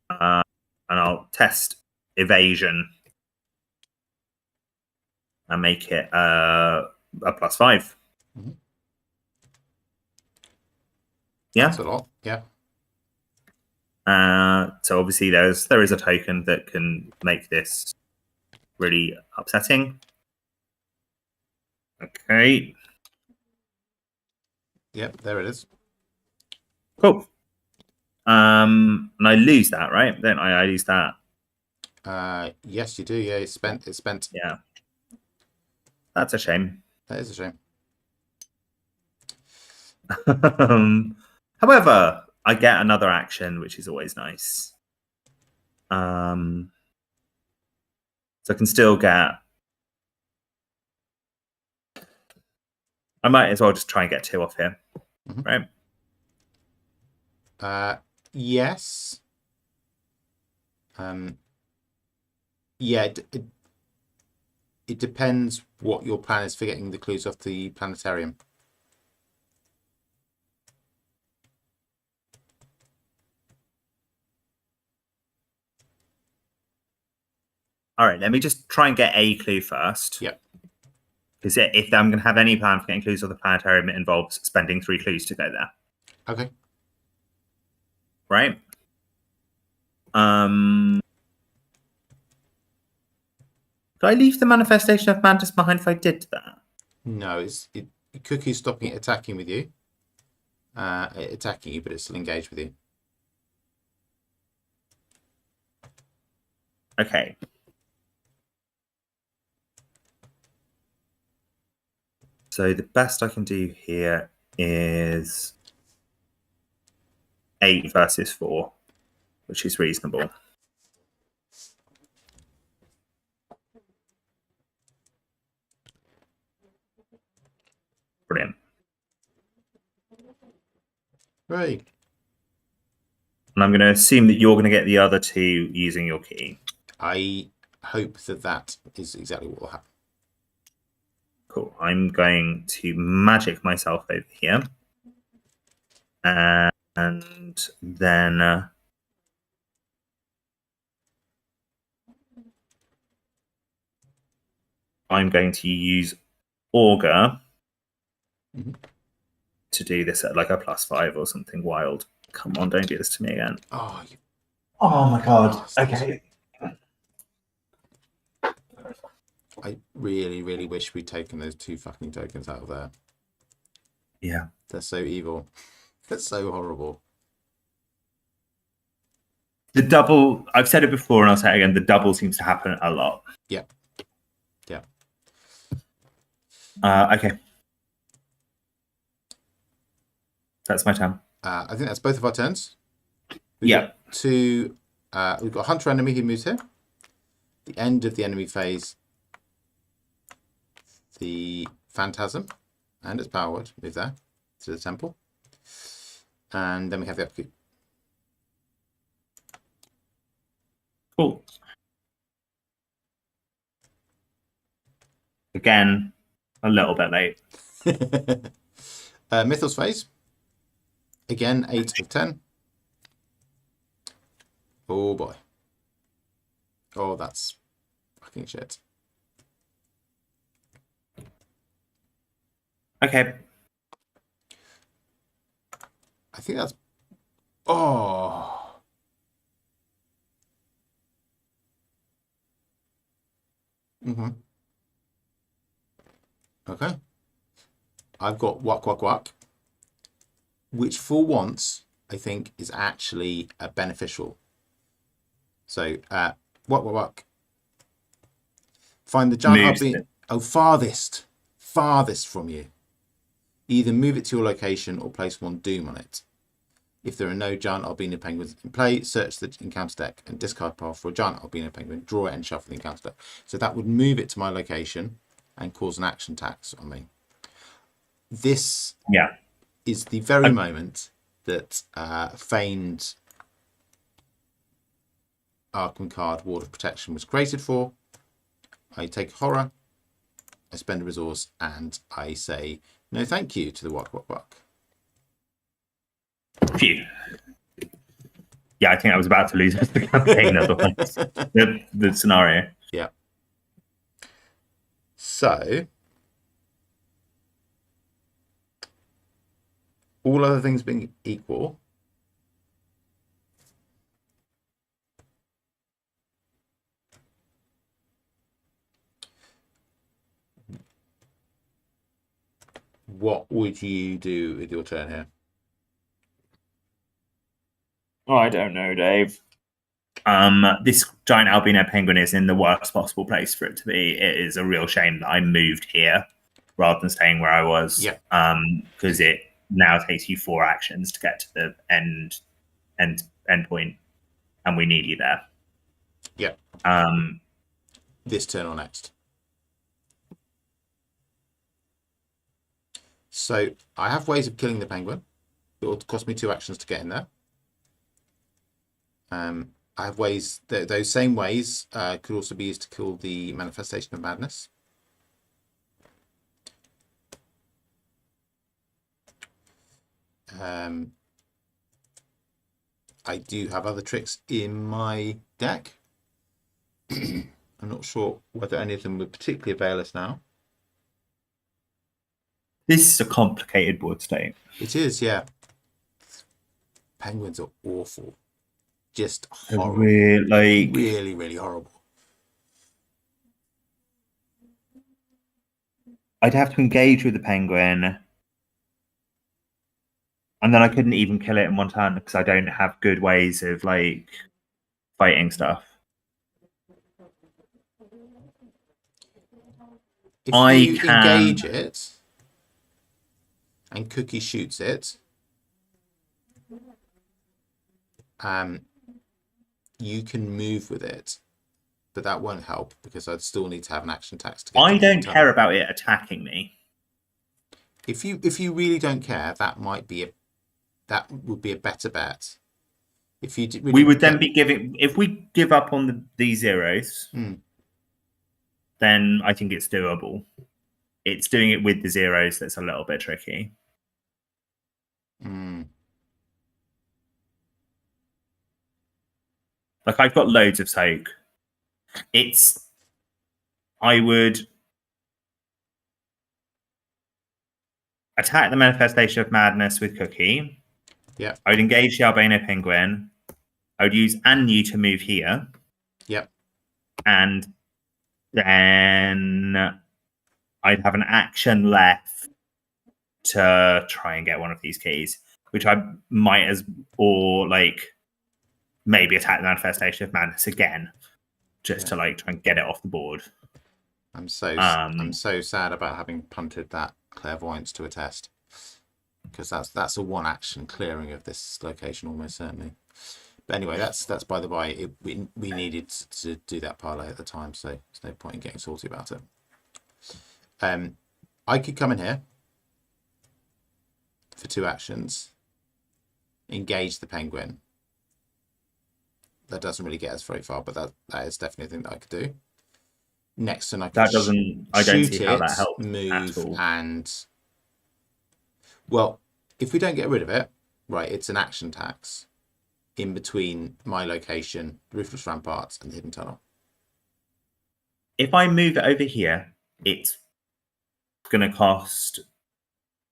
And I'll test evasion and make it a +5. Mm-hmm. Yeah, that's a lot. Yeah. So obviously there is a token that can make this really upsetting. Okay. Yep, there it is. Cool. And I lose that, right? Don't I? I lose that. Yes, you do. Yeah, it's spent. It's spent. Yeah. That's a shame. That is a shame. However, I get another action, which is always nice. So I can still get. I might as well just try and get 2 off here, right? Yes. Yeah. It depends what your plan is for getting the clues off the planetarium. All right, let me just try and get a clue first. Yep. Because if I'm going to have any plan for getting clues off the planetarium, it involves spending 3 clues to go there. Okay. Right? Do I leave the manifestation of madness behind if I did that? No, Cuckoo's stopping it attacking with you. Attacking you, but it's still engaged with you. Okay. So the best I can do here is 8 versus 4, which is reasonable. Brilliant. Right. And I'm going to assume that you're going to get the other 2 using your key. I hope that is exactly what will happen. Cool. I'm going to magic myself over here. And then I'm going to use Augur to do this at like a +5 or something wild. Come on, don't do this to me again. Oh my god. Okay. I really, really wish we'd taken those 2 fucking tokens out of there. Yeah. They're so evil. They're so horrible. The double, I've said it before and I'll say it again, the double seems to happen a lot. Yeah. Yeah. Okay. That's my turn. I think that's both of our turns. We've got 2. We've got Hunter enemy who moves here. The end of the enemy phase. The Phantasm and its power word move there to the temple. And then we have the upkeep. Cool. Again, a little bit late. Mythos phase. Again, 8 of 10. Oh boy. Oh, that's fucking shit. Okay. I think that's... Oh. Mm-hmm. Okay. I've got Wak Wak Wak, which for once, I think, is actually beneficial. So, Wak Wak Wak. Find the giant Moves albino... it. Oh, farthest. Farthest from you. Either move it to your location or place one doom on it. If there are no giant albino penguins in play, search the encounter deck and discard pile for a giant albino penguin, draw it and shuffle the encounter deck. So that would move it to my location and cause an action tax on me. This is the very moment that famed Arkahm card Ward of Protection was created for. I take horror, I spend a resource, and I say no thank you to the Wak Wak Wak. Phew. Yeah, I think I was about to lose the campaign otherwise. The scenario. Yeah. So, all other things being equal, what would you do with your turn here? Oh, I don't know, Dave. This giant albino penguin is in the worst possible place for it to be. It is a real shame that I moved here rather than staying where I was. Yeah. Because it now takes you 4 actions to get to the end point, and we need you there. Yeah. This turn or next. So I have ways of killing the penguin. It will cost me 2 actions to get in there. I have ways, those same ways could also be used to kill the manifestation of madness. I do have other tricks in my deck. I'm not sure whether any of them would particularly avail us now. This is a complicated board state. It is, yeah. Penguins are awful. Just horrible. Really, really horrible. I'd have to engage with the penguin, and then I couldn't even kill it in one turn because I don't have good ways of fighting stuff. If you engage it and Cookie shoots it, you can move with it, but that won't help because I'd still need to have an action tax to get I don't care about it attacking me. If you really don't care, that would be a better bet. If you really we would then be giving, if we give up on these zeros, then I think it's doable. It's doing it with the zeros that's a little bit tricky. Like, I've got loads of soak. I would attack the manifestation of madness with Cookie. Yeah. I would engage the albino penguin. I would use Anu to move here. Yep. And then I'd have an action left to try and get one of these keys, which I might maybe attack the manifestation of madness again, just to try and get it off the board. I'm so sad about having punted that clairvoyance to a test, because that's a 1 action clearing of this location almost certainly. But anyway, that's by the by. We needed to do that parlay at the time, so there's no point in getting salty about it. I could come in here for 2 actions, engage the penguin. That doesn't really get us very far, but that is definitely a thing that I could do. Next turn, I could I don't see how that helps. Move and, well, if we don't get rid of it, right, it's an action tax in between my location, the Roofless Ramparts, and the Hidden Tunnel. if I move it over here, it's going to cost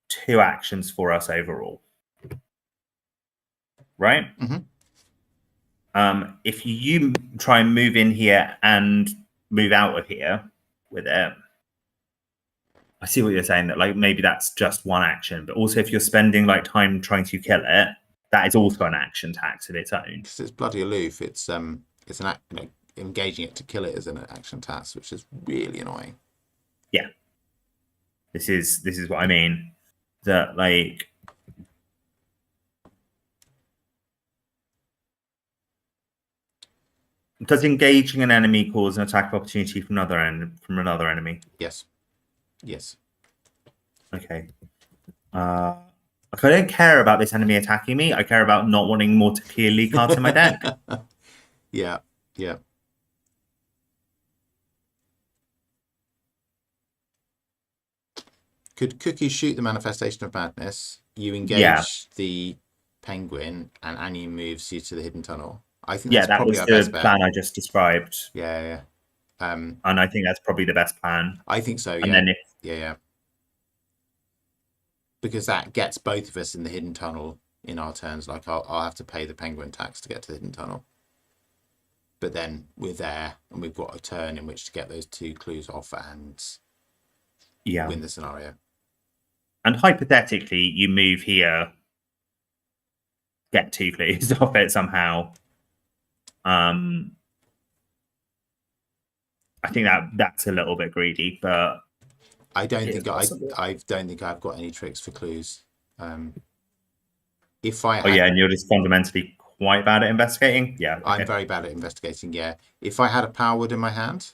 2 actions for us overall, right? Mhm. If you try and move in here and move out of here with it, I see what you're saying, that like maybe that's just 1 action, but also if you're spending like time trying to kill it, that is also an action tax of its own. Because it's bloody aloof. It's an act, engaging it to kill it is an action task, which is really annoying. Yeah, this is what I mean. That like does engaging an enemy cause an attack opportunity from another enemy? Yes. Yes. Okay. Like I don't care about this enemy attacking me. I care about not wanting more clearly cards in my deck. Yeah. Yeah. Could Cookie shoot the Manifestation of Madness? You engage the penguin, and Annie moves you to the hidden tunnel. I think that's that probably was our the best bet. plan I just described. Yeah. And I think that's probably the best plan. I think so. Yeah. And then yeah. Because that gets both of us in the hidden tunnel in our turns. Like I'll have to pay the penguin tax to get to the hidden tunnel. But then we're there, and we've got a turn in which to get those 2 clues off and win the scenario. And hypothetically, you move here, get 2 clues off it somehow. I think that's a little bit greedy, but I don't think I've got any tricks for clues. If I had, and you're just fundamentally quite bad at investigating. Yeah, okay. I'm very bad at investigating. Yeah, if I had a power word in my hand,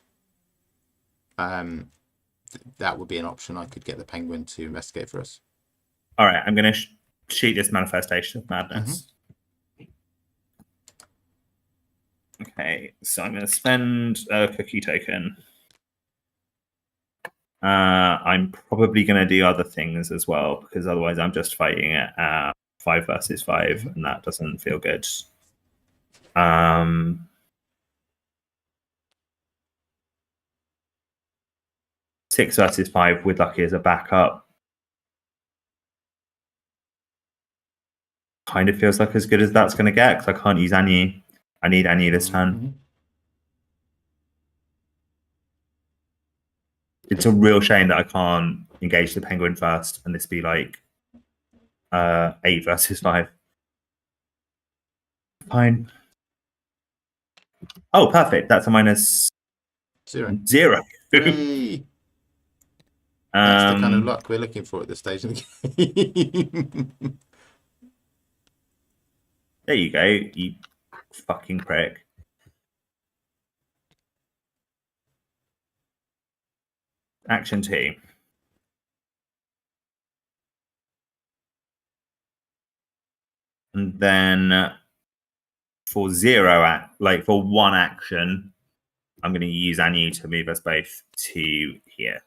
that would be an option. I could get the penguin to investigate for us. All right, I'm going to shoot this Manifestation of Madness. Okay, so I'm going to spend a cookie token. I'm probably going to do other things as well, because otherwise I'm just fighting it at 5 versus 5, and that doesn't feel good. 6 versus 5 with Lucky as a backup kind of feels like as good as that's going to get, because I can't use Annie. I need Annie this turn. It's a real shame that I can't engage the penguin first and this be like 8 versus 5. Fine. Oh, perfect. That's a -0. That's the kind of luck we're looking for at this stage of the game. There you go, you fucking prick. Action 2. And then for 1 action, I'm going to use Anu to move us both to here.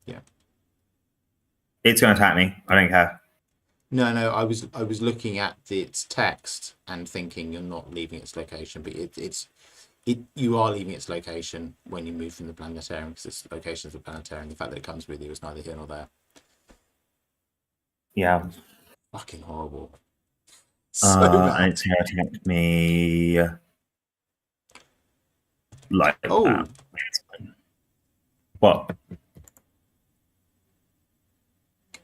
Yeah. It's going to attack me. I don't care. No. I was looking at its text and thinking you're not leaving its location, but you are leaving its location when you move from the planetarium, because its location is the planetarium. The fact that it comes with you is neither here nor there. Yeah. Fucking horrible. So bad. And it's going to attack me like that. What?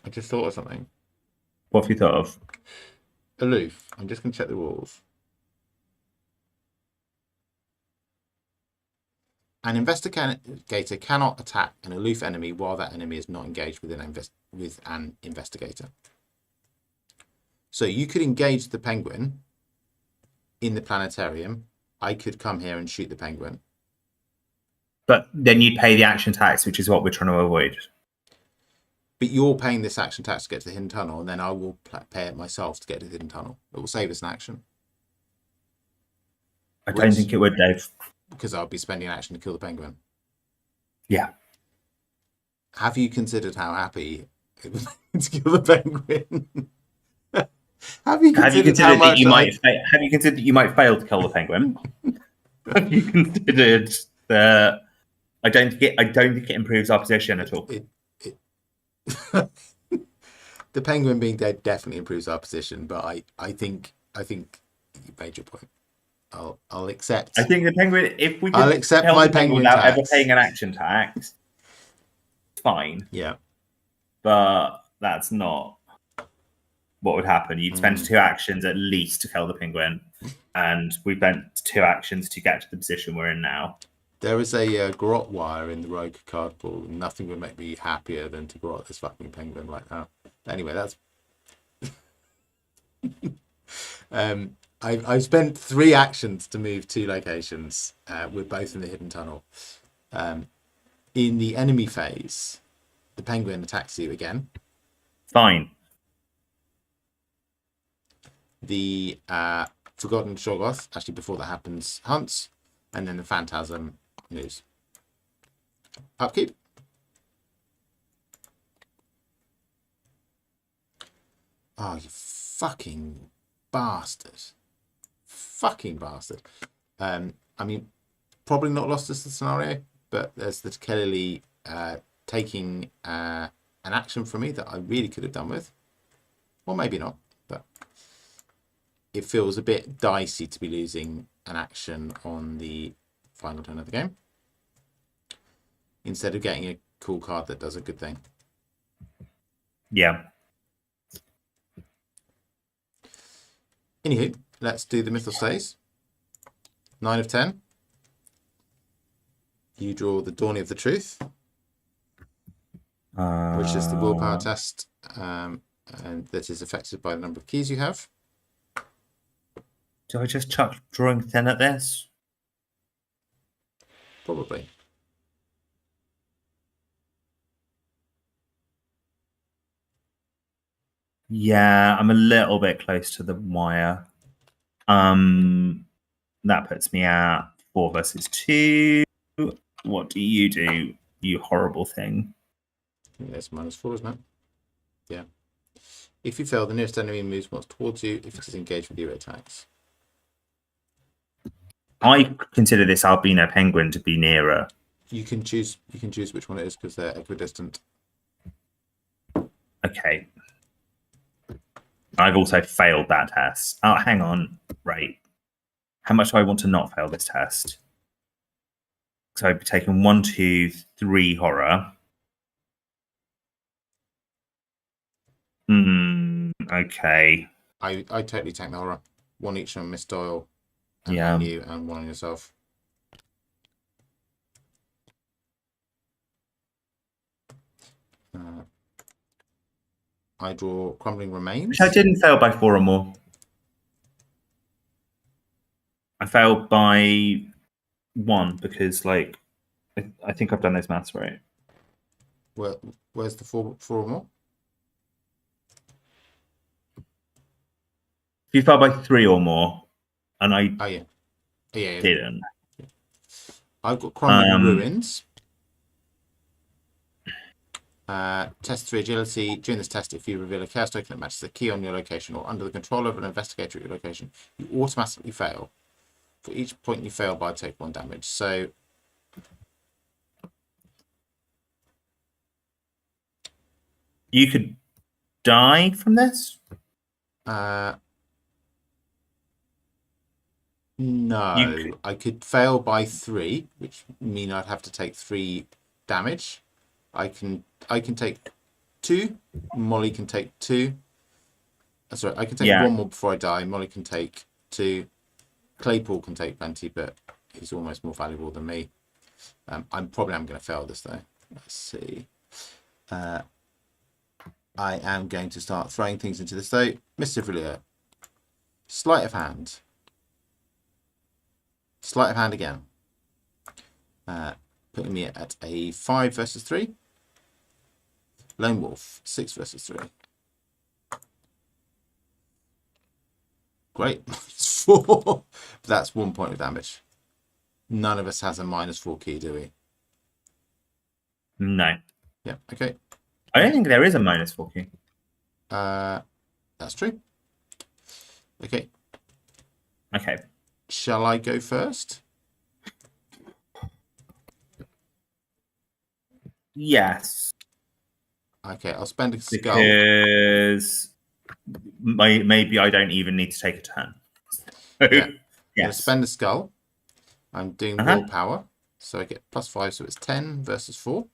I just thought of something. What have you thought of? Aloof. I'm just going to check the rules. An investigator cannot attack an aloof enemy while that enemy is not engaged with an investigator. So you could engage the penguin in the planetarium. I could come here and shoot the penguin. But then you'd pay the action tax, which is what we're trying to avoid. But you're paying this action tax to get to the hidden tunnel, and then I will pay it myself to get to the hidden tunnel. It will save us an action. I don't think it would, Dave. Because I'll be spending an action to kill the penguin. Yeah. Have you considered how happy it would be to kill the penguin? Have you considered that you might fail to kill the penguin? Have you considered that? I don't think it improves our position at all. The penguin being dead definitely improves our position, but I think you made your point. I'll accept. I think the penguin, if we I'll could accept kill my the penguin penguin without ever tax. paying an action tax, fine. Yeah. But that's not what would happen. You'd spend 2 actions at least to kill the penguin, and we've spent 2 actions to get to the position we're in now. There is a grot wire in the rogue card pool. Nothing would make me happier than to grot this fucking penguin right now. Anyway, that's. I've spent 3 actions to move 2 locations. We're both in the hidden tunnel. In the enemy phase, the penguin attacks you again. Fine. The Forgotten Shoggoth, actually before that happens, hunts, and then the Phantasm moves. Upkeep. Oh, you fucking bastard. Fucking bastard. I mean, probably not lost us the scenario, but there's the clearly taking an action from me that I really could have done with. Or maybe not, but it feels a bit dicey to be losing an action on the final turn of the game instead of getting a cool card that does a good thing. Yeah. Anywho, let's do the Mythos Stays. 9 of 10. You draw the Dawning of the Truth, which is the willpower test, and that is affected by the number of keys you have. Do I just chuck drawing thin at this? Probably. Yeah, I'm a little bit close to the wire. That puts me at 4 versus 2. What do, you horrible thing? Yes, -4, isn't it? Yeah. If you fail, the nearest enemy moves once towards you. If it is engaged with you, it attacks. I consider this albino penguin to be nearer. You can choose which one it is because they're equidistant. Okay. I've also failed that test. Oh, hang on. Right. How much do I want to not fail this test? So I've taken 1, 2, 3 horror. Okay. I totally tank the horror. 1 each on Miss Doyle, and Yeah. on you, and 1 on yourself. I draw Crumbling Remains. Which I didn't fail by 4 or more. I failed by 1 because, like, I think I've done those maths right. Where's the 4 or more? If you failed by 3 or more, and I didn't. I've got Crumbling Ruins. Test 3 agility. During this test, if you reveal a chaos token that matches a key on your location or under the control of an investigator at your location, you automatically fail. For each point you fail by, take 1 damage. So you could die from this? No, I could fail by 3, which mean I'd have to take 3 damage. I can take 2. Molly can take 2. Sorry, I can take 1 more before I die. Molly can take 2. Claypool can take plenty, but he's almost more valuable than me. I'm going to fail this though. Let's see. I am going to start throwing things into this though. Mischief Reliever. Sleight of Hand. Sleight of Hand again. Putting me at a 5 versus 3. Lone Wolf, 6 versus 3. Great, -4. That's 1 point of damage. None of us has a -4 key, do we? No. Yeah, okay. I don't think there is a -4 key. That's true. Okay. Okay. Shall I go first? Yes, Okay, I'll spend a skull. because maybe I don't even need to take a turn. So, Yeah, I'm going to yes. spend a skull. I'm doing Uh-huh. willpower, so I get +5, so it's 10 versus 4.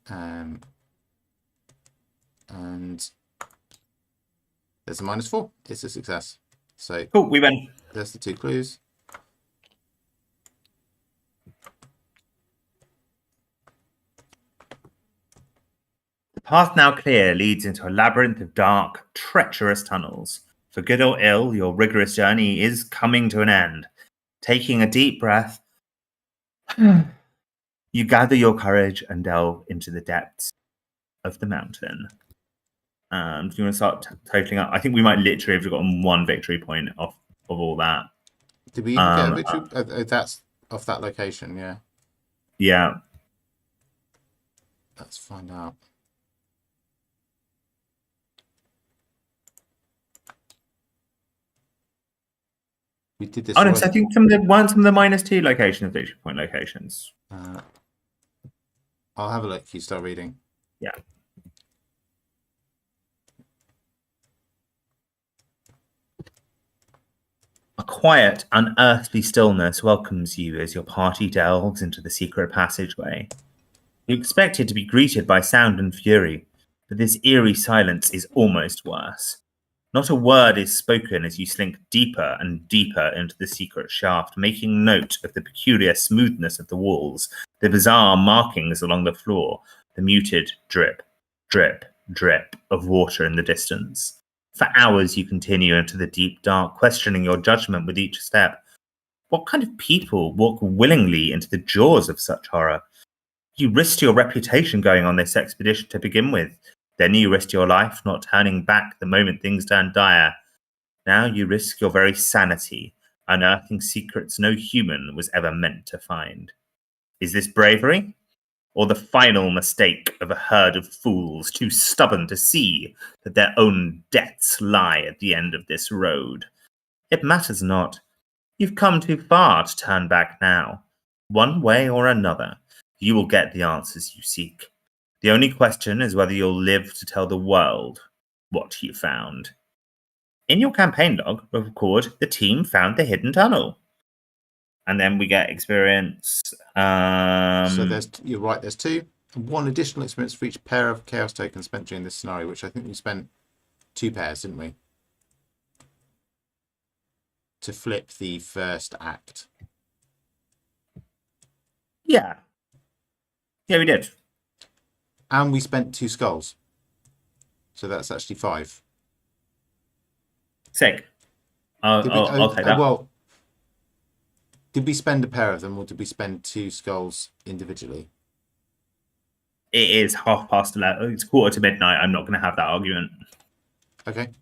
And there's a -4. It's a success. So Cool, we win. there's the 2 clues. The path now clear leads into a labyrinth of dark, treacherous tunnels. For good or ill, your rigorous journey is coming to an end. Taking a deep breath, you gather your courage and delve into the depths of the mountain. If you want to start totaling up, I think we might literally have gotten 1 victory point off of all that. Did we even get a victory? That's off that location, yeah. Yeah. Let's find out. We did this. Oh no, so I think some of the -2 locations victory point locations. I'll have a look. You start reading. Yeah. A quiet, unearthly stillness welcomes you as your party delves into the secret passageway. You expected to be greeted by sound and fury, but this eerie silence is almost worse. Not a word is spoken as you slink deeper and deeper into the secret shaft, making note of the peculiar smoothness of the walls, the bizarre markings along the floor, the muted drip, drip, drip of water in the distance. For hours you continue into the deep dark, questioning your judgment with each step. What kind of people walk willingly into the jaws of such horror? You risked your reputation going on this expedition to begin with. Then you risked your life not turning back the moment things turned dire. Now you risk your very sanity, unearthing secrets no human was ever meant to find. Is this bravery? Or the final mistake of a herd of fools too stubborn to see that their own deaths lie at the end of this road? It matters not. You've come too far to turn back now. One way or another, you will get the answers you seek. The only question is whether you'll live to tell the world what you found. In your campaign log, record the team found the hidden tunnel. And then we get experience. So you're right, there's 2. 1 additional experience for each pair of chaos tokens spent during this scenario, which I think we spent 2 pairs, didn't we? To flip the first act. Yeah, we did. And we spent 2 skulls. So that's actually 5. Sick. I'll take that. Well, did we spend a pair of them, or did we spend 2 skulls individually? It is 11:30. It's 11:45 to midnight. I'm not going to have that argument. Okay.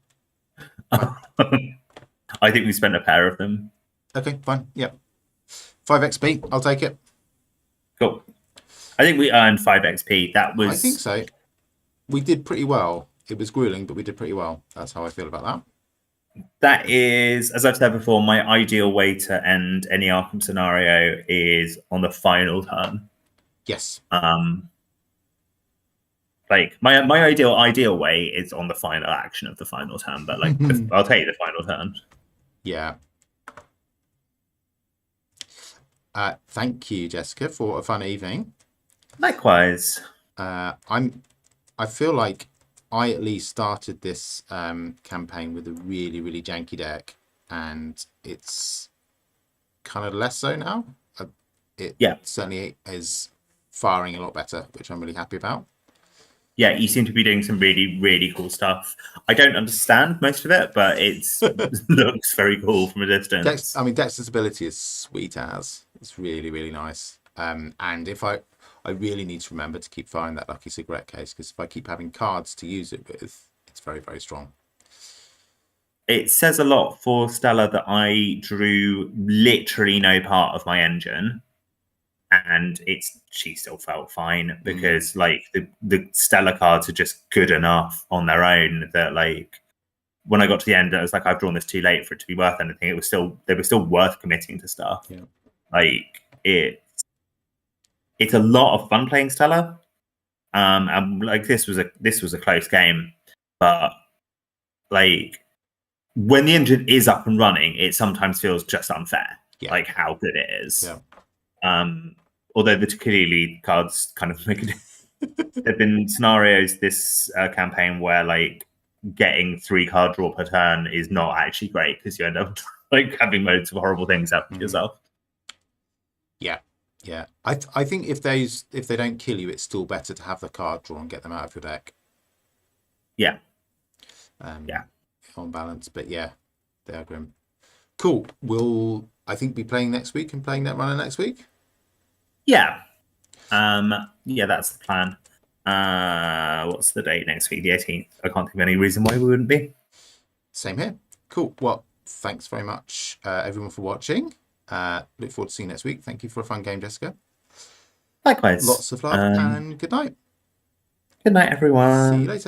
I think we spent a pair of them. Okay, fine. Yep. 5 XP. I'll take it. Cool. I think we earned 5 XP. That was. I think so. We did pretty well. It was grueling, but we did pretty well. That's how I feel about that. That is, as I've said before, my ideal way to end any Arkham scenario is on the final turn. Yes. Like my ideal way is on the final action of the final turn, but like I'll take the final turn. Yeah. Thank you, Jessica, for a fun evening. Likewise. I feel like I at least started this campaign with a really, really janky deck, and it's kind of less so now. It certainly is firing a lot better, which I'm really happy about. Yeah, you seem to be doing some really, really cool stuff. I don't understand most of it, but it looks very cool from a distance. Dexter's ability is sweet as. It's really, really nice. And if I really need to remember to keep firing that lucky cigarette case, because if I keep having cards to use it with, it's very, very strong. It says a lot for Stella that I drew literally no part of my engine, and she still felt fine because like the Stella cards are just good enough on their own that like when I got to the end, I was like, I've drawn this too late for it to be worth anything. They were still worth committing to stuff. Yeah. Like it's a lot of fun playing Stella. And like this was a close game, but like when the engine is up and running, it sometimes feels just unfair, like how good it is. Although the Tequila cards kind of make it. There've been scenarios this campaign where like getting 3 card draw per turn is not actually great because you end up like having loads of horrible things happen to yourself. Yeah. I think if they don't kill you, it's still better to have the card draw and get them out of your deck. Yeah. On balance, but yeah, they are grim. Cool. We'll, I think, be playing next week and playing Netrunner next week. Yeah. Yeah, that's the plan. What's the date next week? The 18th. I can't think of any reason why we wouldn't be. Same here. Cool. Well, thanks very much, everyone, for watching. Look forward to seeing you next week. Thank you for a fun game, Jessica. Likewise. Lots of love and good night. Good night, everyone. See you later.